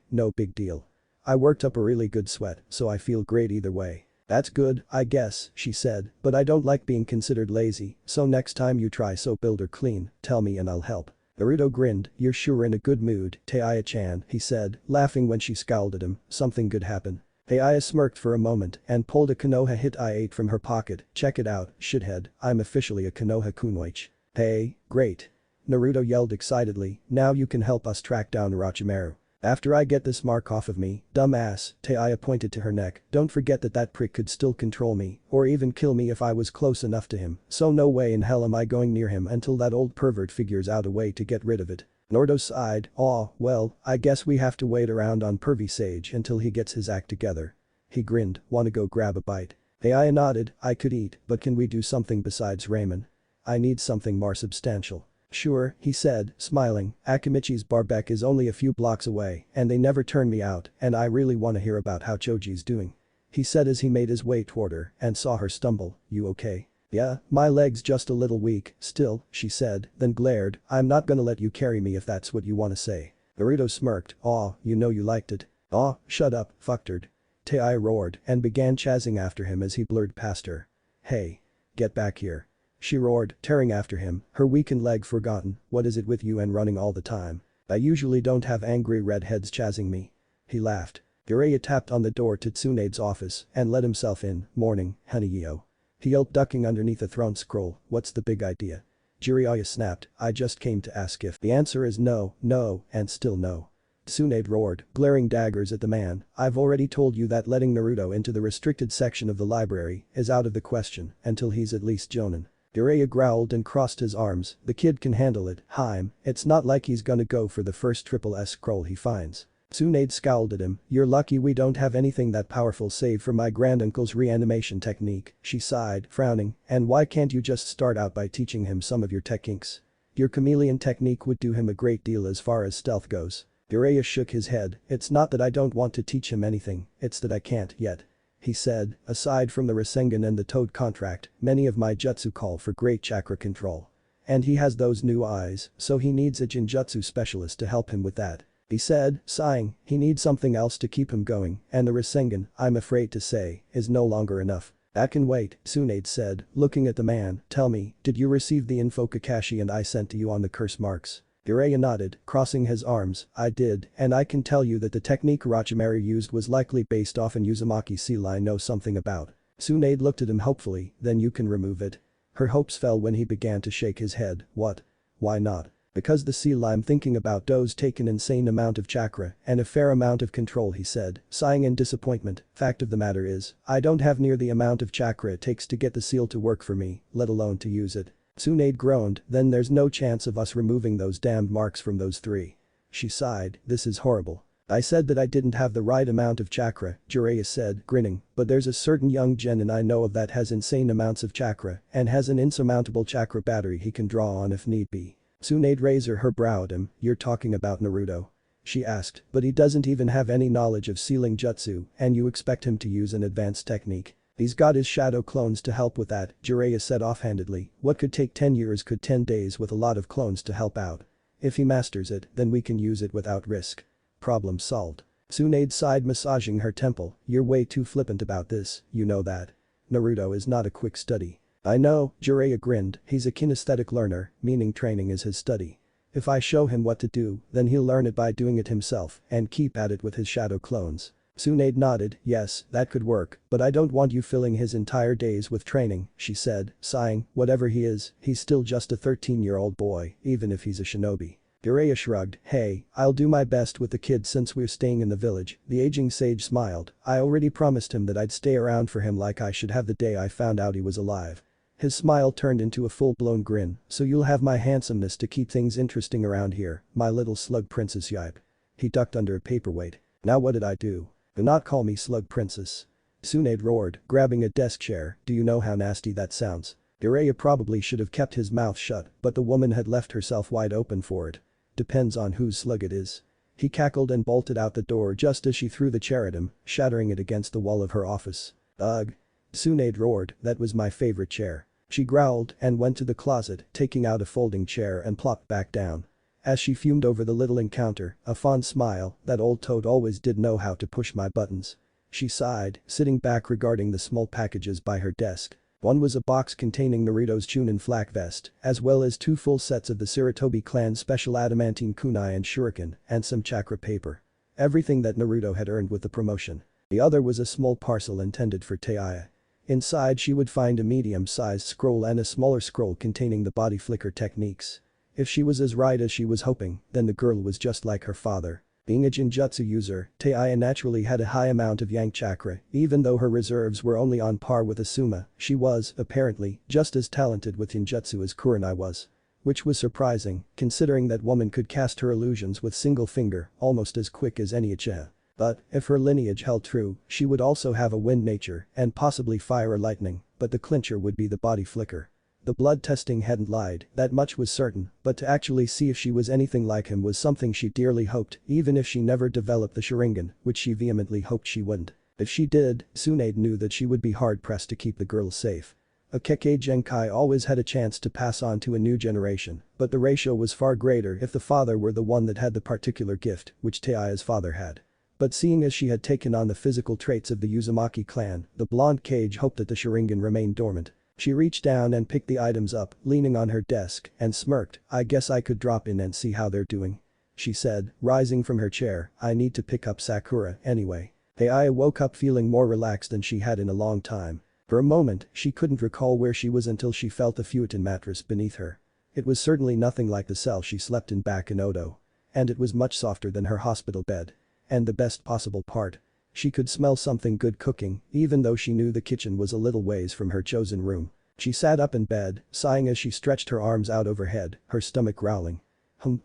no big deal. I worked up a really good sweat, so I feel great either way. That's good, I guess, she said, but I don't like being considered lazy, so next time you try so build or clean, tell me and I'll help. Naruto grinned, you're sure in a good mood, Taiya-chan, he said, laughing when she scowled at him, something good happened. Taiya smirked for a moment and pulled a Konoha hit I-8 from her pocket, check it out, shithead, I'm officially a Konoha Kunoichi. Hey, great. Naruto yelled excitedly, now you can help us track down Orochimaru. After I get this mark off of me, dumbass, Taiya pointed to her neck, don't forget that that prick could still control me, or even kill me if I was close enough to him, so no way in hell am I going near him until that old pervert figures out a way to get rid of it. Naruto sighed, aw, well, I guess we have to wait around on Pervy Sage until he gets his act together. He grinned, wanna go grab a bite? Taiya nodded, I could eat, but can we do something besides ramen? I need something more substantial. Sure, he said, smiling, Akimichi's barbecue is only a few blocks away and they never turn me out and I really wanna hear about how Choji's doing. He said as he made his way toward her and saw her stumble, you okay? Yeah, my leg's just a little weak, still, she said, then glared, I'm not gonna let you carry me if that's what you wanna say. Naruto smirked, aw, you know you liked it. Aw, shut up, fucktard. Taiya roared and began chasing after him as he blurred past her. Hey. Get back here. She roared, tearing after him, her weakened leg forgotten, what is it with you and running all the time? I usually don't have angry redheads chasing me. He laughed. Jiraiya tapped on the door to Tsunade's office and let himself in, morning, Hanayeo. He yelped ducking underneath a throne scroll, what's the big idea? Jiraiya snapped, I just came to ask if the answer is no, no, and still no. Tsunade roared, glaring daggers at the man, I've already told you that letting Naruto into the restricted section of the library is out of the question until he's at least Jonin. Jiraiya growled and crossed his arms, the kid can handle it, Haim, it's not like he's gonna go for the first triple S scroll he finds. Tsunade scowled at him, you're lucky we don't have anything that powerful save for my granduncle's reanimation technique, she sighed, frowning, and why can't you just start out by teaching him some of your techniques? Your chameleon technique would do him a great deal as far as stealth goes. Jiraiya shook his head, it's not that I don't want to teach him anything, it's that I can't yet. He said, aside from the Rasengan and the Toad contract, many of my jutsu call for great chakra control. And he has those new eyes, so he needs a Jinjutsu specialist to help him with that. He said, sighing, he needs something else to keep him going, and the Rasengan, I'm afraid to say, is no longer enough. That can wait, Tsunade said, looking at the man, tell me, did you receive the info Kakashi and I sent to you on the curse marks? Jiraiya nodded, crossing his arms, I did, and I can tell you that the technique Orochimaru used was likely based off an Uzumaki seal I know something about. Tsunade looked at him hopefully, then you can remove it. Her hopes fell when he began to shake his head, what? Why not? Because the seal I'm thinking about does take an insane amount of chakra and a fair amount of control, he said, sighing in disappointment. Fact of the matter is, I don't have near the amount of chakra it takes to get the seal to work for me, let alone to use it. Tsunade groaned, then there's no chance of us removing those damned marks from those three. She sighed, this is horrible. I said that I didn't have the right amount of chakra, Jiraiya said, grinning, but there's a certain young genin I know of that has insane amounts of chakra and has an insurmountable chakra battery he can draw on if need be. Tsunade raised her brow at him, you're talking about Naruto? She asked, but he doesn't even have any knowledge of sealing jutsu and you expect him to use an advanced technique. He's got his shadow clones to help with that, Jiraiya said offhandedly, what could take 10 years could 10 days with a lot of clones to help out. If he masters it, then we can use it without risk. Problem solved. Tsunade sighed, massaging her temple, you're way too flippant about this, you know that. Naruto is not a quick study. I know, Jiraiya grinned, he's a kinesthetic learner, meaning training is his study. If I show him what to do, then he'll learn it by doing it himself and keep at it with his shadow clones. Tsunade nodded, yes, that could work, but I don't want you filling his entire days with training, she said, sighing, whatever he is, he's still just a 13-year-old boy, even if he's a shinobi. Jiraiya shrugged, hey, I'll do my best with the kid since we're staying in the village, the aging sage smiled, I already promised him that I'd stay around for him like I should have the day I found out he was alive. His smile turned into a full-blown grin, so you'll have my handsomeness to keep things interesting around here, my little slug princess yipe. He ducked under a paperweight. Now what did I do? Do not call me slug princess. Tsunade roared, grabbing a desk chair, do you know how nasty that sounds? Jiraiya probably should have kept his mouth shut, but the woman had left herself wide open for it. Depends on whose slug it is. He cackled and bolted out the door just as she threw the chair at him, shattering it against the wall of her office. Ugh. Tsunade roared, that was my favorite chair. She growled and went to the closet, taking out a folding chair and plopped back down. As she fumed over the little encounter, a fond smile, that old toad always did know how to push my buttons. She sighed, sitting back regarding the small packages by her desk. One was a box containing Naruto's Chunin flak vest, as well as 2 full sets of the Sarutobi clan's special adamantine kunai and shuriken, and some chakra paper. Everything that Naruto had earned with the promotion. The other was a small parcel intended for Taiya. Inside she would find a medium-sized scroll and a smaller scroll containing the body flicker techniques. If she was as right as she was hoping, then the girl was just like her father. Being a Jinjutsu user, Taiya naturally had a high amount of Yang chakra, even though her reserves were only on par with Asuma, she was, apparently, just as talented with Jinjutsu as Kurenai was. Which was surprising, considering that woman could cast her illusions with single finger, almost as quick as any Uchiha. But, if her lineage held true, she would also have a wind nature, and possibly fire or lightning, but the clincher would be the body flicker. The blood testing hadn't lied, that much was certain, but to actually see if she was anything like him was something she dearly hoped, even if she never developed the Sharingan, which she vehemently hoped she wouldn't. If she did, Tsunade knew that she would be hard-pressed to keep the girl safe. A Kekkei Genkai always had a chance to pass on to a new generation, but the ratio was far greater if the father were the one that had the particular gift, which Taiya's father had. But seeing as she had taken on the physical traits of the Uzumaki clan, the blonde Kage hoped that the Sharingan remained dormant. She reached down and picked the items up, leaning on her desk, and smirked, I guess I could drop in and see how they're doing. She said, rising from her chair, I need to pick up Sakura anyway. Taiya woke up feeling more relaxed than she had in a long time. For a moment, she couldn't recall where she was until she felt the futon mattress beneath her. It was certainly nothing like the cell she slept in back in Odo. And it was much softer than her hospital bed. And the best possible part. She could smell something good cooking, even though she knew the kitchen was a little ways from her chosen room. She sat up in bed, sighing as she stretched her arms out overhead, her stomach growling.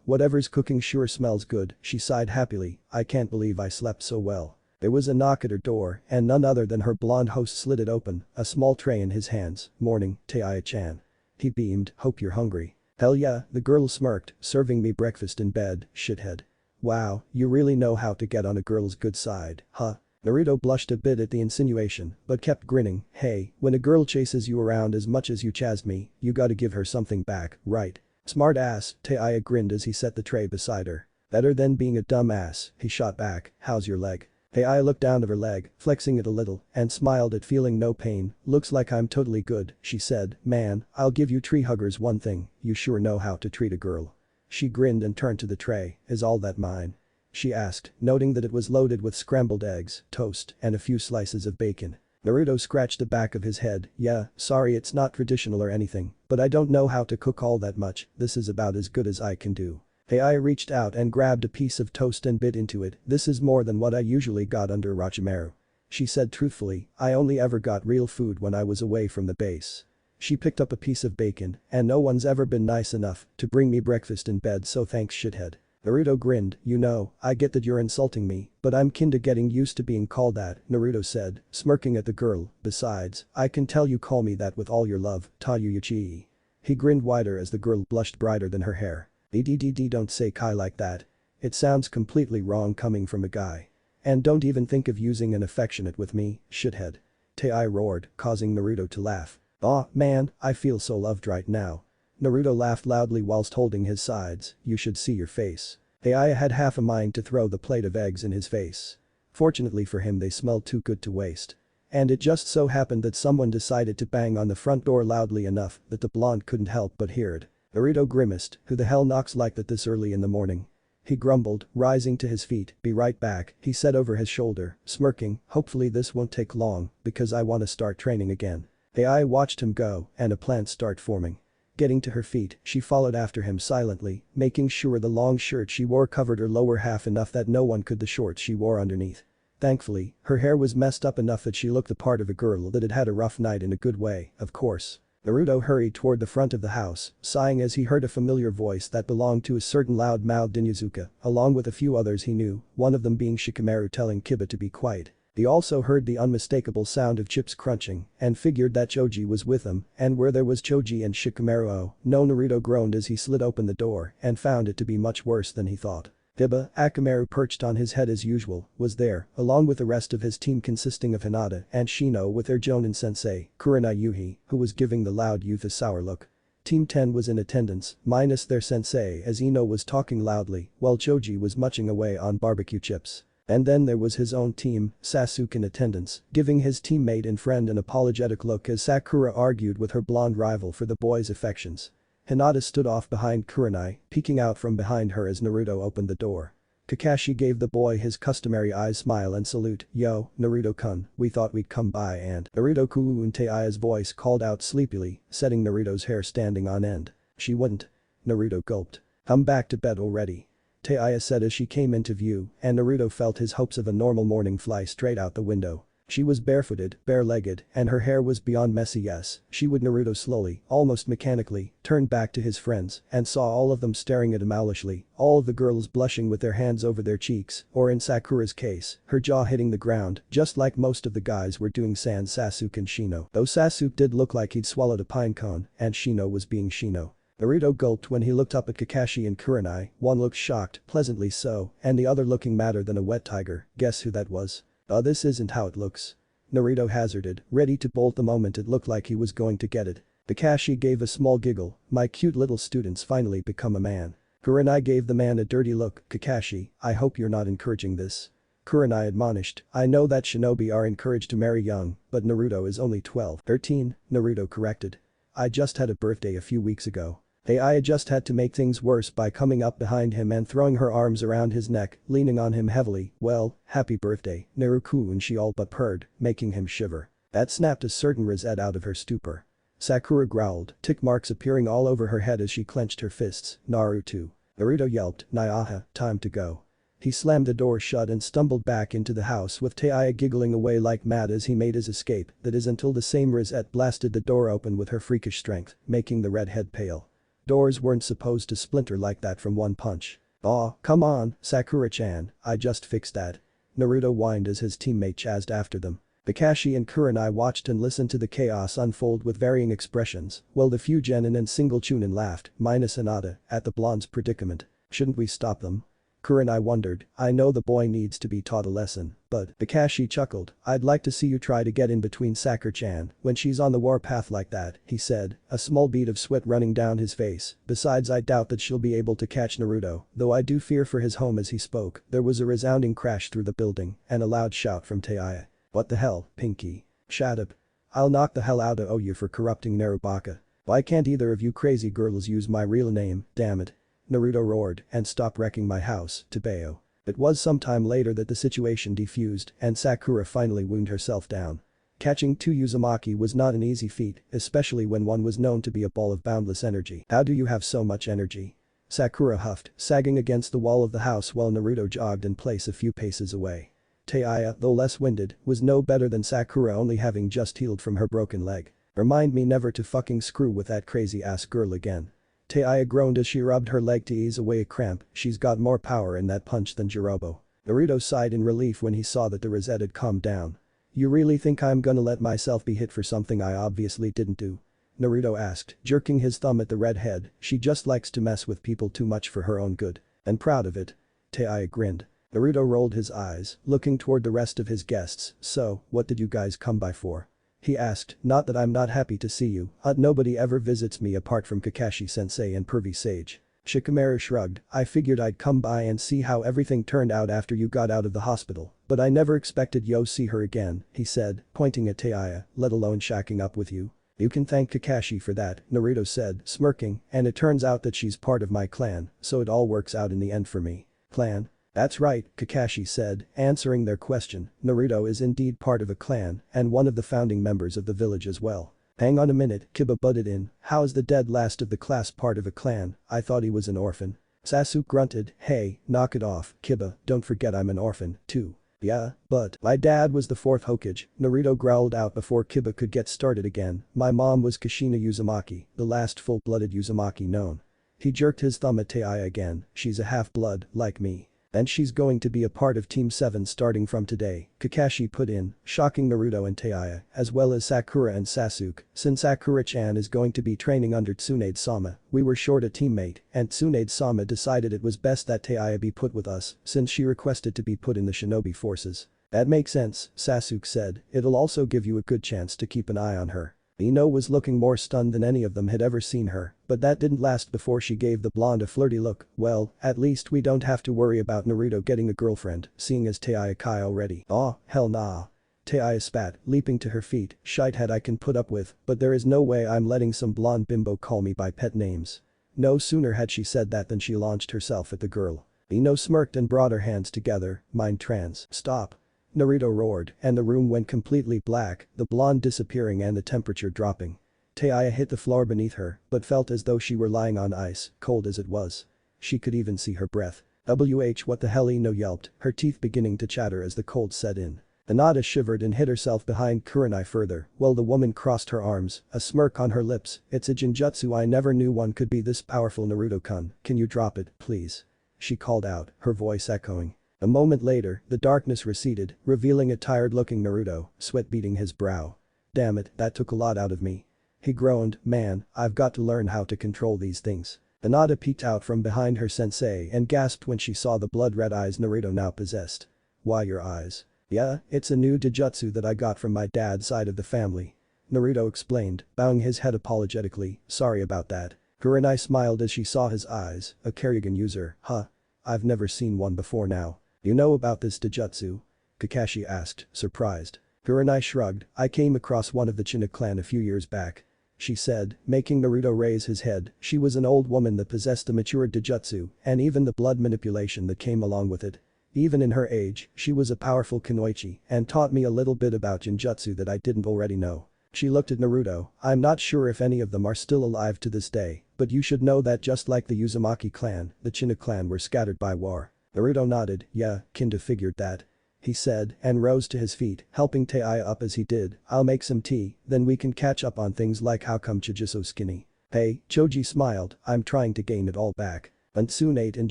Whatever's cooking sure smells good, she sighed happily, I can't believe I slept so well. There was a knock at her door, and none other than her blonde host slid it open, a small tray in his hands. Morning, Taiya-chan. He beamed, hope you're hungry. Hell yeah, the girl smirked, serving me breakfast in bed, shithead. Wow, you really know how to get on a girl's good side, huh? Naruto blushed a bit at the insinuation, but kept grinning, hey, when a girl chases you around as much as you chased me, you gotta give her something back, right? Smart ass, Taiya grinned as he set the tray beside her. Better than being a dumb ass, he shot back, how's your leg? Taiya looked down at her leg, flexing it a little, and smiled at feeling no pain, looks like I'm totally good, she said, man, I'll give you tree huggers one thing, you sure know how to treat a girl. She grinned and turned to the tray, "Is all that mine?" she asked, noting that it was loaded with scrambled eggs, toast, and a few slices of bacon. Naruto scratched the back of his head, "Yeah, sorry it's not traditional or anything, but I don't know how to cook all that much, this is about as good as I can do." AI reached out and grabbed a piece of toast and bit into it, "This is more than what I usually got under Orochimaru." She said truthfully, "I only ever got real food when I was away from the base." She picked up a piece of bacon, "And no one's ever been nice enough to bring me breakfast in bed, so thanks, shithead." Naruto grinned, "You know, I get that you're insulting me, but I'm kinda getting used to being called that," Naruto said, smirking at the girl, "Besides, I can tell you call me that with all your love, Taiyuichi." He grinned wider as the girl blushed brighter than her hair. "DDDD, don't say Kai like that. It sounds completely wrong coming from a guy. And don't even think of using an affectionate with me, shithead." Tei roared, causing Naruto to laugh. "Aw, man, I feel so loved right now." Naruto laughed loudly whilst holding his sides, "You should see your face." Ai had half a mind to throw the plate of eggs in his face. Fortunately for him they smelled too good to waste. And it just so happened that someone decided to bang on the front door loudly enough that the blonde couldn't help but hear it. Naruto grimaced, "Who the hell knocks like that this early in the morning?" He grumbled, rising to his feet, "Be right back," he said over his shoulder, smirking, "Hopefully this won't take long, because I want to start training again." Ai watched him go, and a plan start forming. Getting to her feet, she followed after him silently, making sure the long shirt she wore covered her lower half enough that no one could the shorts she wore underneath. Thankfully, her hair was messed up enough that she looked the part of a girl that had had a rough night in a good way, of course. Naruto hurried toward the front of the house, sighing as he heard a familiar voice that belonged to a certain loud-mouthed Inuzuka, along with a few others he knew, one of them being Shikamaru telling Kiba to be quiet. He also heard the unmistakable sound of chips crunching and figured that Choji was with him, and where there was Choji and Shikamaru, oh no, Naruto groaned as he slid open the door and found it to be much worse than he thought. Kiba, Akamaru perched on his head as usual, was there, along with the rest of his team consisting of Hinata and Shino with their Jonin sensei, Kurenai Yuhi, who was giving the loud youth a sour look. Team 10 was in attendance, minus their sensei as Ino was talking loudly while Choji was munching away on barbecue chips. And then there was his own team, Sasuke in attendance, giving his teammate and friend an apologetic look as Sakura argued with her blonde rival for the boy's affections. Hinata stood off behind Kurenai, peeking out from behind her as Naruto opened the door. Kakashi gave the boy his customary eye smile and salute, "Yo, Naruto-kun, we thought we'd come by and." Naruto-kun, Teia's voice called out sleepily, setting Naruto's hair standing on end. "She wouldn't." Naruto gulped. "I'm back to bed already." Teiya said as she came into view, and Naruto felt his hopes of a normal morning fly straight out the window. She was barefooted, bare-legged, and her hair was beyond messy. Yes, she would. Naruto slowly, almost mechanically, turned back to his friends and saw all of them staring at him owlishly, all of the girls blushing with their hands over their cheeks, or in Sakura's case, her jaw hitting the ground, just like most of the guys were doing sans Sasuke and Shino. Though Sasuke did look like he'd swallowed a pine cone, and Shino was being Shino. Naruto gulped when he looked up at Kakashi and Kurenai, one looked shocked, pleasantly so, and the other looking madder than a wet tiger. Guess who that was? This isn't how it looks." Naruto hazarded, ready to bolt the moment it looked like he was going to get it. Kakashi gave a small giggle, "My cute little student's finally become a man." Kurenai gave the man a dirty look, "Kakashi, I hope you're not encouraging this." Kurenai admonished, "I know that shinobi are encouraged to marry young, but Naruto is only 12. 13, Naruto corrected. "I just had a birthday a few weeks ago." Ai just had to make things worse by coming up behind him and throwing her arms around his neck, leaning on him heavily. "Well, happy birthday, Naruto," and she all but purred, making him shiver. That snapped a certain Rosette out of her stupor. Sakura growled, tick marks appearing all over her head as she clenched her fists. "Naruto." Naruto yelped, "Nyaha, time to go." He slammed the door shut and stumbled back into the house with Teiya giggling away like mad as he made his escape, that is until the same Rosette blasted the door open with her freakish strength, making the redhead pale. Doors weren't supposed to splinter like that from one punch. "Aw, come on, Sakura-chan, I just fixed that." Naruto whined as his teammate chased after them. Kakashi and Kurenai watched and listened to the chaos unfold with varying expressions, while the few genin and single chunin laughed, minus Hinata, at the blonde's predicament. "Shouldn't we stop them?" Kurenai wondered, "I know the boy needs to be taught a lesson, but." Kakashi chuckled, "I'd like to see you try to get in between Sakura-chan when she's on the warpath like that," he said, a small bead of sweat running down his face. "Besides, I doubt that she'll be able to catch Naruto, though I do fear for his home." As he spoke, there was a resounding crash through the building and a loud shout from Teiya. "What the hell, Pinky? Shut up. I'll knock the hell out of you for corrupting Narubaka. Why can't either of you crazy girls use my real name, damn it?" Naruto roared, and stop wrecking my house, Tebeo. It was some time later that the situation defused and Sakura finally wound herself down. Catching two Uzumaki was not an easy feat, especially when one was known to be a ball of boundless energy. How do you have so much energy? Sakura huffed, sagging against the wall of the house while Naruto jogged in place a few paces away. Taya, though less winded, was no better than Sakura, only having just healed from her broken leg. Remind me never to fucking screw with that crazy ass girl again. Taya groaned as she rubbed her leg to ease away a cramp. She's got more power in that punch than Jirobo. Naruto sighed in relief when he saw that the rosette had calmed down. You really think I'm gonna let myself be hit for something I obviously didn't do? Naruto asked, jerking his thumb at the redhead. She just likes to mess with people too much for her own good. And proud of it. Taya grinned. Naruto rolled his eyes, looking toward the rest of his guests. So, what did you guys come by for? He asked. Not that I'm not happy to see you, nobody ever visits me apart from Kakashi-sensei and Pervy Sage. Shikamaru shrugged. I figured I'd come by and see how everything turned out after you got out of the hospital, but I never expected you'll see her again, he said, pointing at Taya, let alone shacking up with you. You can thank Kakashi for that, Naruto said, smirking, and it turns out that she's part of my clan, so it all works out in the end for me. Clan? That's right, Kakashi said, answering their question. Naruto is indeed part of a clan and one of the founding members of the village as well. Hang on a minute, Kiba butted in. How's the dead last of the class part of a clan? I thought he was an orphan. Sasuke grunted. Hey, knock it off, Kiba, don't forget I'm an orphan, too. Yeah, but my dad was the fourth Hokage, Naruto growled out before Kiba could get started again. My mom was Kushina Uzumaki, the last full-blooded Uzumaki known. He jerked his thumb at Taya again. She's a half-blood, like me. And she's going to be a part of Team 7 starting from today, Kakashi put in, shocking Naruto and Taya, as well as Sakura and Sasuke. Since Sakura-chan is going to be training under Tsunade-sama, we were short a teammate, and Tsunade-sama decided it was best that Taya be put with us, since she requested to be put in the shinobi forces. That makes sense, Sasuke said. It'll also give you a good chance to keep an eye on her. Ino was looking more stunned than any of them had ever seen her, but that didn't last before she gave the blonde a flirty look. Well, at least we don't have to worry about Naruto getting a girlfriend, seeing as Taya Kai already. Aw, hell nah. Taya spat, leaping to her feet. Shithead I can put up with, but there is no way I'm letting some blonde bimbo call me by pet names. No sooner had she said that than she launched herself at the girl. Ino smirked and brought her hands together. Mind trans. Stop. Naruto roared, and the room went completely black, the blonde disappearing and the temperature dropping. Taya hit the floor beneath her, but felt as though she were lying on ice, cold as it was. She could even see her breath. What the hell, Ino yelped, her teeth beginning to chatter as the cold set in. Hinata shivered and hid herself behind Kurenai further, while the woman crossed her arms, a smirk on her lips. It's a genjutsu I never knew one could be this powerful, Naruto-kun, can you drop it, please? She called out, her voice echoing. A moment later, the darkness receded, revealing a tired-looking Naruto, sweat beading his brow. Damn it, that took a lot out of me. He groaned, man, I've got to learn how to control these things. Hinata peeked out from behind her sensei and gasped when she saw the blood-red eyes Naruto now possessed. Why your eyes? Yeah, it's a new Jujutsu that I got from my dad's side of the family. Naruto explained, bowing his head apologetically, sorry about that. Kurenai smiled as she saw his eyes, a Karrigan user, huh? I've never seen one before now. You know about this Jujutsu? Kakashi asked, surprised. Kurenai shrugged, I came across one of the China clan a few years back. She said, making Naruto raise his head. She was an old woman that possessed a mature Jujutsu, and even the blood manipulation that came along with it. Even in her age, she was a powerful kunoichi and taught me a little bit about Genjutsu that I didn't already know. She looked at Naruto, I'm not sure if any of them are still alive to this day, but you should know that just like the Uzumaki clan, the China clan were scattered by war. Naruto nodded, yeah, kinda figured that. He said, and rose to his feet, helping Taya up as he did. I'll make some tea, then we can catch up on things like how come Chiji's so skinny. Hey, Choji smiled, I'm trying to gain it all back. When Tsunade and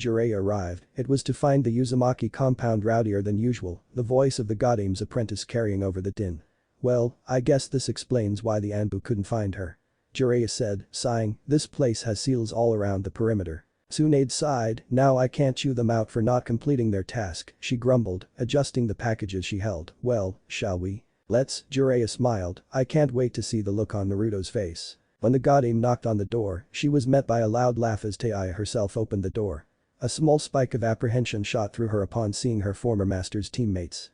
Jiraiya arrived, it was to find the Uzumaki compound rowdier than usual, the voice of the Godame's apprentice carrying over the din. Well, I guess this explains why the Anbu couldn't find her. Jiraiya said, sighing, this place has seals all around the perimeter. Tsunade sighed, now I can't chew them out for not completing their task, she grumbled, adjusting the packages she held. Well, shall we? Let's, Jiraiya smiled, I can't wait to see the look on Naruto's face. When the Godame knocked on the door, she was met by a loud laugh as Taya herself opened the door. A small spike of apprehension shot through her upon seeing her former master's teammates.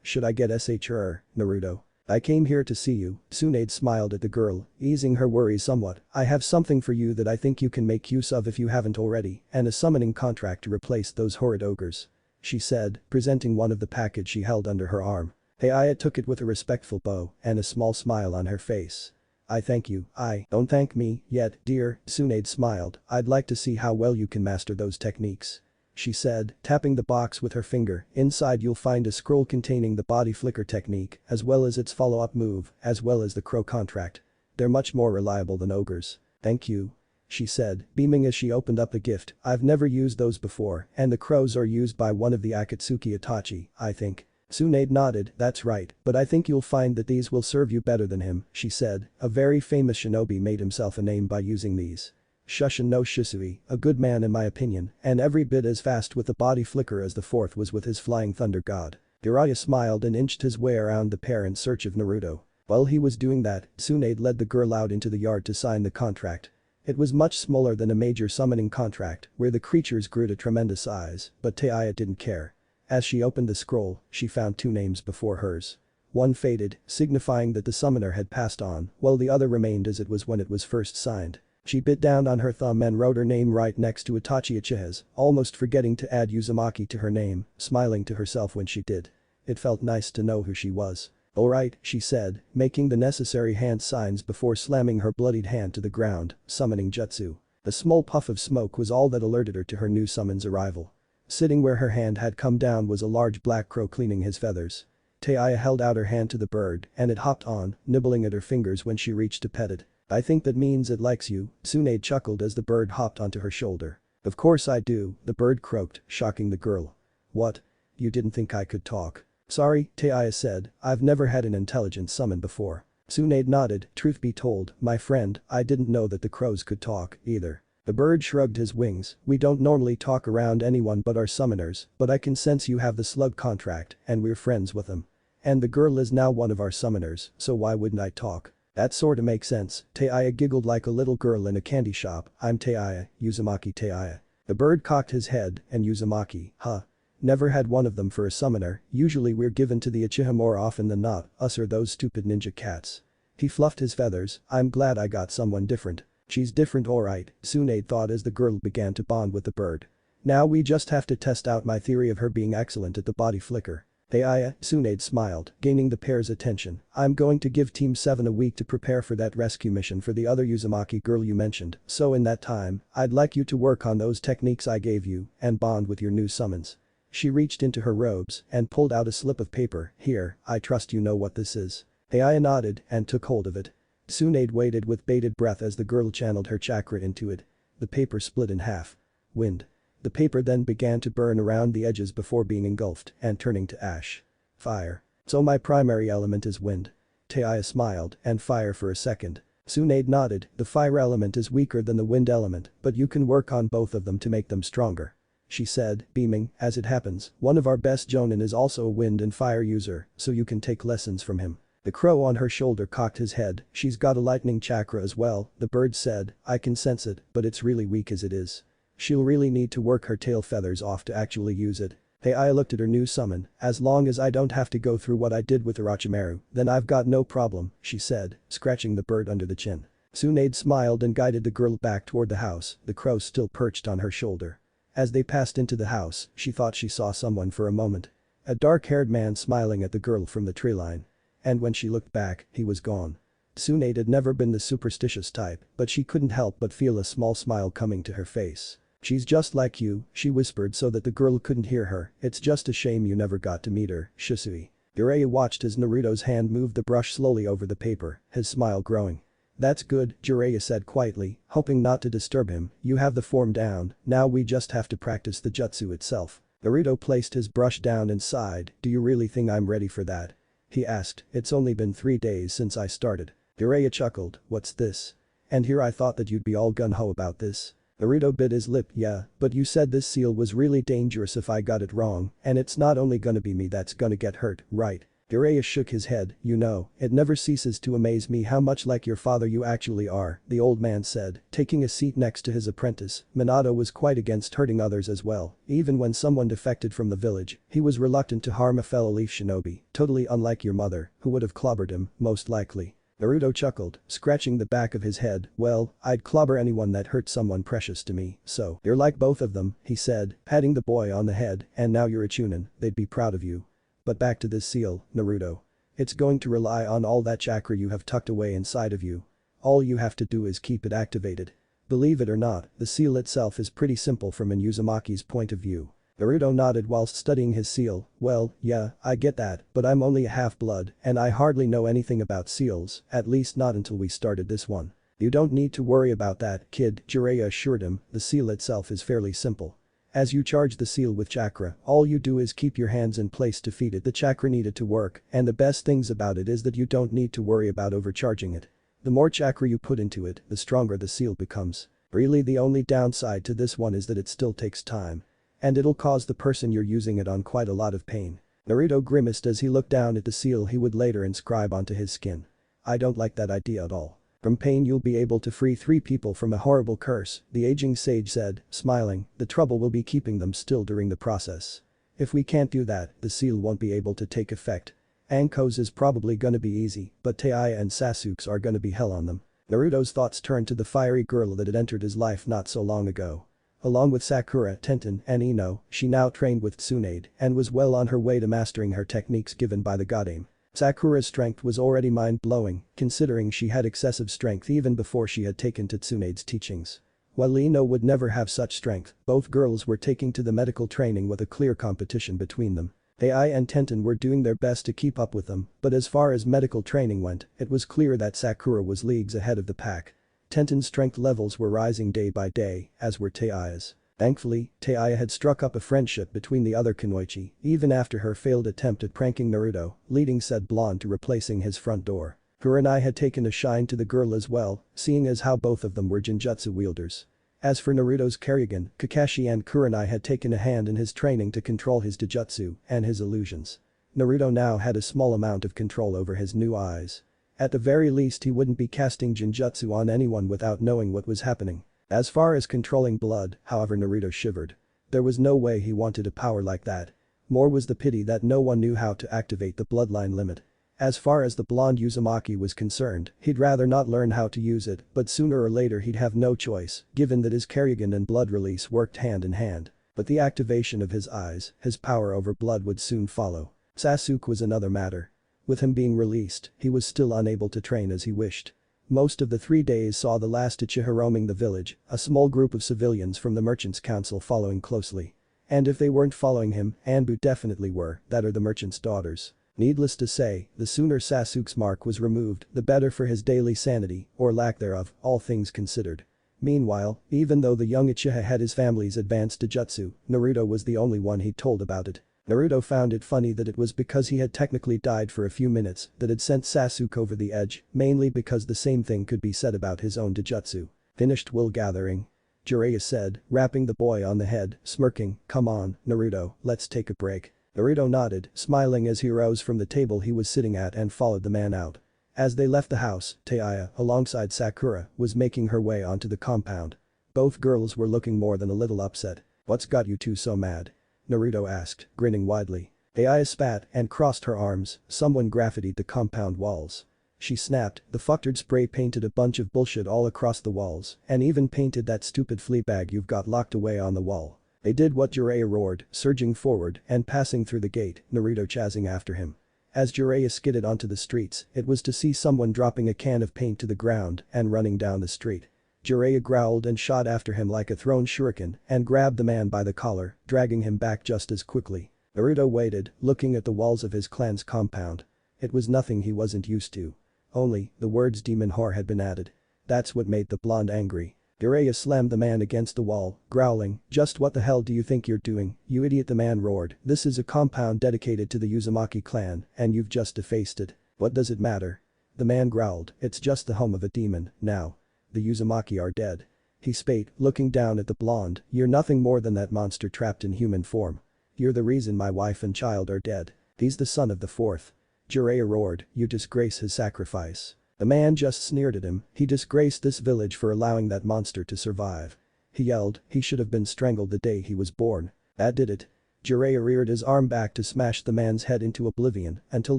Should I get SHR, Naruto? I came here to see you, Tsunade smiled at the girl, easing her worries somewhat. I have something for you that I think you can make use of if you haven't already, and a summoning contract to replace those horrid ogres. She said, presenting one of the package she held under her arm. Aya took it with a respectful bow and a small smile on her face. I thank you, don't thank me yet, dear, Tsunade smiled, I'd like to see how well you can master those techniques. She said, tapping the box with her finger. Inside you'll find a scroll containing the body flicker technique, as well as its follow-up move, as well as the crow contract. They're much more reliable than ogres. Thank you. She said, beaming as she opened up the gift. I've never used those before, and the crows are used by one of the Akatsuki Itachi, I think. Tsunade nodded, that's right, but I think you'll find that these will serve you better than him, she said. A very famous shinobi made himself a name by using these. Shushin no Shisui, a good man in my opinion, and every bit as fast with the body flicker as the fourth was with his flying thunder god. Jiraiya smiled and inched his way around the pair in search of Naruto. While he was doing that, Tsunade led the girl out into the yard to sign the contract. It was much smaller than a major summoning contract, where the creatures grew to tremendous size, but Taya didn't care. As she opened the scroll, she found two names before hers. One faded, signifying that the summoner had passed on, while the other remained as it was when it was first signed. She bit down on her thumb and wrote her name right next to Itachi Uchiha's, almost forgetting to add Uzumaki to her name, smiling to herself when she did. It felt nice to know who she was. Alright, she said, making the necessary hand signs before slamming her bloodied hand to the ground, summoning jutsu. A small puff of smoke was all that alerted her to her new summon's arrival. Sitting where her hand had come down was a large black crow cleaning his feathers. Taya held out her hand to the bird, and it hopped on, nibbling at her fingers when she reached to pet it. I think that means it likes you, Tsunade chuckled as the bird hopped onto her shoulder. Of course I do, the bird croaked, shocking the girl. What? You didn't think I could talk? Sorry, Taya said, I've never had an intelligent summon before. Tsunade nodded, truth be told, my friend, I didn't know that the crows could talk, either. The bird shrugged his wings, we don't normally talk around anyone but our summoners, but I can sense you have the slug contract, and we're friends with them. And the girl is now one of our summoners, so why wouldn't I talk? That sorta makes sense, Taya giggled like a little girl in a candy shop, I'm Taya, Uzumaki Taya. The bird cocked his head, and Uzumaki, huh? Never had one of them for a summoner, usually we're given to the Uchiha more often than not, us or those stupid ninja cats. He fluffed his feathers, I'm glad I got someone different. She's different alright, Tsunade thought as the girl began to bond with the bird. Now we just have to test out my theory of her being excellent at the body flicker. Taya, Tsunade smiled, gaining the pair's attention. I'm going to give Team 7 a week to prepare for that rescue mission for the other Uzumaki girl you mentioned, so in that time, I'd like you to work on those techniques I gave you and bond with your new summons. She reached into her robes and pulled out a slip of paper, here, I trust you know what this is. Taya nodded and took hold of it. Tsunade waited with bated breath as the girl channeled her chakra into it. The paper split in half. Wind. The paper then began to burn around the edges before being engulfed and turning to ash. Fire. So my primary element is wind. Taya smiled and fire for a second. Tsunade nodded, the fire element is weaker than the wind element, but you can work on both of them to make them stronger. She said, beaming, as it happens, one of our best jonin is also a wind and fire user, so you can take lessons from him. The crow on her shoulder cocked his head, she's got a lightning chakra as well, the bird said, I can sense it, but it's really weak as it is. She'll really need to work her tail feathers off to actually use it. Taya looked at her new summon, as long as I don't have to go through what I did with Orochimaru, then I've got no problem, she said, scratching the bird under the chin. Tsunade smiled and guided the girl back toward the house, the crow still perched on her shoulder. As they passed into the house, she thought she saw someone for a moment. A dark-haired man smiling at the girl from the tree line. And when she looked back, he was gone. Tsunade had never been the superstitious type, but she couldn't help but feel a small smile coming to her face. She's just like you, she whispered so that the girl couldn't hear her, it's just a shame you never got to meet her, Shisui. Jiraiya watched as Naruto's hand moved the brush slowly over the paper, his smile growing. That's good, Jiraiya said quietly, hoping not to disturb him, you have the form down, now we just have to practice the jutsu itself. Naruto placed his brush down and sighed, do you really think I'm ready for that? He asked, it's only been 3 days since I started. Jiraiya chuckled, what's this? And here I thought that you'd be all gung-ho about this. Naruto bit his lip, yeah, but you said this seal was really dangerous if I got it wrong, and it's not only gonna be me that's gonna get hurt, right? Jiraiya shook his head, "You know, it never ceases to amaze me how much like your father you actually are," the old man said, taking a seat next to his apprentice. Minato was quite against hurting others as well. Even when someone defected from the village, he was reluctant to harm a fellow leaf shinobi, totally unlike your mother, who would have clobbered him, most likely. Naruto chuckled, scratching the back of his head. "Well, I'd clobber anyone that hurt someone precious to me, so you're like both of them," he said, patting the boy on the head, "and now you're a chunin, they'd be proud of you. But back to this seal, Naruto. It's going to rely on all that chakra you have tucked away inside of you. All you have to do is keep it activated. Believe it or not, the seal itself is pretty simple from an Uzumaki's point of view." Naruto nodded whilst studying his seal. "Well, yeah, I get that, but I'm only a half-blood, and I hardly know anything about seals, at least not until we started this one." "You don't need to worry about that, kid," Jiraiya assured him, "the seal itself is fairly simple. As you charge the seal with chakra, all you do is keep your hands in place to feed it the chakra needed to work, and the best things about it is that you don't need to worry about overcharging it. The more chakra you put into it, the stronger the seal becomes. Really the only downside to this one is that it still takes time. And it'll cause the person you're using it on quite a lot of pain." Naruto grimaced as he looked down at the seal he would later inscribe onto his skin. "I don't like that idea at all. From pain you'll be able to free 3 people from a horrible curse," the aging sage said, smiling. "The trouble will be keeping them still during the process. If we can't do that, the seal won't be able to take effect. Anko's is probably gonna be easy, but Taiya and Sasuke's are gonna be hell on them." Naruto's thoughts turned to the fiery girl that had entered his life not so long ago. Along with Sakura, Tenten, and Ino, she now trained with Tsunade and was well on her way to mastering her techniques given by the Godame. Sakura's strength was already mind-blowing, considering she had excessive strength even before she had taken to Tsunade's teachings. While Ino would never have such strength, both girls were taking to the medical training with a clear competition between them. Ai and Tenten were doing their best to keep up with them, but as far as medical training went, it was clear that Sakura was leagues ahead of the pack. Tenten's strength levels were rising day by day, as were Taiya's. Thankfully, Taiya had struck up a friendship between the other kunoichi, even after her failed attempt at pranking Naruto, leading said blonde to replacing his front door. Kurenai had taken a shine to the girl as well, seeing as how both of them were Jinjutsu wielders. As for Naruto's Karrigan, Kakashi and Kurenai had taken a hand in his training to control his Dijutsu and his illusions. Naruto now had a small amount of control over his new eyes. At the very least he wouldn't be casting Jinjutsu on anyone without knowing what was happening. As far as controlling blood, however, Naruto shivered. There was no way he wanted a power like that. More was the pity that no one knew how to activate the bloodline limit. As far as the blonde Uzumaki was concerned, he'd rather not learn how to use it, but sooner or later he'd have no choice, given that his Karrigan and blood release worked hand in hand. But the activation of his eyes, his power over blood would soon follow. Sasuke was another matter. With him being released, he was still unable to train as he wished. Most of the 3 days saw the last Uchiha roaming the village, a small group of civilians from the Merchants' Council following closely. And if they weren't following him, Anbu definitely were, that are the merchants' daughters. Needless to say, the sooner Sasuke's mark was removed, the better for his daily sanity, or lack thereof, all things considered. Meanwhile, even though the young Uchiha had his family's advanced Dijutsu, Naruto was the only one he'd told about it. Naruto found it funny that it was because he had technically died for a few minutes that had sent Sasuke over the edge, mainly because the same thing could be said about his own Dijutsu. "Finished wool gathering?" Jiraiya said, rapping the boy on the head, smirking. "Come on, Naruto, let's take a break." Naruto nodded, smiling as he rose from the table he was sitting at and followed the man out. As they left the house, Taiya, alongside Sakura, was making her way onto the compound. Both girls were looking more than a little upset. "What's got you two so mad?" Naruto asked, grinning widely. Taiya spat and crossed her arms. "Someone graffitied the compound walls." She snapped. "The fucktard spray painted a bunch of bullshit all across the walls and even painted that stupid flea bag you've got locked away on the wall." They did what Jiraiya roared, surging forward and passing through the gate, Naruto chasing after him. As Jiraiya skidded onto the streets, it was to see someone dropping a can of paint to the ground and running down the street. Jiraiya growled and shot after him like a thrown shuriken and grabbed the man by the collar, dragging him back just as quickly. Naruto waited, looking at the walls of his clan's compound. It was nothing he wasn't used to. Only, the words demon whore had been added. That's what made the blonde angry. Jiraiya slammed the man against the wall, growling, "Just what the hell do you think you're doing, you idiot?" The man roared, "This is a compound dedicated to the Uzumaki clan, and you've just defaced it. What does it matter?" The man growled, "It's just the home of a demon, now. The Uzumaki are dead." He spat, looking down at the blonde, "You're nothing more than that monster trapped in human form. You're the reason my wife and child are dead. He's the son of the fourth." Jiraiya roared, "You disgrace his sacrifice." The man just sneered at him, he disgraced this village for allowing that monster to survive. He yelled, he should have been strangled the day he was born. That did it. Jiraiya reared his arm back to smash the man's head into oblivion until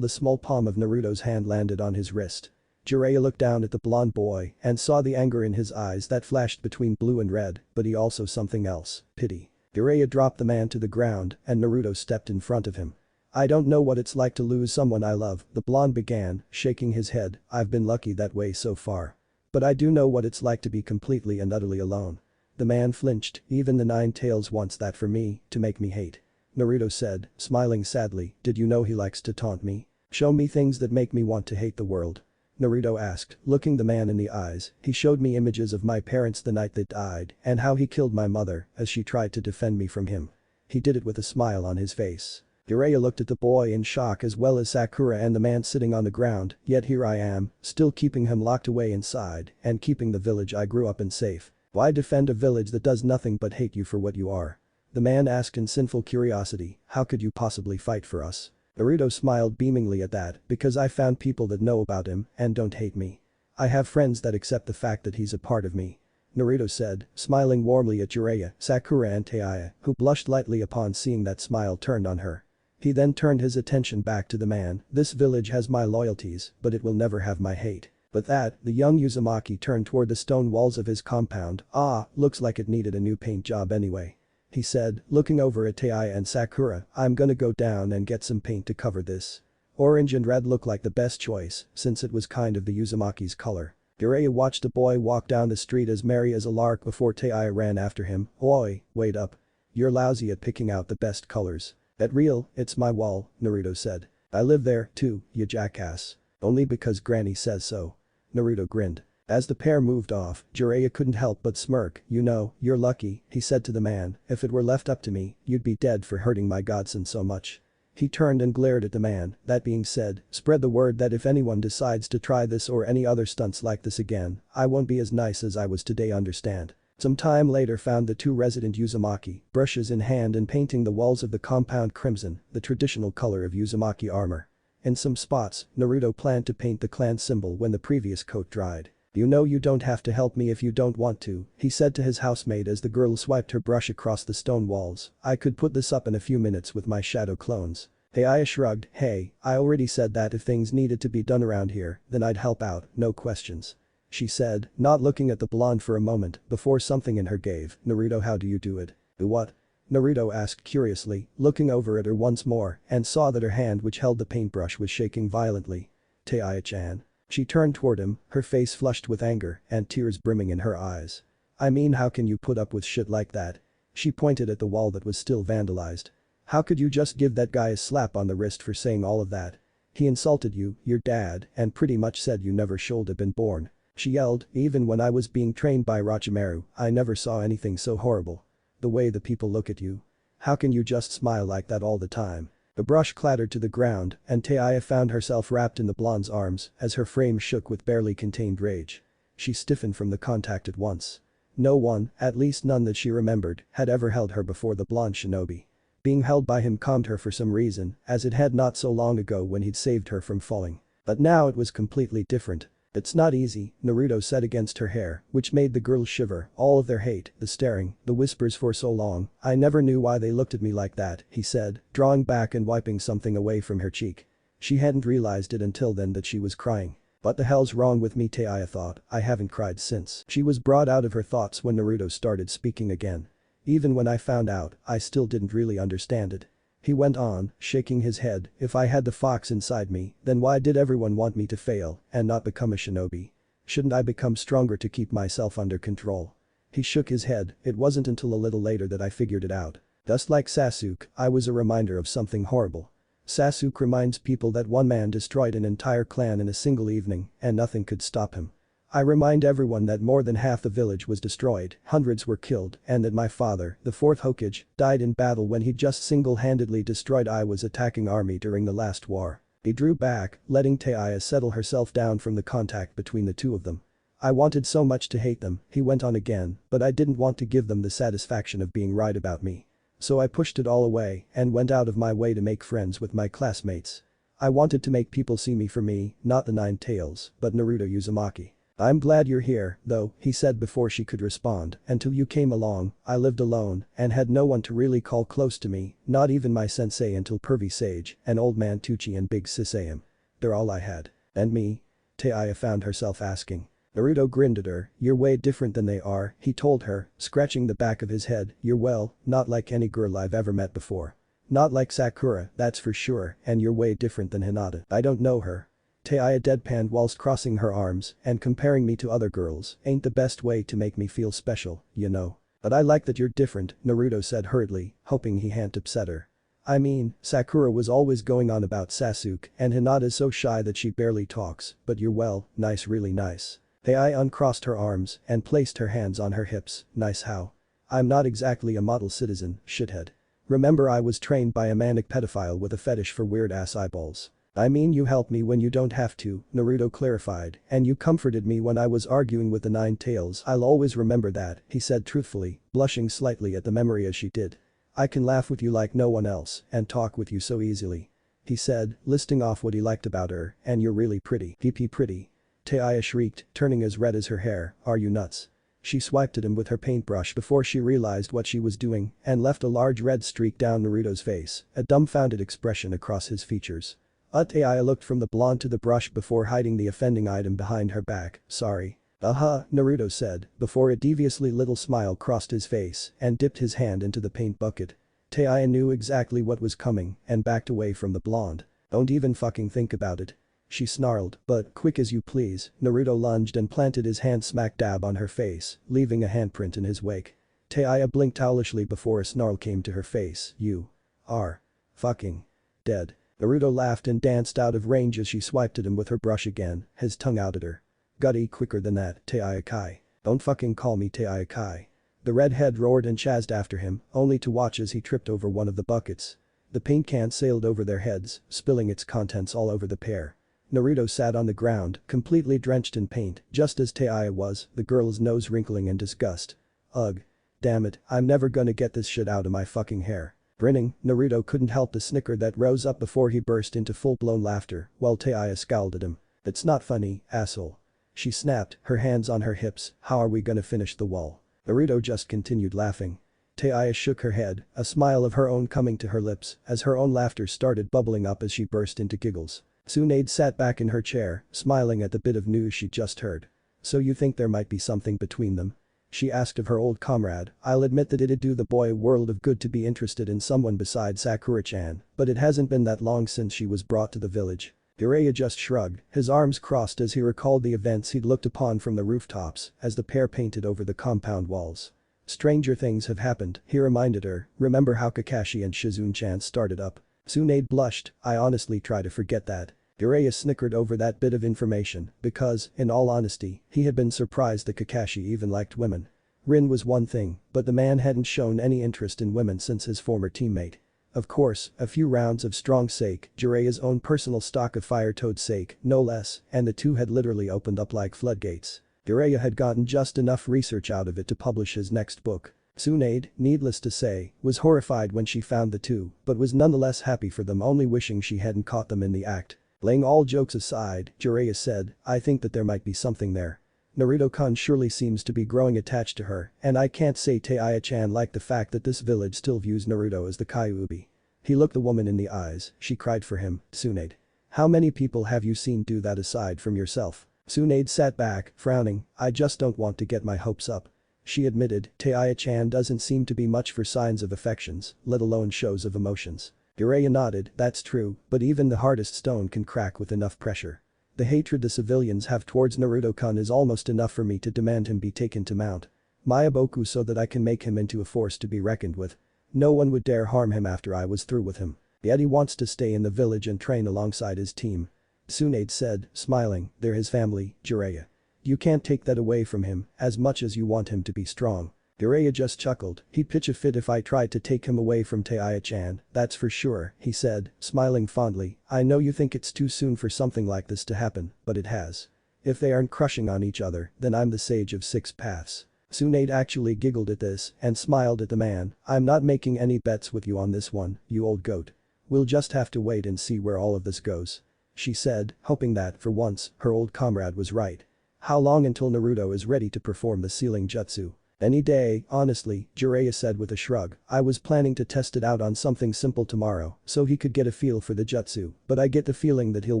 the small palm of Naruto's hand landed on his wrist. Jiraiya looked down at the blonde boy and saw the anger in his eyes that flashed between blue and red, but he also something else, pity. Jiraiya dropped the man to the ground and Naruto stepped in front of him. "I don't know what it's like to lose someone I love," the blonde began, shaking his head. "I've been lucky that way so far. But I do know what it's like to be completely and utterly alone." The man flinched, "Even the Nine Tails wants that for me, to make me hate." Naruto said, smiling sadly, "Did you know he likes to taunt me? Show me things that make me want to hate the world." Naruto asked, looking the man in the eyes. "He showed me images of my parents the night they died and how he killed my mother as she tried to defend me from him. He did it with a smile on his face." Jiraiya looked at the boy in shock as well as Sakura and the man sitting on the ground, "Yet here I am, still keeping him locked away inside and keeping the village I grew up in safe. Why defend a village that does nothing but hate you for what you are?" The man asked in sinful curiosity, "How could you possibly fight for us?" Naruto smiled beamingly at that, "Because I found people that know about him and don't hate me. I have friends that accept the fact that he's a part of me." Naruto said, smiling warmly at Jiraiya, Sakura and Taiya, who blushed lightly upon seeing that smile turned on her. He then turned his attention back to the man, "This village has my loyalties, but it will never have my hate." With that, the young Uzumaki turned toward the stone walls of his compound. "Ah, looks like it needed a new paint job anyway," he said, looking over at Taiya and Sakura. "I'm gonna go down and get some paint to cover this. Orange and red look like the best choice, since it was kind of the Uzumaki's color." Jiraiya watched the boy walk down the street as merry as a lark before Taiya ran after him. "Oi, wait up. You're lousy at picking out the best colors." "That real, it's my wall," Naruto said. "I live there, too, you jackass. Only because Granny says so." Naruto grinned. As the pair moved off, Jiraiya couldn't help but smirk. "You know, you're lucky," he said to the man. "If it were left up to me, you'd be dead for hurting my godson so much." He turned and glared at the man. "That being said, spread the word that if anyone decides to try this or any other stunts like this again, I won't be as nice as I was today, understand?" Some time later found the two resident Uzumaki, brushes in hand and painting the walls of the compound crimson, the traditional color of Uzumaki armor. In some spots, Naruto planned to paint the clan symbol when the previous coat dried. "You know you don't have to help me if you don't want to," he said to his housemate as the girl swiped her brush across the stone walls. "I could put this up in a few minutes with my shadow clones." Taiya shrugged, "Hey, I already said that if things needed to be done around here, then I'd help out, no questions," she said, not looking at the blonde for a moment before something in her gave. "Naruto, how do you do it?" "Do what?" Naruto asked curiously, looking over at her once more and saw that her hand which held the paintbrush was shaking violently. "Taiya-chan." She turned toward him, her face flushed with anger and tears brimming in her eyes. "I mean, how can you put up with shit like that?" She pointed at the wall that was still vandalized. "How could you just give that guy a slap on the wrist for saying all of that? He insulted you, your dad, and pretty much said you never should have been born." She yelled, "Even when I was being trained by Orochimaru, I never saw anything so horrible. The way the people look at you. How can you just smile like that all the time?" The brush clattered to the ground and Taiya found herself wrapped in the blonde's arms as her frame shook with barely contained rage. She stiffened from the contact at once. No one, at least none that she remembered, had ever held her before the blonde shinobi. Being held by him calmed her for some reason, as it had not so long ago when he'd saved her from falling. But now it was completely different. "It's not easy," Naruto said against her hair, which made the girls shiver. "All of their hate, the staring, the whispers for so long, I never knew why they looked at me like that," he said, drawing back and wiping something away from her cheek. She hadn't realized it until then that she was crying. "What the hell's wrong with me?" Taiya thought. "I haven't cried since." She was brought out of her thoughts when Naruto started speaking again. "Even when I found out, I still didn't really understand it." He went on, shaking his head, "If I had the fox inside me, then why did everyone want me to fail and not become a shinobi? Shouldn't I become stronger to keep myself under control?" He shook his head. "It wasn't until a little later that I figured it out. Just like Sasuke, I was a reminder of something horrible. Sasuke reminds people that one man destroyed an entire clan in a single evening and nothing could stop him. I remind everyone that more than half the village was destroyed, hundreds were killed, and that my father, the fourth Hokage, died in battle when he just single-handedly destroyed I was attacking army during the last war." He drew back, letting Taiya settle herself down from the contact between the two of them. "I wanted so much to hate them," he went on again, "but I didn't want to give them the satisfaction of being right about me. So I pushed it all away and went out of my way to make friends with my classmates. I wanted to make people see me for me, not the nine tails, but Naruto Uzumaki. I'm glad you're here, though, he said before she could respond, until you came along, I lived alone and had no one to really call close to me, not even my sensei until Pervy Sage, and old man Tucci and big sis Am. They're all I had. And me? Taya found herself asking. Naruto grinned at her, you're way different than they are, he told her, scratching the back of his head, you're well, not like any girl I've ever met before. Not like Sakura, that's for sure, and you're way different than Hinata. I don't know her. Taya deadpanned whilst crossing her arms, and comparing me to other girls ain't the best way to make me feel special, you know. But I like that you're different, Naruto said hurriedly, hoping he hadn't upset her. I mean, Sakura was always going on about Sasuke and Hinata's so shy that she barely talks, but you're well, nice really nice. Taya uncrossed her arms and placed her hands on her hips, nice how? I'm not exactly a model citizen, shithead. Remember I was trained by a manic pedophile with a fetish for weird-ass eyeballs. I mean you help me when you don't have to, Naruto clarified, and you comforted me when I was arguing with the nine tails. I'll always remember that, he said truthfully, blushing slightly at the memory as she did. I can laugh with you like no one else and talk with you so easily. He said, listing off what he liked about her, and you're really pretty. PP pretty. Taya shrieked, turning as red as her hair, are you nuts? She swiped at him with her paintbrush before she realized what she was doing and left a large red streak down Naruto's face, a dumbfounded expression across his features. Taya looked from the blonde to the brush before hiding the offending item behind her back, sorry. Naruto said, before a deviously little smile crossed his face and dipped his hand into the paint bucket. Taya knew exactly what was coming and backed away from the blonde. Don't even fucking think about it. She snarled, but quick as you please, Naruto lunged and planted his hand smack dab on her face, leaving a handprint in his wake. Taya blinked owlishly before a snarl came to her face, you are fucking dead. Naruto laughed and danced out of range as she swiped at him with her brush again, his tongue out at her. Gutty quicker than that, Taya Kai. Don't fucking call me Taya Kai. The redhead roared and chazzed after him, only to watch as he tripped over one of the buckets. The paint can sailed over their heads, spilling its contents all over the pair. Naruto sat on the ground, completely drenched in paint, just as Taya was, the girl's nose wrinkling in disgust. Ugh. Damn it, I'm never gonna get this shit out of my fucking hair. Grinning, Naruto couldn't help the snicker that rose up before he burst into full-blown laughter, while Taya scowled at him. It's not funny, asshole. She snapped, her hands on her hips, how are we gonna finish the wall? Naruto just continued laughing. Taya shook her head, a smile of her own coming to her lips as her own laughter started bubbling up as she burst into giggles. Tsunade sat back in her chair, smiling at the bit of news she'd just heard. So you think there might be something between them? She asked of her old comrade. I'll admit that it'd do the boy a world of good to be interested in someone besides Sakura-chan, but it hasn't been that long since she was brought to the village. Jiraiya just shrugged, his arms crossed as he recalled the events he'd looked upon from the rooftops as the pair painted over the compound walls. Stranger things have happened, he reminded her, remember how Kakashi and Shizune-chan started up? Tsunade blushed, I honestly try to forget that. Jiraiya snickered over that bit of information because, in all honesty, he had been surprised that Kakashi even liked women. Rin was one thing, but the man hadn't shown any interest in women since his former teammate. Of course, a few rounds of strong sake, Jiraiya's own personal stock of fire toad sake, no less, and the two had literally opened up like floodgates. Jiraiya had gotten just enough research out of it to publish his next book. Tsunade, needless to say, was horrified when she found the two, but was nonetheless happy for them, only wishing she hadn't caught them in the act. Laying all jokes aside, Jiraiya said, I think that there might be something there. Naruto-kun surely seems to be growing attached to her, and I can't say Taya-chan liked the fact that this village still views Naruto as the Kyuubi. He looked the woman in the eyes, she cried for him, Tsunade. How many people have you seen do that aside from yourself? Tsunade sat back, frowning, I just don't want to get my hopes up. She admitted, Taya-chan doesn't seem to be much for signs of affections, let alone shows of emotions. Jiraiya nodded, that's true, but even the hardest stone can crack with enough pressure. The hatred the civilians have towards Naruto-kun is almost enough for me to demand him be taken to Mount Myaboku so that I can make him into a force to be reckoned with. No one would dare harm him after I was through with him. Yet he wants to stay in the village and train alongside his team. Tsunade said, smiling, they're his family, Jiraiya. You can't take that away from him, as much as you want him to be strong. Jiraiya just chuckled, he'd pitch a fit if I tried to take him away from Taya-chan, that's for sure, he said, smiling fondly, I know you think it's too soon for something like this to happen, but it has. If they aren't crushing on each other, then I'm the sage of six paths. Tsunade actually giggled at this and smiled at the man, I'm not making any bets with you on this one, you old goat. We'll just have to wait and see where all of this goes. She said, hoping that, for once, her old comrade was right. How long until Naruto is ready to perform the sealing jutsu? Any day, honestly, Jiraiya said with a shrug. I was planning to test it out on something simple tomorrow, so he could get a feel for the jutsu, but I get the feeling that he'll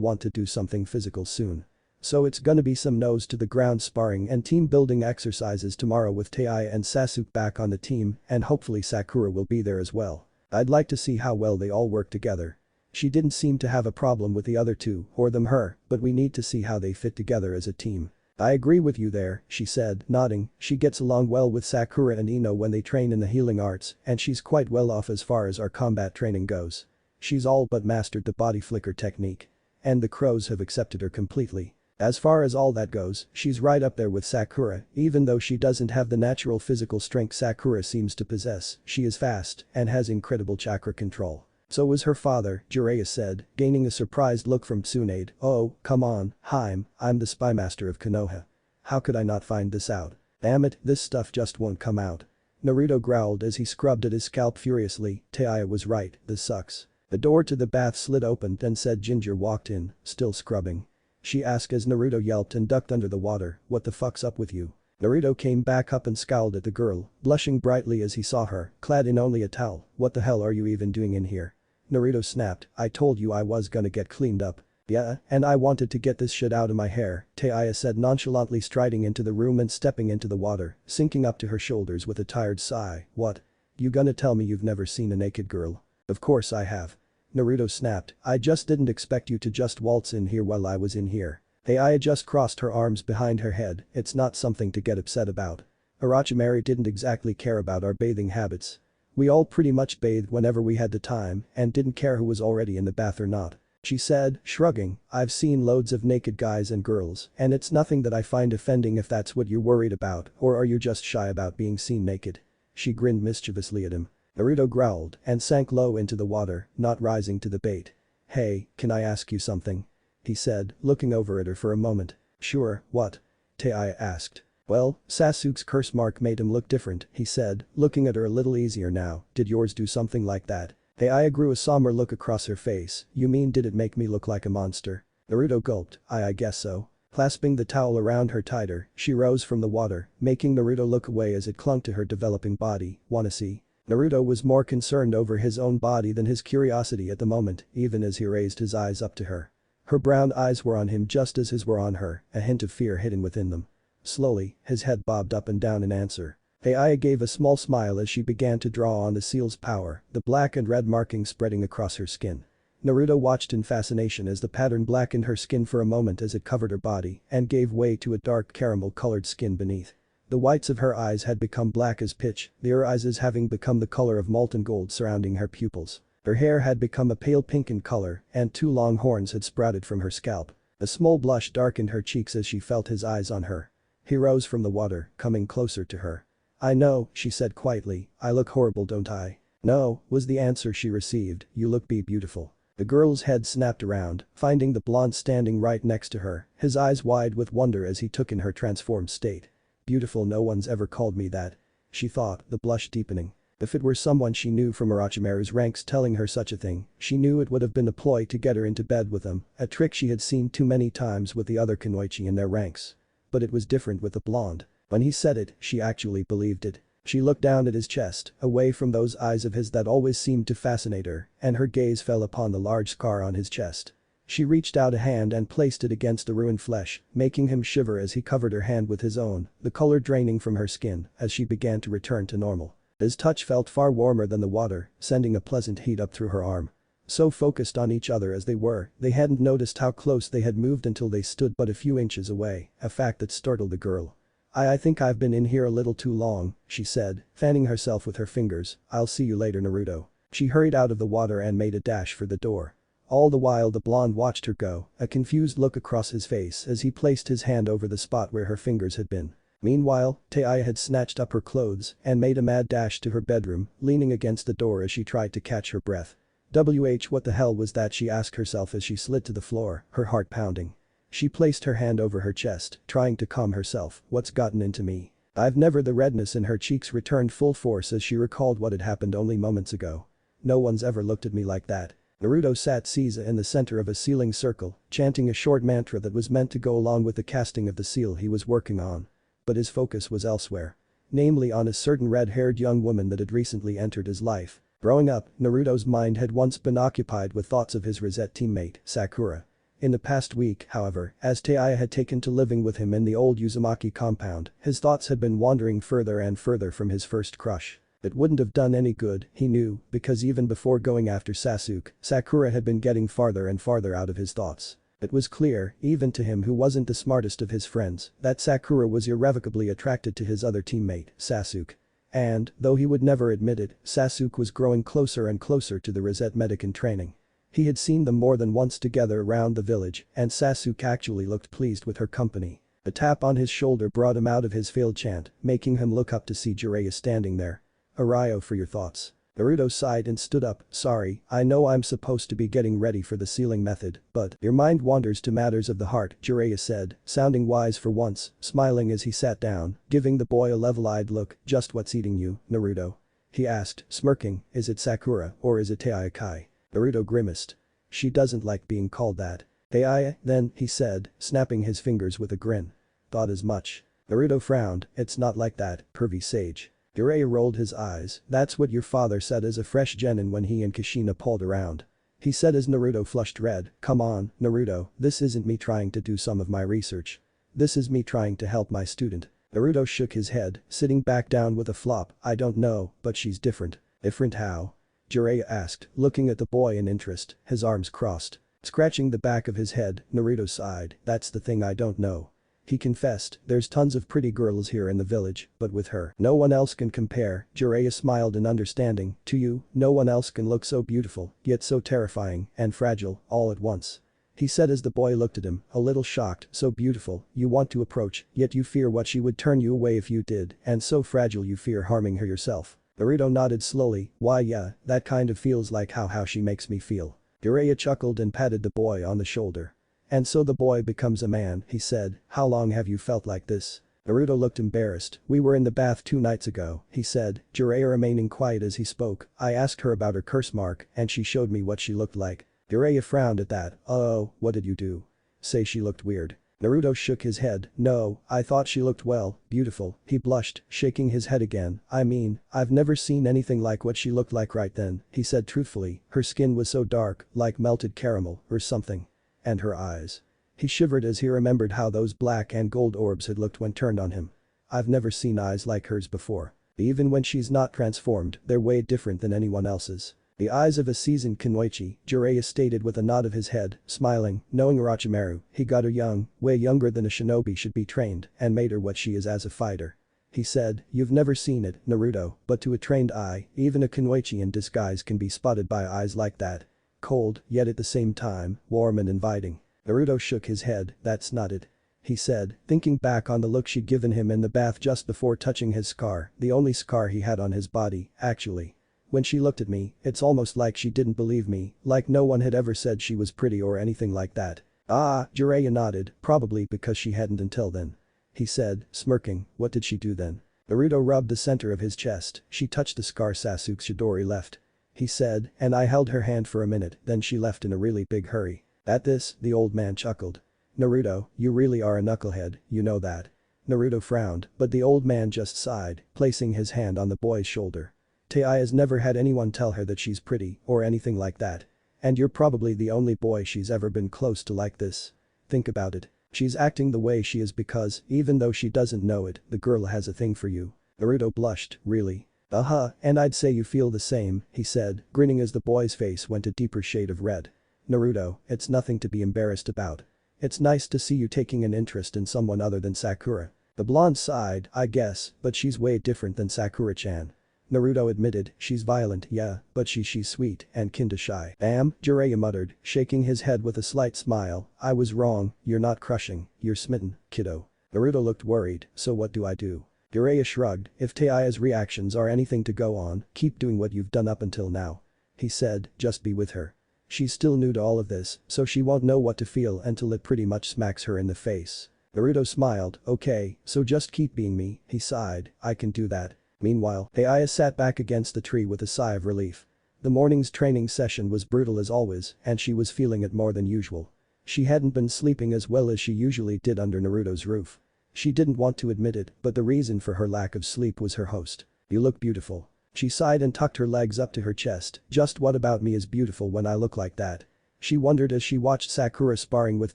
want to do something physical soon. So it's gonna be some nose to the ground sparring and team building exercises tomorrow with Taiya and Sasuke back on the team, and hopefully Sakura will be there as well. I'd like to see how well they all work together. She didn't seem to have a problem with the other two, or her, but we need to see how they fit together as a team. I agree with you there, she said, nodding. She gets along well with Sakura and Ino when they train in the healing arts, and she's quite well off as far as our combat training goes. She's all but mastered the body flicker technique. And the crows have accepted her completely. As far as all that goes, she's right up there with Sakura, even though she doesn't have the natural physical strength Sakura seems to possess, she is fast and has incredible chakra control. So was her father, Jiraiya said, gaining a surprised look from Tsunade. Oh, come on, Haim, I'm the spy master of Konoha. How could I not find this out? Damn it, this stuff just won't come out. Naruto growled as he scrubbed at his scalp furiously. Taiya was right, this sucks. The door to the bath slid open and said Ginger walked in, still scrubbing. She asked as Naruto yelped and ducked under the water, what the fuck's up with you? Naruto came back up and scowled at the girl, blushing brightly as he saw her, clad in only a towel. What the hell are you even doing in here? Naruto snapped, I told you I was gonna get cleaned up. Yeah, and I wanted to get this shit out of my hair, Taiya said nonchalantly striding into the room and stepping into the water, sinking up to her shoulders with a tired sigh. What? You gonna tell me you've never seen a naked girl? Of course I have. Naruto snapped, I just didn't expect you to just waltz in here while I was in here. Taiya just crossed her arms behind her head, it's not something to get upset about. Orochimaru didn't exactly care about our bathing habits. We all pretty much bathed whenever we had the time and didn't care who was already in the bath or not. She said, shrugging, I've seen loads of naked guys and girls and it's nothing that I find offending if that's what you're worried about, or are you just shy about being seen naked? She grinned mischievously at him. Naruto growled and sank low into the water, not rising to the bait. Hey, can I ask you something? He said, looking over at her for a moment. Sure, what? Taiya asked. Well, Sasuke's curse mark made him look different, he said, looking at her a little easier now. Did yours do something like that? Taiya grew a somber look across her face. You mean did it make me look like a monster? Naruto gulped. I guess so. Clasping the towel around her tighter, she rose from the water, making Naruto look away as it clung to her developing body. Wanna see? Naruto was more concerned over his own body than his curiosity at the moment, even as he raised his eyes up to her. Her brown eyes were on him just as his were on her, a hint of fear hidden within them. Slowly, his head bobbed up and down in answer. Taiya gave a small smile as she began to draw on the seal's power, the black and red markings spreading across her skin. Naruto watched in fascination as the pattern blackened her skin for a moment as it covered her body and gave way to a dark caramel-colored skin beneath. The whites of her eyes had become black as pitch, their eyes having become the color of molten gold surrounding her pupils. Her hair had become a pale pink in color and 2 long horns had sprouted from her scalp. A small blush darkened her cheeks as she felt his eyes on her. He rose from the water, coming closer to her. I know, she said quietly, I look horrible don't I? No, was the answer she received, you look beautiful. The girl's head snapped around, finding the blonde standing right next to her, his eyes wide with wonder as he took in her transformed state. Beautiful, no one's ever called me that. She thought, the blush deepening. If it were someone she knew from Orochimaru's ranks telling her such a thing, she knew it would have been a ploy to get her into bed with him, a trick she had seen too many times with the other Kunoichi in their ranks. But it was different with the blonde. When he said it, she actually believed it. She looked down at his chest, away from those eyes of his that always seemed to fascinate her, and her gaze fell upon the large scar on his chest. She reached out a hand and placed it against the ruined flesh, making him shiver as he covered her hand with his own, the color draining from her skin as she began to return to normal. His touch felt far warmer than the water, sending a pleasant heat up through her arm. So focused on each other as they were, they hadn't noticed how close they had moved until they stood but a few inches away, a fact that startled the girl. I think I've been in here a little too long, she said, fanning herself with her fingers. I'll see you later, Naruto. She hurried out of the water and made a dash for the door. All the while the blonde watched her go, a confused look across his face as he placed his hand over the spot where her fingers had been. Meanwhile, Taiya had snatched up her clothes and made a mad dash to her bedroom, leaning against the door as she tried to catch her breath. What the hell was that, she asked herself as she slid to the floor, her heart pounding. She placed her hand over her chest, trying to calm herself. What's gotten into me? I've never. The redness in her cheeks returned full force as she recalled what had happened only moments ago. No one's ever looked at me like that. Naruto sat Caesar in the center of a sealing circle, chanting a short mantra that was meant to go along with the casting of the seal he was working on. But his focus was elsewhere. Namely on a certain red-haired young woman that had recently entered his life. Growing up, Naruto's mind had once been occupied with thoughts of his Rosette teammate, Sakura. In the past week, however, as Taiya had taken to living with him in the old Uzumaki compound, his thoughts had been wandering further and further from his first crush. It wouldn't have done any good, he knew, because even before going after Sasuke, Sakura had been getting farther and farther out of his thoughts. It was clear, even to him who wasn't the smartest of his friends, that Sakura was irrevocably attracted to his other teammate, Sasuke. And, though he would never admit it, Sasuke was growing closer and closer to the Rosette medic in training. He had seen them more than once together around the village, and Sasuke actually looked pleased with her company. A tap on his shoulder brought him out of his failed chant, making him look up to see Jiraiya standing there. "Arayo, for your thoughts." Naruto sighed and stood up. "Sorry, I know I'm supposed to be getting ready for the sealing method, but your mind wanders to matters of the heart," Jiraiya said, sounding wise for once, smiling as he sat down, giving the boy a level-eyed look. "Just what's eating you, Naruto?" he asked, smirking. "Is it Sakura or is it Taiya?" Naruto grimaced. "She doesn't like being called that." "Taiya, then," he said, snapping his fingers with a grin. "Thought as much." Naruto frowned. "It's not like that, pervy sage." Jiraiya rolled his eyes. "That's what your father said as a fresh genin when he and Kushina pulled around." He said as Naruto flushed red. "Come on, Naruto, this isn't me trying to do some of my research. This is me trying to help my student." Naruto shook his head, sitting back down with a flop. "I don't know, but she's different." "Different how?" Jiraiya asked, looking at the boy in interest, his arms crossed. Scratching the back of his head, Naruto sighed. "That's the thing I don't know." He confessed, "There's tons of pretty girls here in the village, but with her, no one else can compare." Jiraiya smiled in understanding. "To you, no one else can look so beautiful, yet so terrifying and fragile, all at once." He said as the boy looked at him, a little shocked. "So beautiful, you want to approach, yet you fear what she would turn you away if you did, and so fragile you fear harming her yourself." Naruto nodded slowly. "Why yeah, that kind of feels like how she makes me feel." Jiraiya chuckled and patted the boy on the shoulder. "And so the boy becomes a man," he said. "How long have you felt like this?" Naruto looked embarrassed. "We were in the bath 2 nights ago," he said, Jiraiya remaining quiet as he spoke. "I asked her about her curse mark and she showed me what she looked like." Jiraiya frowned at that. "Oh, what did you do? Say she looked weird?" Naruto shook his head. "No, I thought she looked well, beautiful." He blushed, shaking his head again. "I mean, I've never seen anything like what she looked like right then," he said truthfully. "Her skin was so dark, like melted caramel or something. And her eyes." He shivered as he remembered how those black and gold orbs had looked when turned on him. "I've never seen eyes like hers before. Even when she's not transformed, they're way different than anyone else's." "The eyes of a seasoned kunoichi," Jiraiya stated with a nod of his head, smiling. Knowing Orochimaru, he got her young, way younger than a shinobi should be trained, and made her what she is as a fighter. He said, "You've never seen it, Naruto, but to a trained eye, even a kunoichi in disguise can be spotted by eyes like that. Cold, yet at the same time, warm and inviting." Naruto shook his head. "That's not it," he said, thinking back on the look she'd given him in the bath just before touching his scar, the only scar he had on his body, actually. "When she looked at me, it's almost like she didn't believe me, like no one had ever said she was pretty or anything like that." "Ah," Jiraiya nodded, "probably because she hadn't until then." He said, smirking. "What did she do then?" Naruto rubbed the center of his chest. "She touched the scar Sasuke's Chidori left." He said, "And I held her hand for a minute, then she left in a really big hurry." At this, the old man chuckled. "Naruto, you really are a knucklehead, you know that." Naruto frowned, but the old man just sighed, placing his hand on the boy's shoulder. "Taiya's never had anyone tell her that she's pretty or anything like that. And you're probably the only boy she's ever been close to like this. Think about it. She's acting the way she is because, even though she doesn't know it, the girl has a thing for you." Naruto blushed. "Really?" "Uh-huh, and I'd say you feel the same," he said, grinning as the boy's face went a deeper shade of red. "Naruto, it's nothing to be embarrassed about. It's nice to see you taking an interest in someone other than Sakura." The blonde sighed. "I guess, but she's way different than Sakura-chan." Naruto admitted. "She's violent, yeah, but she's sweet and kinda shy." "Bam," Jiraiya muttered, shaking his head with a slight smile. "I was wrong, you're not crushing, you're smitten, kiddo." Naruto looked worried. "So what do I do?" Jiraiya shrugged. "If Taiya's reactions are anything to go on, keep doing what you've done up until now." He said, "Just be with her. She's still new to all of this, so she won't know what to feel until it pretty much smacks her in the face." Naruto smiled. "Okay, so just keep being me," he sighed. "I can do that." Meanwhile, Taiya sat back against the tree with a sigh of relief. The morning's training session was brutal as always, and she was feeling it more than usual. She hadn't been sleeping as well as she usually did under Naruto's roof. She didn't want to admit it, but the reason for her lack of sleep was her host. "You look beautiful." She sighed and tucked her legs up to her chest. "Just what about me is beautiful when I look like that?" She wondered as she watched Sakura sparring with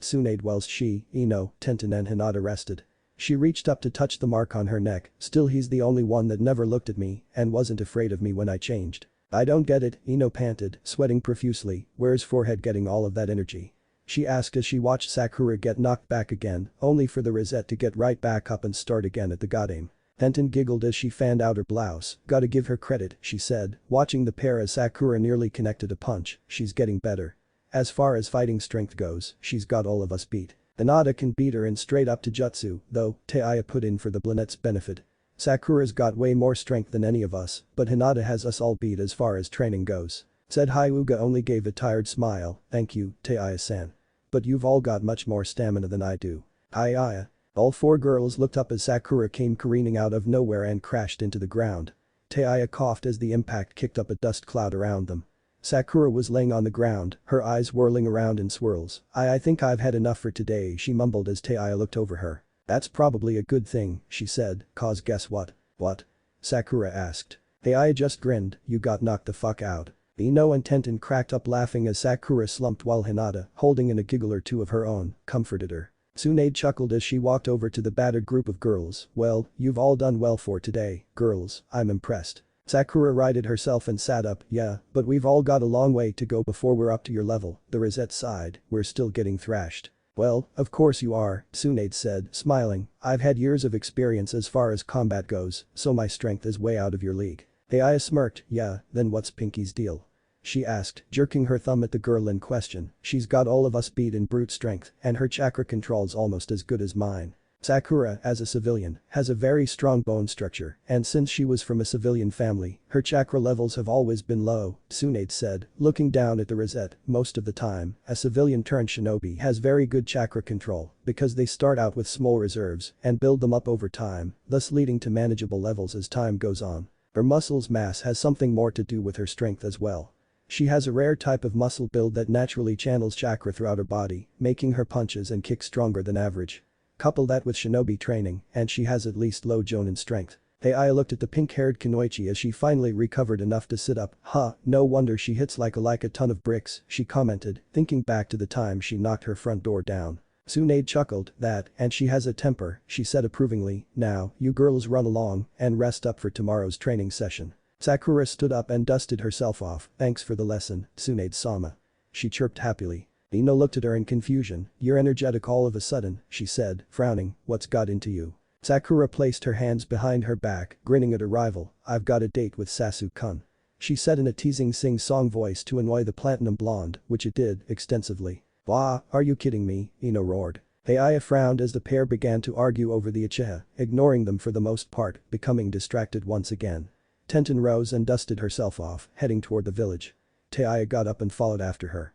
Tsunade whilst she, Ino, Tenten and Hinata rested. She reached up to touch the mark on her neck. "Still, he's the only one that never looked at me and wasn't afraid of me when I changed." "I don't get it," Ino panted, sweating profusely. "Where's forehead getting all of that energy?" She asked as she watched Sakura get knocked back again, only for the Rosette to get right back up and start again at the god aim. Tenten giggled as she fanned out her blouse. "Gotta give her credit," she said, watching the pair as Sakura nearly connected a punch. "She's getting better. As far as fighting strength goes, she's got all of us beat. Hinata can beat her in straight up to jutsu, though, Taya put in for the Blunet's benefit. Sakura's got way more strength than any of us, but Hinata has us all beat as far as training goes." Said Hyuga only gave a tired smile. "Thank you, Taya-san. But you've all got much more stamina than I do." "Hiya." All four girls looked up as Sakura came careening out of nowhere and crashed into the ground. Taya coughed as the impact kicked up a dust cloud around them. Sakura was laying on the ground, her eyes whirling around in swirls. I think I've had enough for today," she mumbled as Taya looked over her. "That's probably a good thing," she said, "cause guess what?" "What?" Sakura asked. Taya just grinned. "You got knocked the fuck out." Ino and Tenten cracked up laughing as Sakura slumped while Hinata, holding in a giggle or two of her own, comforted her. Tsunade chuckled as she walked over to the battered group of girls. "Well, you've all done well for today, girls, I'm impressed." Sakura righted herself and sat up. "Yeah, but we've all got a long way to go before we're up to your level." The Rosette sighed. "We're still getting thrashed." "Well, of course you are," Tsunade said, smiling. "I've had years of experience as far as combat goes, so my strength is way out of your league." Aya smirked. "Yeah, then what's Pinky's deal?" she asked, jerking her thumb at the girl in question. "She's got all of us beat in brute strength, and her chakra control's almost as good as mine." Sakura, as a civilian, has a very strong bone structure, and since she was from a civilian family, her chakra levels have always been low, Tsunade said, looking down at the Rosette. "Most of the time, a civilian turned shinobi has very good chakra control because they start out with small reserves and build them up over time, thus leading to manageable levels as time goes on. Her muscles mass has something more to do with her strength as well. She has a rare type of muscle build that naturally channels chakra throughout her body, making her punches and kicks stronger than average. Couple that with shinobi training, and she has at least low jonin strength." Aya looked at the pink-haired Kunoichi as she finally recovered enough to sit up. No wonder she hits like a ton of bricks," she commented, thinking back to the time she knocked her front door down. Tsunade chuckled. "That, and she has a temper," she said approvingly. "Now, you girls run along and rest up for tomorrow's training session." Sakura stood up and dusted herself off. "Thanks for the lesson, Tsunade-sama." She chirped happily. Ino looked at her in confusion. "You're energetic all of a sudden," she said, frowning. "What's got into you?" Sakura placed her hands behind her back, grinning at her rival. "I've got a date with Sasuke-kun," she said in a teasing sing-song voice to annoy the platinum blonde, which it did, extensively. "Wah, are you kidding me?" Ino roared. Aya frowned as the pair began to argue over the Uchiha, ignoring them for the most part, becoming distracted once again. Tenten rose and dusted herself off, heading toward the village. Taya got up and followed after her.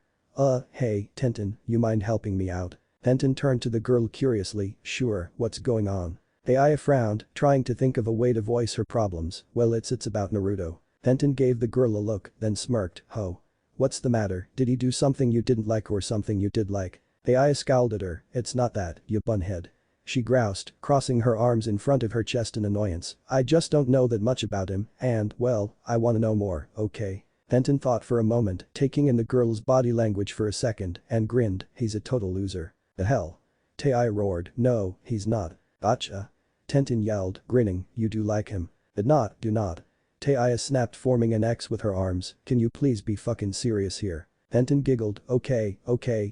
Hey, Tenten, you mind helping me out?" Tenten turned to the girl curiously. "Sure, what's going on?" Aya frowned, trying to think of a way to voice her problems. "Well, it's about Naruto." Tenten gave the girl a look, then smirked. "Ho. What's the matter? Did he do something you didn't like or something you did like?" Aya scowled at her. "It's not that, you bunhead," she groused, crossing her arms in front of her chest in annoyance. "I just don't know that much about him, and, well, I wanna know more, okay?" Tenten thought for a moment, taking in the girl's body language for a second, and grinned. "He's a total loser." "The hell?" Taya roared. "No, he's not." "Gotcha." Tenten yelled, grinning. "You do like him." Do not." Taya snapped, forming an X with her arms. "Can you please be fucking serious here?" Tenten giggled. Okay,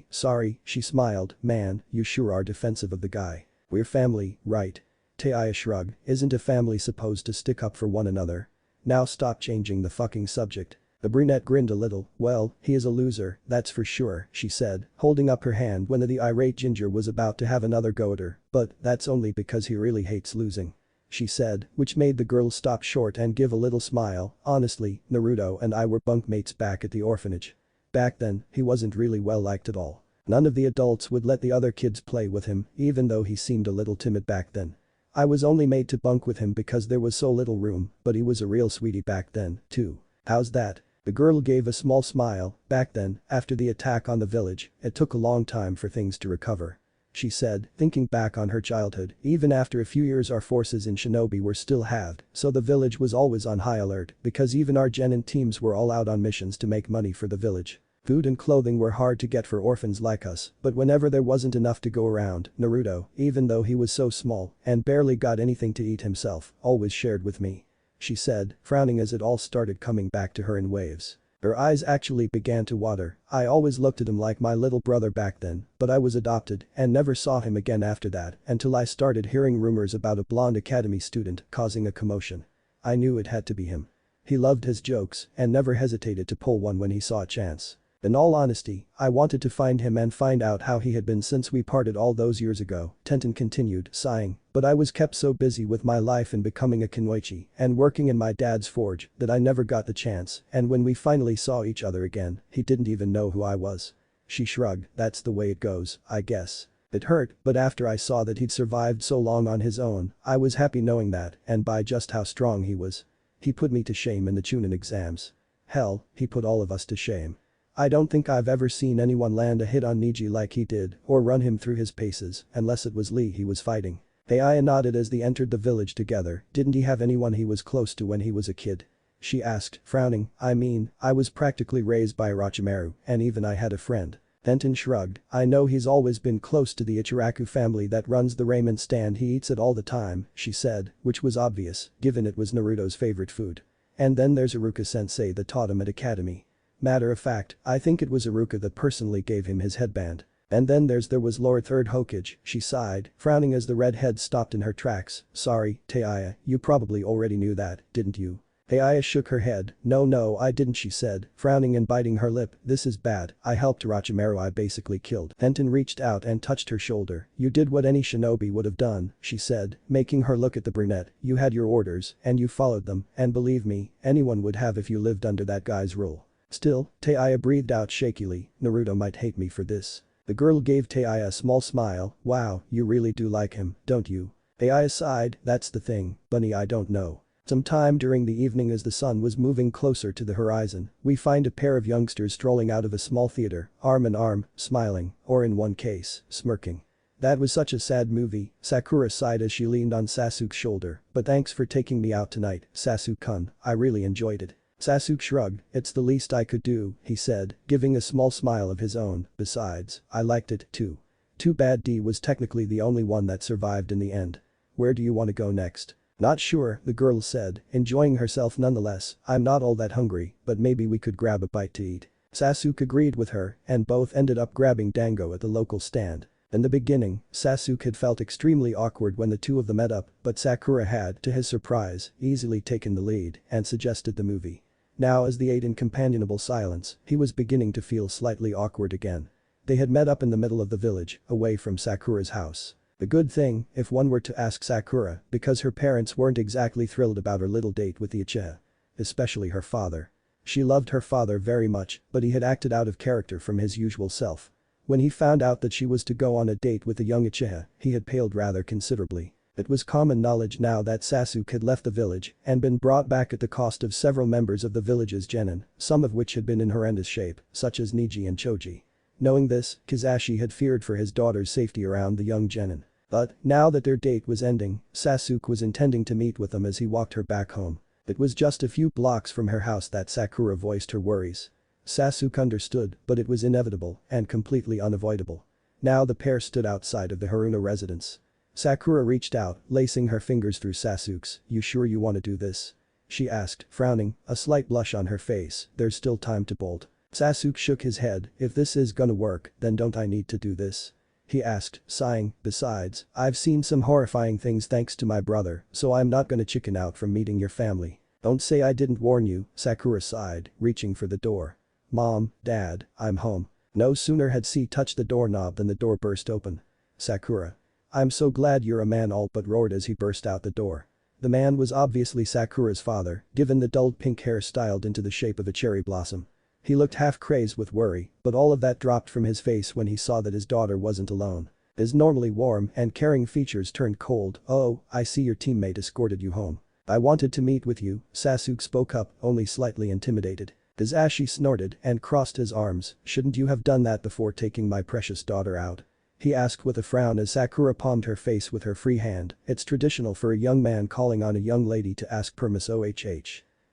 sorry," she smiled. "Man, you sure are defensive of the guy. We're family, right?" Taya shrugged. "Isn't a family supposed to stick up for one another?" "Now stop changing the fucking subject." The brunette grinned a little. "Well, he is a loser, that's for sure," she said, holding up her hand when the irate ginger was about to have another go at her, "but that's only because he really hates losing," she said, which made the girl stop short and give a little smile. "Honestly, Naruto and I were bunkmates back at the orphanage. Back then, he wasn't really well liked at all. None of the adults would let the other kids play with him, even though he seemed a little timid back then. I was only made to bunk with him because there was so little room, but he was a real sweetie back then, too. How's that?" The girl gave a small smile. Back then, after the attack on the village, it took a long time for things to recover. She said, thinking back on her childhood, even after a few years our forces in Shinobi were still halved, so the village was always on high alert because even our genin teams were all out on missions to make money for the village. Food and clothing were hard to get for orphans like us, but whenever there wasn't enough to go around, Naruto, even though he was so small and barely got anything to eat himself, always shared with me. She said, frowning as it all started coming back to her in waves. Her eyes actually began to water. I always looked at him like my little brother back then, but I was adopted and never saw him again after that until I started hearing rumors about a blonde academy student causing a commotion. I knew it had to be him. He loved his jokes and never hesitated to pull one when he saw a chance. In all honesty, I wanted to find him and find out how he had been since we parted all those years ago, Tenten continued, sighing, but I was kept so busy with my life and becoming a kunoichi and working in my dad's forge that I never got the chance, and when we finally saw each other again, he didn't even know who I was. She shrugged, that's the way it goes, I guess. It hurt, but after I saw that he'd survived so long on his own, I was happy knowing that and by just how strong he was. He put me to shame in the Chunin exams. Hell, he put all of us to shame. I don't think I've ever seen anyone land a hit on Neji like he did or run him through his paces unless it was Lee he was fighting. Aya nodded as they entered the village together. Didn't he have anyone he was close to when he was a kid? She asked, frowning. I mean, I was practically raised by Orochimaru and even I had a friend. Tenten shrugged. I know he's always been close to the Ichiraku family that runs the ramen stand he eats it all the time, she said, which was obvious, given it was Naruto's favorite food. And then there's Iruka-sensei that taught him at academy. Matter of fact, I think it was Iruka that personally gave him his headband. And then there was Lord Third Hokage, she sighed, frowning as the redhead stopped in her tracks. Sorry, Aya, you probably already knew that, didn't you? Aya shook her head. No I didn't, she said, frowning and biting her lip. This is bad, I helped Orochimaru, I basically killed. Tenten reached out and touched her shoulder. You did what any shinobi would have done, she said, making her look at the brunette. You had your orders, and you followed them, and believe me, anyone would have if you lived under that guy's rule. Still, Aya breathed out shakily, Naruto might hate me for this. The girl gave Aya a small smile. Wow, you really do like him, don't you? Aya sighed, that's the thing, Bunny, I don't know. Sometime during the evening as the sun was moving closer to the horizon, we find a pair of youngsters strolling out of a small theater, arm in arm, smiling, or in one case, smirking. That was such a sad movie, Sakura sighed as she leaned on Sasuke's shoulder, but thanks for taking me out tonight, Sasuke-kun, I really enjoyed it. Sasuke shrugged, it's the least I could do, he said, giving a small smile of his own, besides, I liked it too. Too bad D was technically the only one that survived in the end. Where do you want to go next? Not sure, the girl said, enjoying herself nonetheless. I'm not all that hungry, but maybe we could grab a bite to eat. Sasuke agreed with her, and both ended up grabbing dango at the local stand. In the beginning, Sasuke had felt extremely awkward when the two of them met up, but Sakura had, to his surprise, easily taken the lead and suggested the movie. Now as they ate in companionable silence, he was beginning to feel slightly awkward again. They had met up in the middle of the village, away from Sakura's house. The good thing, if one were to ask Sakura, because her parents weren't exactly thrilled about her little date with the Uchiha. Especially her father. She loved her father very much, but he had acted out of character from his usual self. When he found out that she was to go on a date with the young Uchiha, he had paled rather considerably. It was common knowledge now that Sasuke had left the village and been brought back at the cost of several members of the village's genin, some of which had been in horrendous shape, such as Neji and Choji. Knowing this, Kizashi had feared for his daughter's safety around the young genin. But, now that their date was ending, Sasuke was intending to meet with them as he walked her back home. It was just a few blocks from her house that Sakura voiced her worries. Sasuke understood, but it was inevitable and completely unavoidable. Now the pair stood outside of the Haruna residence. Sakura reached out, lacing her fingers through Sasuke's. You sure you want to do this? She asked, frowning, a slight blush on her face. There's still time to bolt. Sasuke shook his head. If this is gonna work, then don't I need to do this? He asked, sighing, besides, I've seen some horrifying things thanks to my brother, so I'm not gonna chicken out from meeting your family. Don't say I didn't warn you, Sakura sighed, reaching for the door. Mom, Dad, I'm home. No sooner had C touched the doorknob than the door burst open. Sakura. I'm so glad you're a man, all but roared as he burst out the door. The man was obviously Sakura's father, given the dulled pink hair styled into the shape of a cherry blossom. He looked half crazed with worry, but all of that dropped from his face when he saw that his daughter wasn't alone. His normally warm and caring features turned cold. Oh, I see your teammate escorted you home. I wanted to meet with you, Sasuke spoke up, only slightly intimidated. Kizashi snorted and crossed his arms. Shouldn't you have done that before taking my precious daughter out? He asked with a frown as Sakura palmed her face with her free hand. It's traditional for a young man calling on a young lady to ask permission.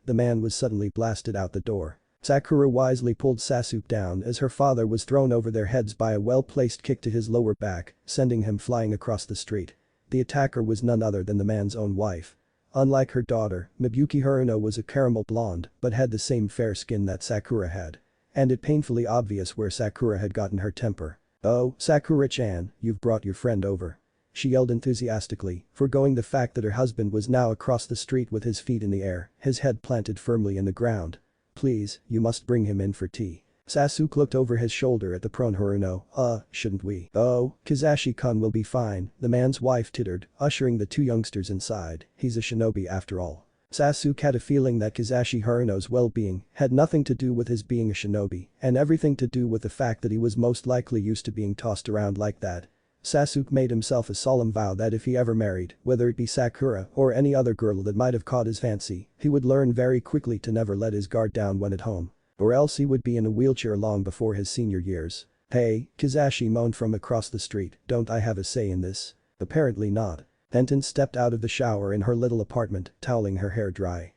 The man was suddenly blasted out the door. Sakura wisely pulled Sasuke down as her father was thrown over their heads by a well-placed kick to his lower back, sending him flying across the street. The attacker was none other than the man's own wife. Unlike her daughter, Miyuki Haruno was a caramel blonde but had the same fair skin that Sakura had. And it painfully obvious where Sakura had gotten her temper. "Oh, Sakura-chan, you've brought your friend over." She yelled enthusiastically, foregoing the fact that her husband was now across the street with his feet in the air, his head planted firmly in the ground. "Please, you must bring him in for tea." Sasuke looked over his shoulder at the prone Haruno. Shouldn't we?" "Oh, Kizashi-kun will be fine," the man's wife tittered, ushering the two youngsters inside. "He's a shinobi after all." Sasuke had a feeling that Kizashi Haruno's well-being had nothing to do with his being a shinobi and everything to do with the fact that he was most likely used to being tossed around like that. Sasuke made himself a solemn vow that if he ever married, whether it be Sakura or any other girl that might have caught his fancy, he would learn very quickly to never let his guard down when at home. Or else he would be in a wheelchair long before his senior years. "Hey," Kizashi moaned from across the street, "don't I have a say in this?" "Apparently not." Tenten stepped out of the shower in her little apartment, toweling her hair dry.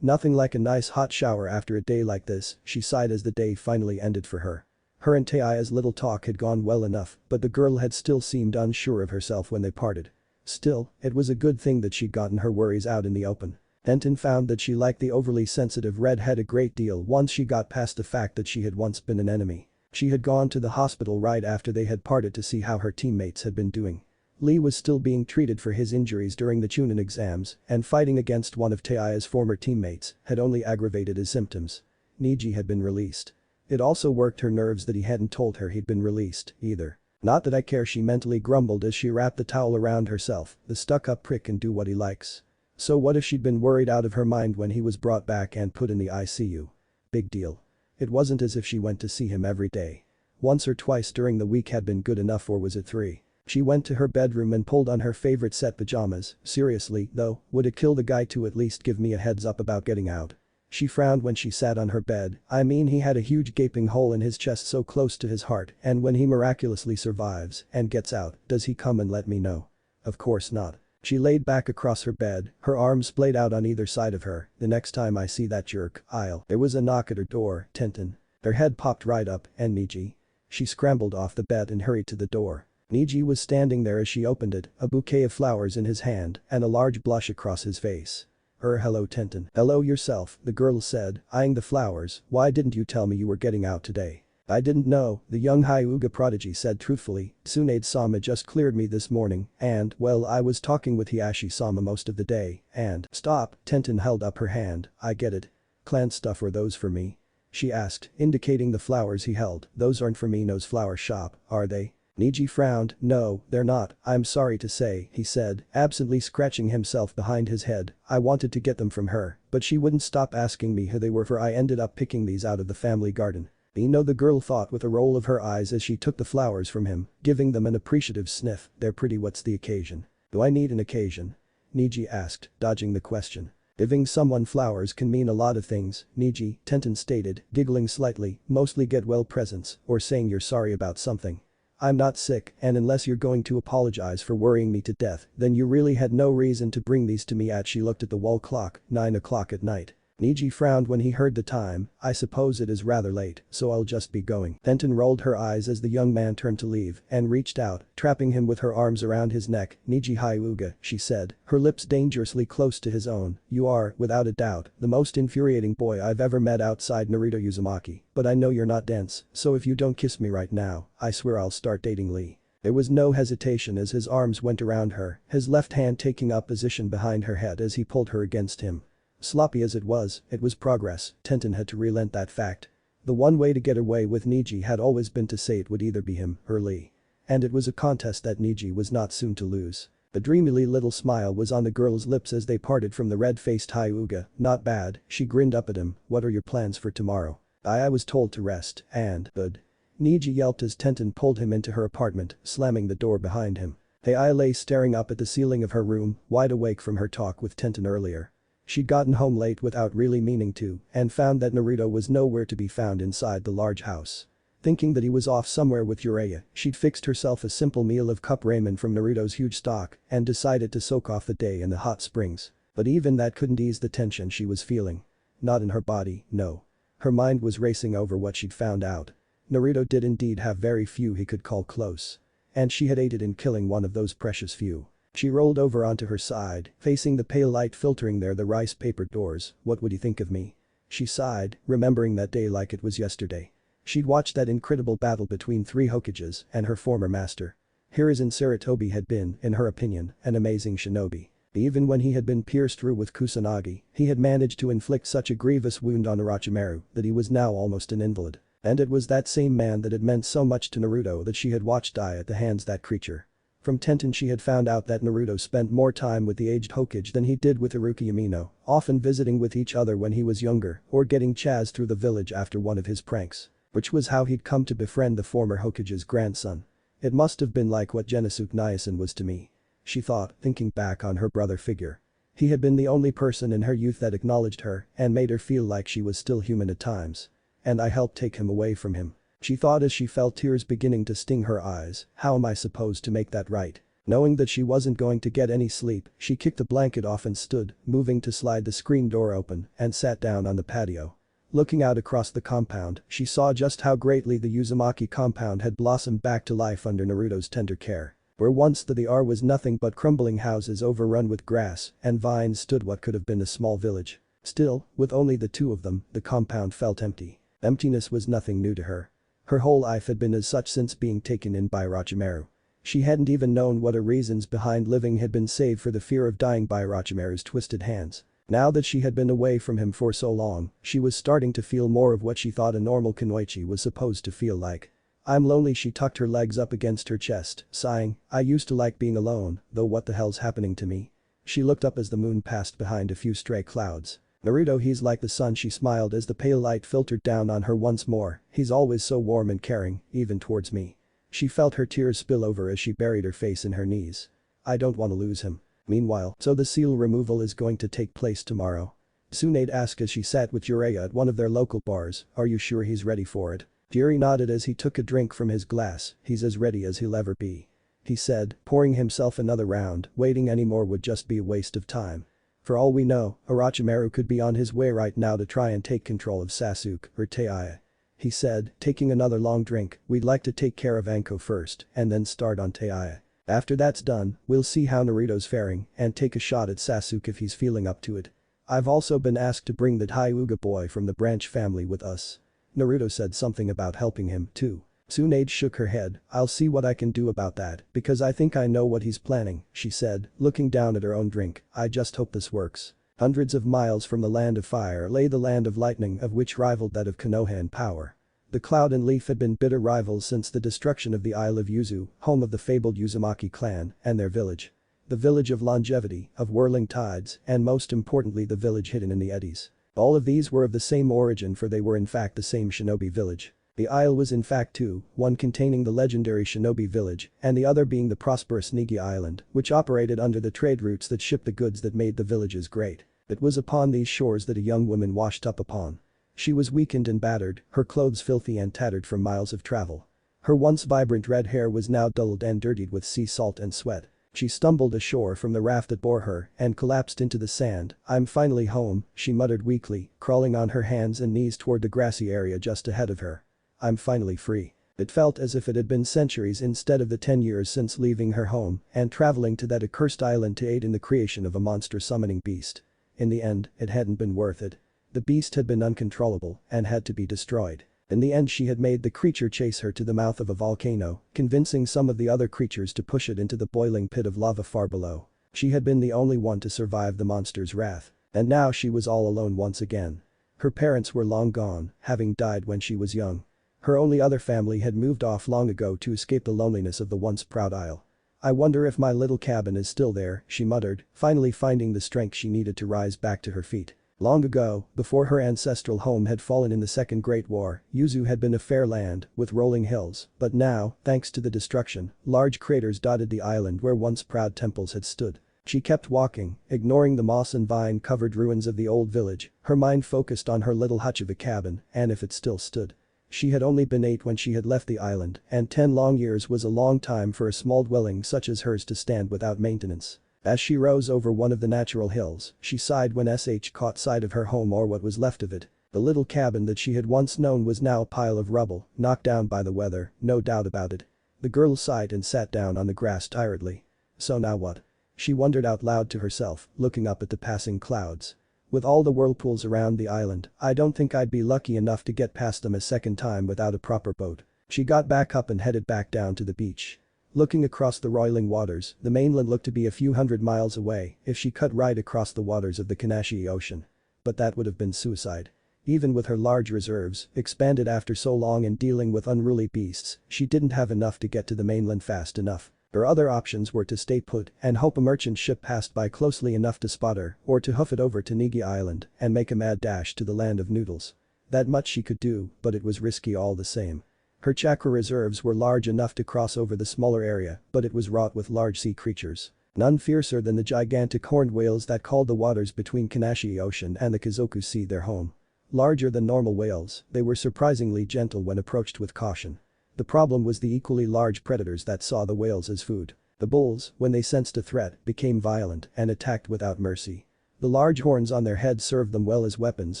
Nothing like a nice hot shower after a day like this," she sighed as the day finally ended for her. Her and Taiya's little talk had gone well enough, but the girl had still seemed unsure of herself when they parted. Still, it was a good thing that she'd gotten her worries out in the open. Tenten found that she liked the overly sensitive redhead a great deal once she got past the fact that she had once been an enemy. She had gone to the hospital right after they had parted to see how her teammates had been doing. Lee was still being treated for his injuries during the Chunin exams, and fighting against one of Taiya's former teammates had only aggravated his symptoms. Niji had been released. It also worked her nerves that he hadn't told her he'd been released, either. "Not that I care," she mentally grumbled as she wrapped the towel around herself, "the stuck-up prick can do what he likes." So what if she'd been worried out of her mind when he was brought back and put in the ICU? Big deal. It wasn't as if she went to see him every day. Once or twice during the week had been good enough, or was it 3? She went to her bedroom and pulled on her favorite set pajamas. Seriously, though, would it kill the guy to at least give me a heads up about getting out? She frowned when she sat on her bed. I mean, he had a huge gaping hole in his chest so close to his heart, and when he miraculously survives and gets out, does he come and let me know? Of course not. She laid back across her bed, her arms splayed out on either side of her. "The next time I see that jerk, I'll..." There was a knock at her door. Tenten. Her head popped right up. "And Niji?" She scrambled off the bed and hurried to the door. Niji was standing there as she opened it, a bouquet of flowers in his hand and a large blush across his face. Hello Tenten." "Hello yourself," the girl said, eyeing the flowers. "Why didn't you tell me you were getting out today?" "I didn't know," the young Hyuga prodigy said truthfully. "Tsunade-sama just cleared me this morning and, well, I was talking with Hiashi-sama most of the day and..." "Stop," Tenten held up her hand. "I get it. Clan stuff, are those for me?" she asked, indicating the flowers he held. "Those aren't from Ino's flower shop, are they?" Niji frowned. "No, they're not, I'm sorry to say," he said, absently scratching himself behind his head. "I wanted to get them from her, but she wouldn't stop asking me who they were, for I ended up picking these out of the family garden." "Ino," the girl thought with a roll of her eyes as she took the flowers from him, giving them an appreciative sniff. "They're pretty. What's the occasion?" "Do I need an occasion?" Niji asked, dodging the question. "Giving someone flowers can mean a lot of things, Niji," Tenten stated, giggling slightly. "Mostly get well presents or saying you're sorry about something. I'm not sick, and unless you're going to apologize for worrying me to death, then you really had no reason to bring these to me at..." She looked at the wall clock. 9 o'clock at night. Niji frowned when he heard the time. "I suppose it is rather late, so I'll just be going." Tenten rolled her eyes as the young man turned to leave and reached out, trapping him with her arms around his neck. "Niji Hyuga," she said, her lips dangerously close to his own. "You are, without a doubt, the most infuriating boy I've ever met outside Naruto Uzumaki, but I know you're not dense, so if you don't kiss me right now, I swear I'll start dating Lee." There was no hesitation as his arms went around her, his left hand taking up position behind her head as he pulled her against him. Sloppy as it was progress. Tenten had to relent that fact. The one way to get away with Niji had always been to say it would either be him or Lee. And it was a contest that Niji was not soon to lose. A dreamily little smile was on the girl's lips as they parted from the red-faced Hyuga. "Not bad," she grinned up at him. "What are your plans for tomorrow?" I was told to rest and..." "Good." Niji yelped as Tenten pulled him into her apartment, slamming the door behind him. Ai lay staring up at the ceiling of her room, wide awake from her talk with Tenten earlier. She'd gotten home late without really meaning to and found that Naruto was nowhere to be found inside the large house. Thinking that he was off somewhere with Jiraiya, she'd fixed herself a simple meal of cup ramen from Naruto's huge stock and decided to soak off the day in the hot springs. But even that couldn't ease the tension she was feeling. Not in her body, no. Her mind was racing over what she'd found out. Naruto did indeed have very few he could call close. And she had aided in killing one of those precious few. She rolled over onto her side, facing the pale light filtering there the rice paper doors. What would he think of me? She sighed, remembering that day like it was yesterday. She'd watched that incredible battle between three Hokages and her former master. Hiruzen Sarutobi had been, in her opinion, an amazing shinobi. Even when he had been pierced through with Kusanagi, he had managed to inflict such a grievous wound on Orochimaru that he was now almost an invalid. And it was that same man that had meant so much to Naruto that she had watched die at the hands of that creature. From Tenten she had found out that Naruto spent more time with the aged Hokage than he did with Iruka Yamino, often visiting with each other when he was younger or getting chased through the village after one of his pranks. Which was how he'd come to befriend the former Hokage's grandson. It must have been like what Genosuke Nyasen was to me. She thought, thinking back on her brother figure. He had been the only person in her youth that acknowledged her and made her feel like she was still human at times. And I helped take him away from him. She thought as she felt tears beginning to sting her eyes, how am I supposed to make that right? Knowing that she wasn't going to get any sleep, she kicked the blanket off and stood, moving to slide the screen door open and sat down on the patio. Looking out across the compound, she saw just how greatly the Uzumaki compound had blossomed back to life under Naruto's tender care. Where once the DR was nothing but crumbling houses overrun with grass and vines stood what could have been a small village. Still, with only the two of them, the compound felt empty. Emptiness was nothing new to her. Her whole life had been as such since being taken in by Orochimaru. She hadn't even known what her reasons behind living had been save for the fear of dying by Orochimaru's twisted hands. Now that she had been away from him for so long, she was starting to feel more of what she thought a normal kunoichi was supposed to feel like. I'm lonely. She tucked her legs up against her chest, sighing, I used to like being alone, though what the hell's happening to me? She looked up as the moon passed behind a few stray clouds. Naruto, he's like the sun. She smiled as the pale light filtered down on her once more. He's always so warm and caring, even towards me. She felt her tears spill over as she buried her face in her knees. I don't want to lose him. Meanwhile, so the seal removal is going to take place tomorrow? Tsunade asked as she sat with Jiraiya at one of their local bars. Are you sure he's ready for it? Jiri nodded as he took a drink from his glass. He's as ready as he'll ever be. He said, pouring himself another round. Waiting anymore would just be a waste of time. For all we know, Orochimaru could be on his way right now to try and take control of Sasuke or Taiya. He said, taking another long drink, we'd like to take care of Anko first and then start on Taiya. After that's done, we'll see how Naruto's faring and take a shot at Sasuke if he's feeling up to it. I've also been asked to bring the Hyuga boy from the branch family with us. Naruto said something about helping him too. Tsunade shook her head. I'll see what I can do about that because I think I know what he's planning, she said, looking down at her own drink. I just hope this works. Hundreds of miles from the land of fire lay the land of lightning of which rivaled that of Konoha in power. The Cloud and Leaf had been bitter rivals since the destruction of the Isle of Yuzu, home of the fabled Uzumaki clan and their village. The village of longevity, of whirling tides, and most importantly the village hidden in the eddies. All of these were of the same origin for they were in fact the same shinobi village. The isle was in fact two, one containing the legendary shinobi village and the other being the prosperous Nigi Island, which operated under the trade routes that shipped the goods that made the villages great. It was upon these shores that a young woman washed up upon. She was weakened and battered, her clothes filthy and tattered from miles of travel. Her once vibrant red hair was now dulled and dirtied with sea salt and sweat. She stumbled ashore from the raft that bore her and collapsed into the sand. I'm finally home, she muttered weakly, crawling on her hands and knees toward the grassy area just ahead of her. I'm finally free. It felt as if it had been centuries instead of the 10 years since leaving her home and traveling to that accursed island to aid in the creation of a monster summoning beast. In the end, it hadn't been worth it. The beast had been uncontrollable and had to be destroyed. In the end she had made the creature chase her to the mouth of a volcano, convincing some of the other creatures to push it into the boiling pit of lava far below. She had been the only one to survive the monster's wrath. And now she was all alone once again. Her parents were long gone, having died when she was young. Her only other family had moved off long ago to escape the loneliness of the once proud isle. I wonder if my little cabin is still there, she muttered, finally finding the strength she needed to rise back to her feet. Long ago, before her ancestral home had fallen in the Second Great War, Yuzu had been a fair land with rolling hills, but now, thanks to the destruction, large craters dotted the island where once proud temples had stood. She kept walking, ignoring the moss and vine-covered ruins of the old village, her mind focused on her little hutch of a cabin and if it still stood. She had only been 8 when she had left the island, and 10 long years was a long time for a small dwelling such as hers to stand without maintenance. As she rose over one of the natural hills, she sighed when SH caught sight of her home or what was left of it. The little cabin that she had once known was now a pile of rubble, knocked down by the weather, no doubt about it. The girl sighed and sat down on the grass tiredly. So now what? She wondered out loud to herself, looking up at the passing clouds. With all the whirlpools around the island, I don't think I'd be lucky enough to get past them a second time without a proper boat. She got back up and headed back down to the beach. Looking across the roiling waters, the mainland looked to be a few hundred miles away if she cut right across the waters of the Kanashii Ocean. But that would have been suicide. Even with her large reserves, expanded after so long and dealing with unruly beasts, she didn't have enough to get to the mainland fast enough. Her other options were to stay put and hope a merchant ship passed by closely enough to spot her, or to hoof it over to Nigi Island and make a mad dash to the land of noodles. That much she could do, but it was risky all the same. Her chakra reserves were large enough to cross over the smaller area, but it was wrought with large sea creatures. None fiercer than the gigantic horned whales that called the waters between Kanashii Ocean and the Kazoku Sea their home. Larger than normal whales, they were surprisingly gentle when approached with caution. The problem was the equally large predators that saw the whales as food. The bulls, when they sensed a threat, became violent and attacked without mercy. The large horns on their heads served them well as weapons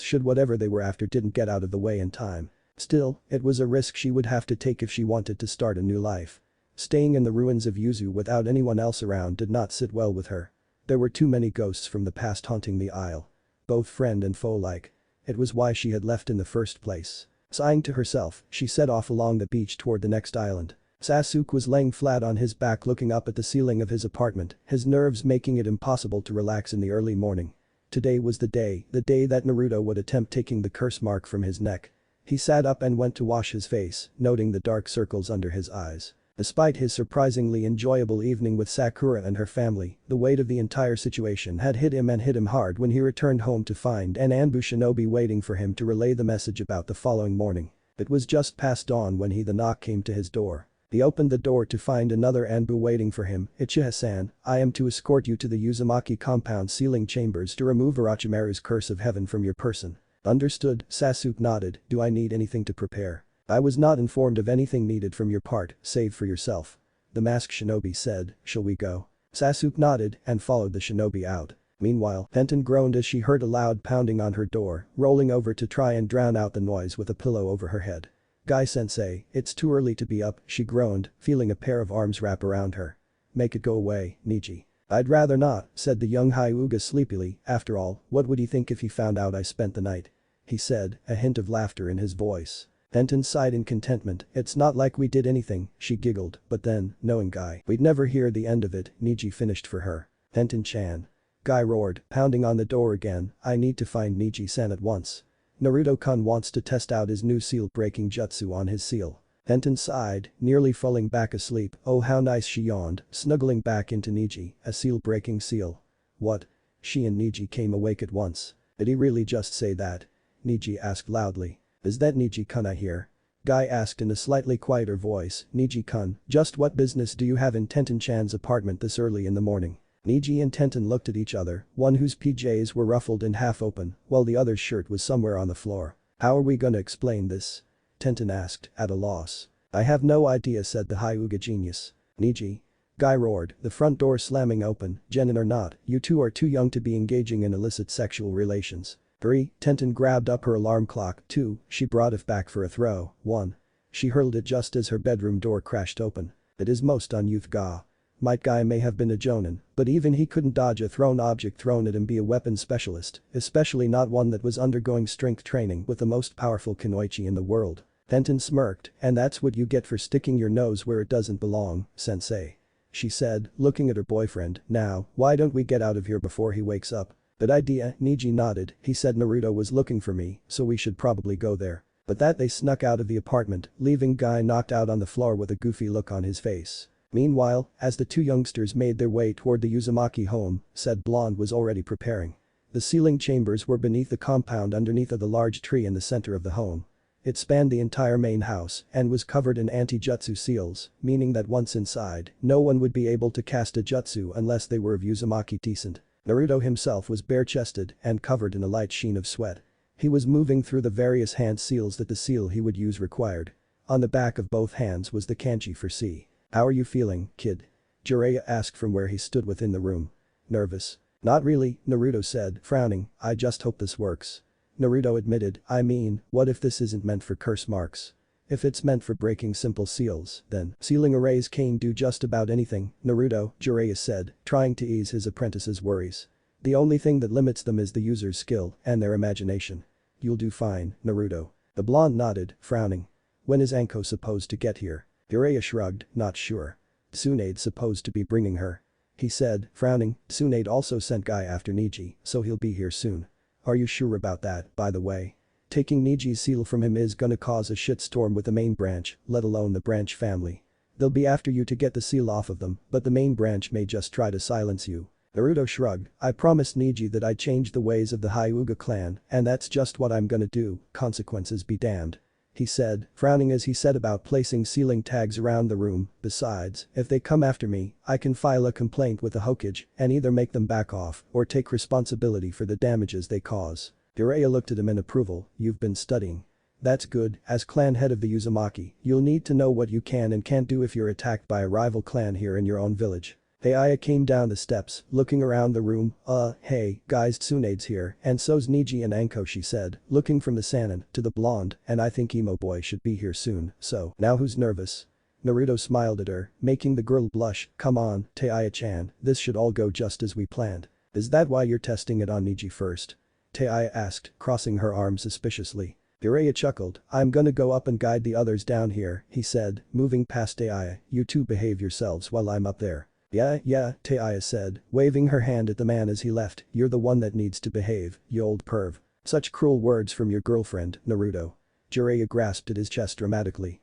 should whatever they were after didn't get out of the way in time. Still, it was a risk she would have to take if she wanted to start a new life. Staying in the ruins of Yuzu without anyone else around did not sit well with her. There were too many ghosts from the past haunting the isle. Both friend and foe alike. It was why she had left in the first place. Sighing to herself, she set off along the beach toward the next island. Sasuke was laying flat on his back looking up at the ceiling of his apartment, his nerves making it impossible to relax in the early morning. Today was the day that Naruto would attempt taking the curse mark from his neck. He sat up and went to wash his face, noting the dark circles under his eyes. Despite his surprisingly enjoyable evening with Sakura and her family, the weight of the entire situation had hit him and hit him hard when he returned home to find an Anbu shinobi waiting for him to relay the message about the following morning. It was just past dawn when the knock came to his door. He opened the door to find another Anbu waiting for him. "Ichiha-san, I am to escort you to the Uzumaki compound sealing chambers to remove Orochimaru's curse of heaven from your person." "Understood," Sasuke nodded. "Do I need anything to prepare?" "I was not informed of anything needed from your part, save for yourself." The masked shinobi said. "Shall we go?" Sasuke nodded and followed the shinobi out. Meanwhile, Tenten groaned as she heard a loud pounding on her door, rolling over to try and drown out the noise with a pillow over her head. "Guy-sensei, it's too early to be up," she groaned, feeling a pair of arms wrap around her. "Make it go away, Niji." "I'd rather not," said the young Hyuga sleepily. "After all, what would he think if he found out I spent the night?" he said, a hint of laughter in his voice. Tenten sighed in contentment. "It's not like we did anything," she giggled, but then, knowing Guy, we'd never hear the end of it, Niji finished for her. "Tenten-chan." Guy roared, pounding on the door again. "I need to find Niji-san at once. Naruto-kun wants to test out his new seal-breaking jutsu on his seal." Tenten sighed, nearly falling back asleep. "Oh how nice," she yawned, snuggling back into Niji, "a seal-breaking seal." "What?" She and Niji came awake at once. "Did he really just say that?" Niji asked loudly. "Is that Niji-kun I hear?" Guy asked in a slightly quieter voice. "Niji-kun, just what business do you have in Tenten-chan's apartment this early in the morning?" Niji and Tenten looked at each other, one whose PJs were ruffled and half open, while the other's shirt was somewhere on the floor. "How are we gonna explain this?" Tenten asked, at a loss. "I have no idea," said the Hyuga genius. "Niji." Guy roared, the front door slamming open. "Genin or not, you two are too young to be engaging in illicit sexual relations." 3. Tenten grabbed up her alarm clock. 2. She brought it back for a throw. 1. She hurled it just as her bedroom door crashed open. It is most unyouth Ga. Might Guy may have been a jonin, but even he couldn't dodge a thrown object thrown at him, be a weapon specialist, especially not one that was undergoing strength training with the most powerful kunoichi in the world. Tenten smirked, "And that's what you get for sticking your nose where it doesn't belong, sensei," she said, looking at her boyfriend. "Now, why don't we get out of here before he wakes up?" "Good idea," Niji nodded. "He said Naruto was looking for me, so we should probably go there." But that they snuck out of the apartment, leaving Guy knocked out on the floor with a goofy look on his face. Meanwhile, as the two youngsters made their way toward the Uzumaki home, said blonde was already preparing. The sealing chambers were beneath the compound underneath of the large tree in the center of the home. It spanned the entire main house and was covered in anti-jutsu seals, meaning that once inside, no one would be able to cast a jutsu unless they were of Uzumaki descent. Naruto himself was bare-chested and covered in a light sheen of sweat. He was moving through the various hand seals that the seal he would use required. On the back of both hands was the kanji for see. "How are you feeling, kid?" Jiraiya asked from where he stood within the room. "Nervous?" "Not really," Naruto said, frowning, "I just hope this works." Naruto admitted, "I mean, what if this isn't meant for curse marks? If it's meant for breaking simple seals, then sealing arrays can do just about anything, Naruto," Jiraiya said, trying to ease his apprentice's worries. "The only thing that limits them is the user's skill and their imagination." "You'll do fine, Naruto." The blonde nodded, frowning. "When is Anko supposed to get here?" Jiraiya shrugged, not sure. "Tsunade's supposed to be bringing her," he said, frowning. "Tsunade also sent Guy after Neji, so he'll be here soon." "Are you sure about that, by the way? Taking Neji's seal from him is gonna cause a shitstorm with the main branch, let alone the branch family. They'll be after you to get the seal off of them, but the main branch may just try to silence you." Naruto shrugged, "I promised Neji that I'd change the ways of the Hyuga clan, and that's just what I'm gonna do, consequences be damned," he said, frowning as he set about placing sealing tags around the room. "Besides, if they come after me, I can file a complaint with the Hokage and either make them back off or take responsibility for the damages they cause." Jiraiya looked at him in approval. "You've been studying. That's good, as clan head of the Uzumaki, you'll need to know what you can and can't do if you're attacked by a rival clan here in your own village." Aya came down the steps, looking around the room. Hey, guys, Tsunade's here, and so's Neji and Anko," she said, looking from the Sannin to the blonde, "and I think emo boy should be here soon, so, now who's nervous?" Naruto smiled at her, making the girl blush. "Come on, Taya-chan, this should all go just as we planned." "Is that why you're testing it on Neji first?" Taya asked, crossing her arms suspiciously. Jiraiya chuckled. "I'm gonna go up and guide the others down here," he said, moving past Taya. "You two behave yourselves while I'm up there." Yeah, Taya said, waving her hand at the man as he left. "You're the one that needs to behave, you old perv." "Such cruel words from your girlfriend, Naruto." Jiraiya grasped at his chest dramatically.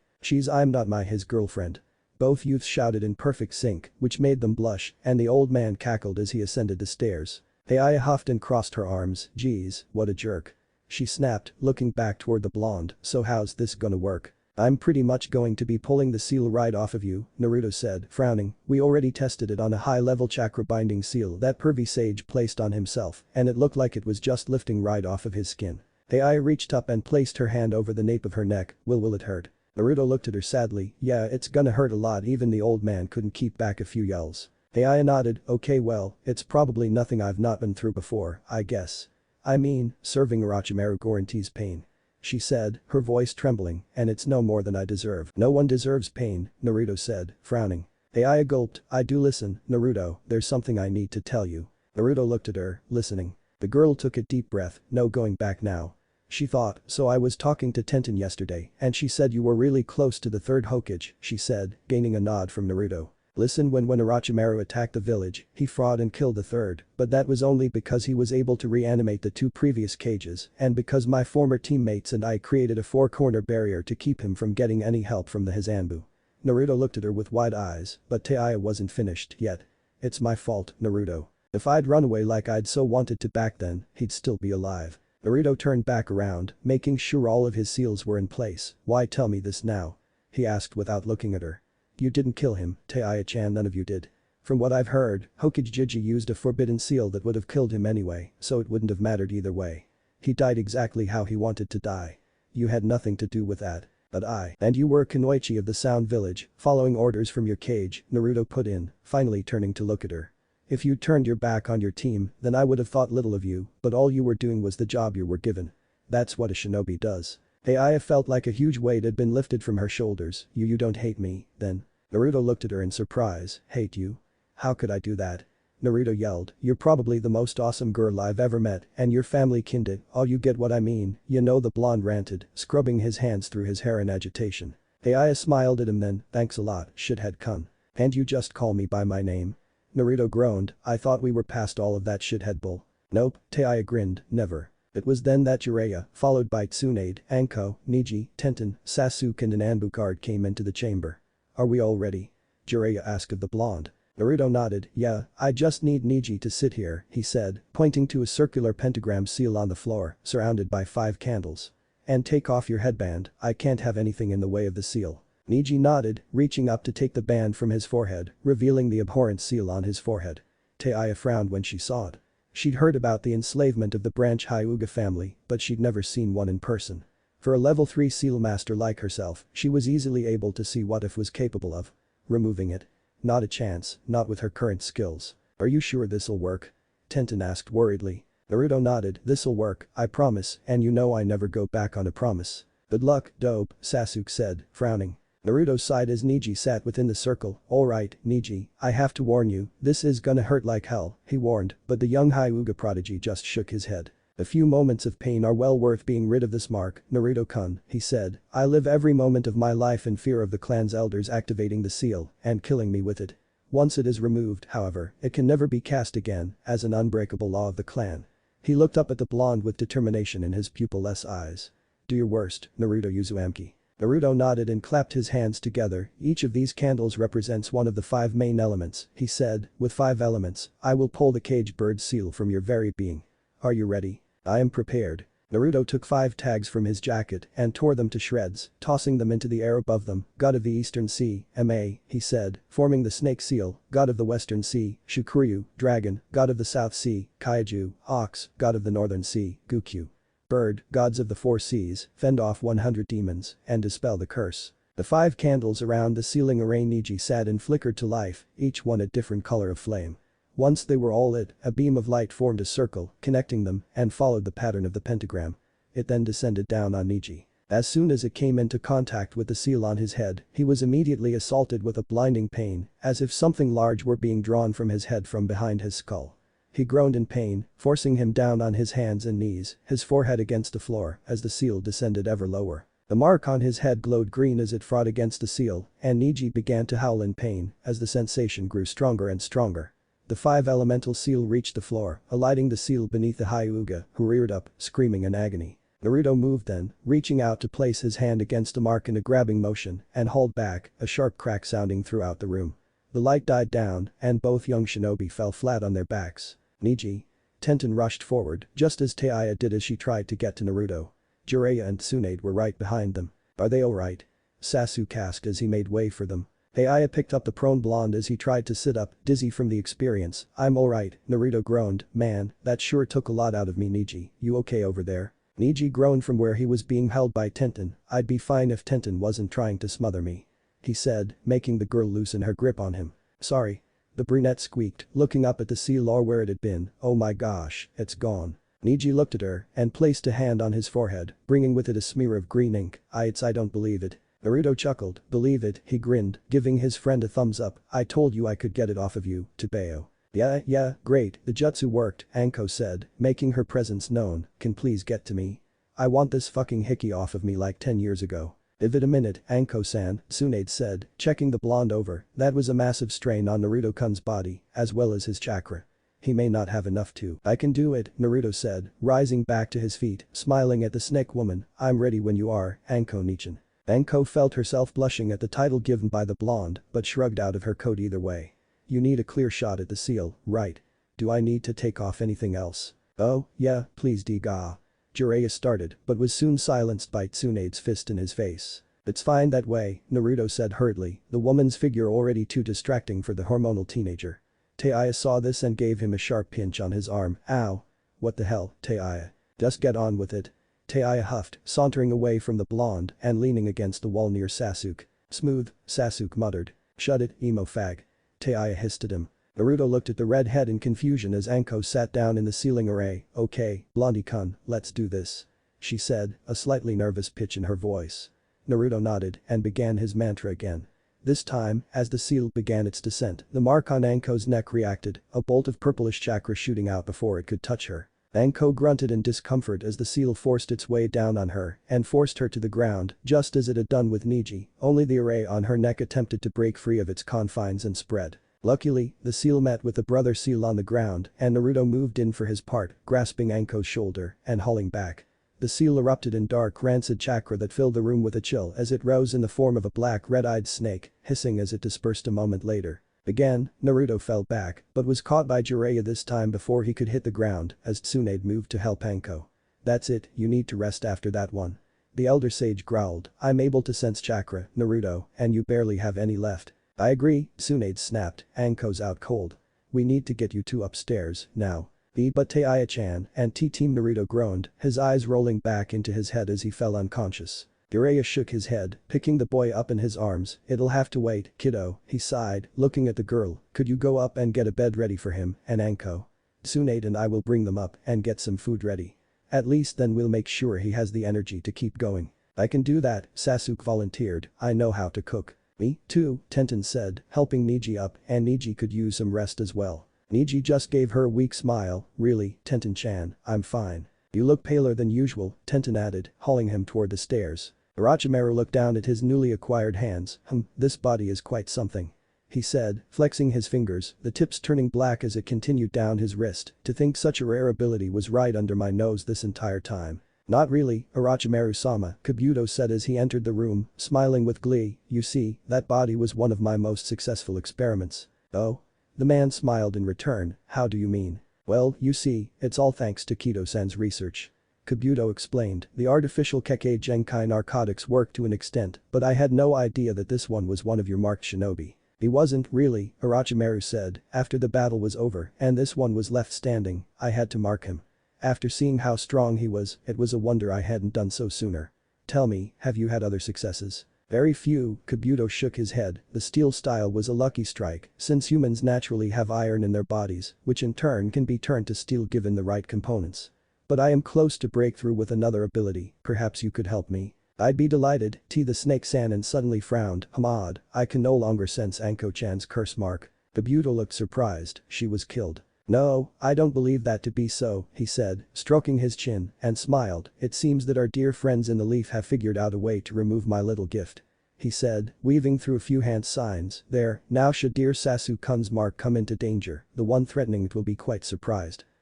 I'm not his girlfriend." Both youths shouted in perfect sync, which made them blush, and the old man cackled as he ascended the stairs. Taya huffed and crossed her arms. "Geez, what a jerk." She snapped, looking back toward the blonde. "So how's this gonna work?" "I'm pretty much going to be pulling the seal right off of you," Naruto said, frowning. "We already tested it on a high-level chakra binding seal that pervy sage placed on himself, and it looked like it was just lifting right off of his skin." Aya reached up and placed her hand over the nape of her neck. Will it hurt?" Naruto looked at her sadly. "Yeah, it's gonna hurt a lot." Even the old man couldn't keep back a few yells. Aya nodded. "Okay, well, it's probably nothing I've not been through before, I guess. I mean, serving Orochimaru guarantees pain," she said, her voice trembling, "and it's no more than I deserve." "No one deserves pain," Naruto said, frowning. Aya gulped. "I do listen, Naruto, there's something I need to tell you." Naruto looked at her, listening. The girl took a deep breath. "No going back now." She thought, "So I was talking to Tenten yesterday, and she said you were really close to the third Hokage," she said, gaining a nod from Naruto. "Listen, when Orochimaru attacked the village, he fought and killed the third, but that was only because he was able to reanimate the two previous cages and because my former teammates and I created a four-corner barrier to keep him from getting any help from the Hizanbu." Naruto looked at her with wide eyes, but Taya wasn't finished yet. "It's my fault, Naruto. If I'd run away like I'd so wanted to back then, he'd still be alive." Naruto turned back around, making sure all of his seals were in place. "Why tell me this now?" he asked without looking at her. "You didn't kill him, Taya-chan, none of you did. From what I've heard, Hokage Jiji used a forbidden seal that would have killed him anyway, so it wouldn't have mattered either way. He died exactly how he wanted to die. You had nothing to do with that. But and you were a Kunoichi of the Sound Village, following orders from your cage," Naruto put in, finally turning to look at her. "If you turned your back on your team, then I would have thought little of you, but all you were doing was the job you were given. That's what a shinobi does." Aya felt like a huge weight had been lifted from her shoulders. You don't hate me, then?" Naruto looked at her in surprise. "Hate you? How could I do that?" Naruto yelled. "You're probably the most awesome girl I've ever met, and your family kindred, all you get what I mean, you know," the blonde ranted, scrubbing his hands through his hair in agitation. Aya smiled at him then. "Thanks a lot, shithead kun. And you just call me by my name?" Naruto groaned. "I thought we were past all of that shithead bull." "Nope," Taya grinned, "never." It was then that Jiraiya, followed by Tsunade, Anko, Neji, Tenten, Sasuke and an Anbu guard came into the chamber. "Are we all ready?" Jiraiya asked of the blonde. Naruto nodded. "Yeah, I just need Neji to sit here," he said, pointing to a circular pentagram seal on the floor, surrounded by 5 candles. And take off your headband, I can't have anything in the way of the seal. Neji nodded, reaching up to take the band from his forehead, revealing the abhorrent seal on his forehead. Taya frowned when she saw it. She'd heard about the enslavement of the branch Hyuga family, but she'd never seen one in person. For a level 3 seal master like herself, she was easily able to see what if was capable of. Removing it? Not a chance, not with her current skills. Are you sure this'll work? Tenten asked worriedly. Naruto nodded, this'll work, I promise, and you know I never go back on a promise. Good luck, dope, Sasuke said, frowning. Naruto sighed as Neji sat within the circle. Alright, Neji, I have to warn you, this is gonna hurt like hell, he warned, but the young Hyuga prodigy just shook his head. A few moments of pain are well worth being rid of this mark, Naruto-kun, he said. I live every moment of my life in fear of the clan's elders activating the seal and killing me with it. Once it is removed, however, it can never be cast again, as an unbreakable law of the clan. He looked up at the blonde with determination in his pupil-less eyes. Do your worst, Naruto Uzumaki. Naruto nodded and clapped his hands together. Each of these candles represents one of the 5 main elements, he said. With 5 elements, I will pull the cage bird seal from your very being. Are you ready? I am prepared. Naruto took 5 tags from his jacket and tore them to shreds, tossing them into the air above them. God of the Eastern Sea, M.A., he said, forming the snake seal. God of the Western Sea, Shukuryu, dragon. God of the South Sea, Kaiju, ox. God of the Northern Sea, Gukyu. Bird, gods of the 4 seas, fend off 100 demons and dispel the curse. The 5 candles around the ceiling array Neji sat and flickered to life, each one a different color of flame. Once they were all lit, a beam of light formed a circle, connecting them, and followed the pattern of the pentagram. It then descended down on Neji. As soon as it came into contact with the seal on his head, he was immediately assaulted with a blinding pain, as if something large were being drawn from his head from behind his skull. He groaned in pain, forcing him down on his hands and knees, his forehead against the floor as the seal descended ever lower. The mark on his head glowed green as it fought against the seal, and Neji began to howl in pain as the sensation grew stronger and stronger. The 5 elemental seal reached the floor, alighting the seal beneath the Hyuga, who reared up, screaming in agony. Naruto moved then, reaching out to place his hand against the mark in a grabbing motion, and hauled back, a sharp crack sounding throughout the room. The light died down, and both young shinobi fell flat on their backs. Neji. Tenten rushed forward, just as Taya did as she tried to get to Naruto. Jiraiya and Tsunade were right behind them. Are they alright? Sasuke asked as he made way for them. Taya picked up the prone blonde as he tried to sit up, dizzy from the experience. I'm alright, Naruto groaned. Man, that sure took a lot out of me Neji, you okay over there? Neji groaned from where he was being held by Tenten. I'd be fine if Tenten wasn't trying to smother me. He said, making the girl loosen her grip on him. Sorry. The brunette squeaked, looking up at the seal or where it had been. Oh my gosh, it's gone. Neji looked at her and placed a hand on his forehead, bringing with it a smear of green ink. I don't believe it. Naruto chuckled. Believe it, he grinned, giving his friend a thumbs up. I told you I could get it off of you, Tobeo. Yeah, great, the jutsu worked, Anko said, making her presence known. Can please get to me? I want this fucking hickey off of me like 10 years ago. Give it a minute, Anko-san, Tsunade said, checking the blonde over. That was a massive strain on Naruto-kun's body, as well as his chakra. He may not have enough to. I can do it, Naruto said, rising back to his feet, smiling at the snake woman. I'm ready when you are, Anko-nichan. Anko felt herself blushing at the title given by the blonde, but shrugged out of her coat either way. You need a clear shot at the seal, right? Do I need to take off anything else? Oh, yeah, please Diga. Jiraiya started, but was soon silenced by Tsunade's fist in his face. It's fine that way, Naruto said hurriedly, the woman's figure already too distracting for the hormonal teenager. Taya saw this and gave him a sharp pinch on his arm. Ow. What the hell, Taya? Just get on with it. Taya huffed, sauntering away from the blonde and leaning against the wall near Sasuke. Smooth, Sasuke muttered. Shut it, emo fag. Taya hissed at him. Naruto looked at the red head in confusion as Anko sat down in the ceiling array. Okay, Blondie-kun, let's do this. She said, a slightly nervous pitch in her voice. Naruto nodded and began his mantra again. This time, as the seal began its descent, the mark on Anko's neck reacted, a bolt of purplish chakra shooting out before it could touch her. Anko grunted in discomfort as the seal forced its way down on her and forced her to the ground, just as it had done with Neji, only the array on her neck attempted to break free of its confines and spread. Luckily, the seal met with the brother seal on the ground and Naruto moved in for his part, grasping Anko's shoulder and hauling back. The seal erupted in dark rancid chakra that filled the room with a chill as it rose in the form of a black red-eyed snake, hissing as it dispersed a moment later. Again, Naruto fell back, but was caught by Jiraiya this time before he could hit the ground as Tsunade moved to help Anko. That's it, you need to rest after that one. The elder sage growled, I'm able to sense chakra, Naruto, and you barely have any left. I agree, Tsunade snapped, Anko's out cold. We need to get you two upstairs, now. But Taiya-chan and T-Team Naruto groaned, his eyes rolling back into his head as he fell unconscious. Jiraiya shook his head, picking the boy up in his arms, it'll have to wait, kiddo, he sighed, looking at the girl, could you go up and get a bed ready for him, and Anko? Tsunade and I will bring them up and get some food ready. At least then we'll make sure he has the energy to keep going. I can do that, Sasuke volunteered, I know how to cook. Me, too, Tenten said, helping Neji up, and Neji could use some rest as well. Neji just gave her a weak smile, really, Tenten-chan, I'm fine. You look paler than usual, Tenten added, hauling him toward the stairs. Orochimaru looked down at his newly acquired hands, this body is quite something. He said, flexing his fingers, the tips turning black as it continued down his wrist, to think such a rare ability was right under my nose this entire time. Not really, Orochimaru-sama, Kabuto said as he entered the room, smiling with glee, you see, that body was one of my most successful experiments. Oh? The man smiled in return, how do you mean? Well, you see, it's all thanks to Kido-san's research. Kabuto explained, the artificial Kekkei Genkai narcotics work to an extent, but I had no idea that this one was one of your marked shinobi. He wasn't, really, Orochimaru said, after the battle was over and this one was left standing, I had to mark him. After seeing how strong he was, it was a wonder I hadn't done so sooner. Tell me, have you had other successes? Very few, Kabuto shook his head, the steel style was a lucky strike, since humans naturally have iron in their bodies, which in turn can be turned to steel given the right components. But I am close to breakthrough with another ability, perhaps you could help me. I'd be delighted, the snake Sanin suddenly frowned, Hamad, I can no longer sense Anko-chan's curse mark. Kabuto looked surprised, she was killed. No, I don't believe that to be so, he said, stroking his chin, and smiled, it seems that our dear friends in the leaf have figured out a way to remove my little gift. He said, weaving through a few hand signs, there, now should dear Sasuke-kun's mark come into danger, the one threatening it will be quite surprised.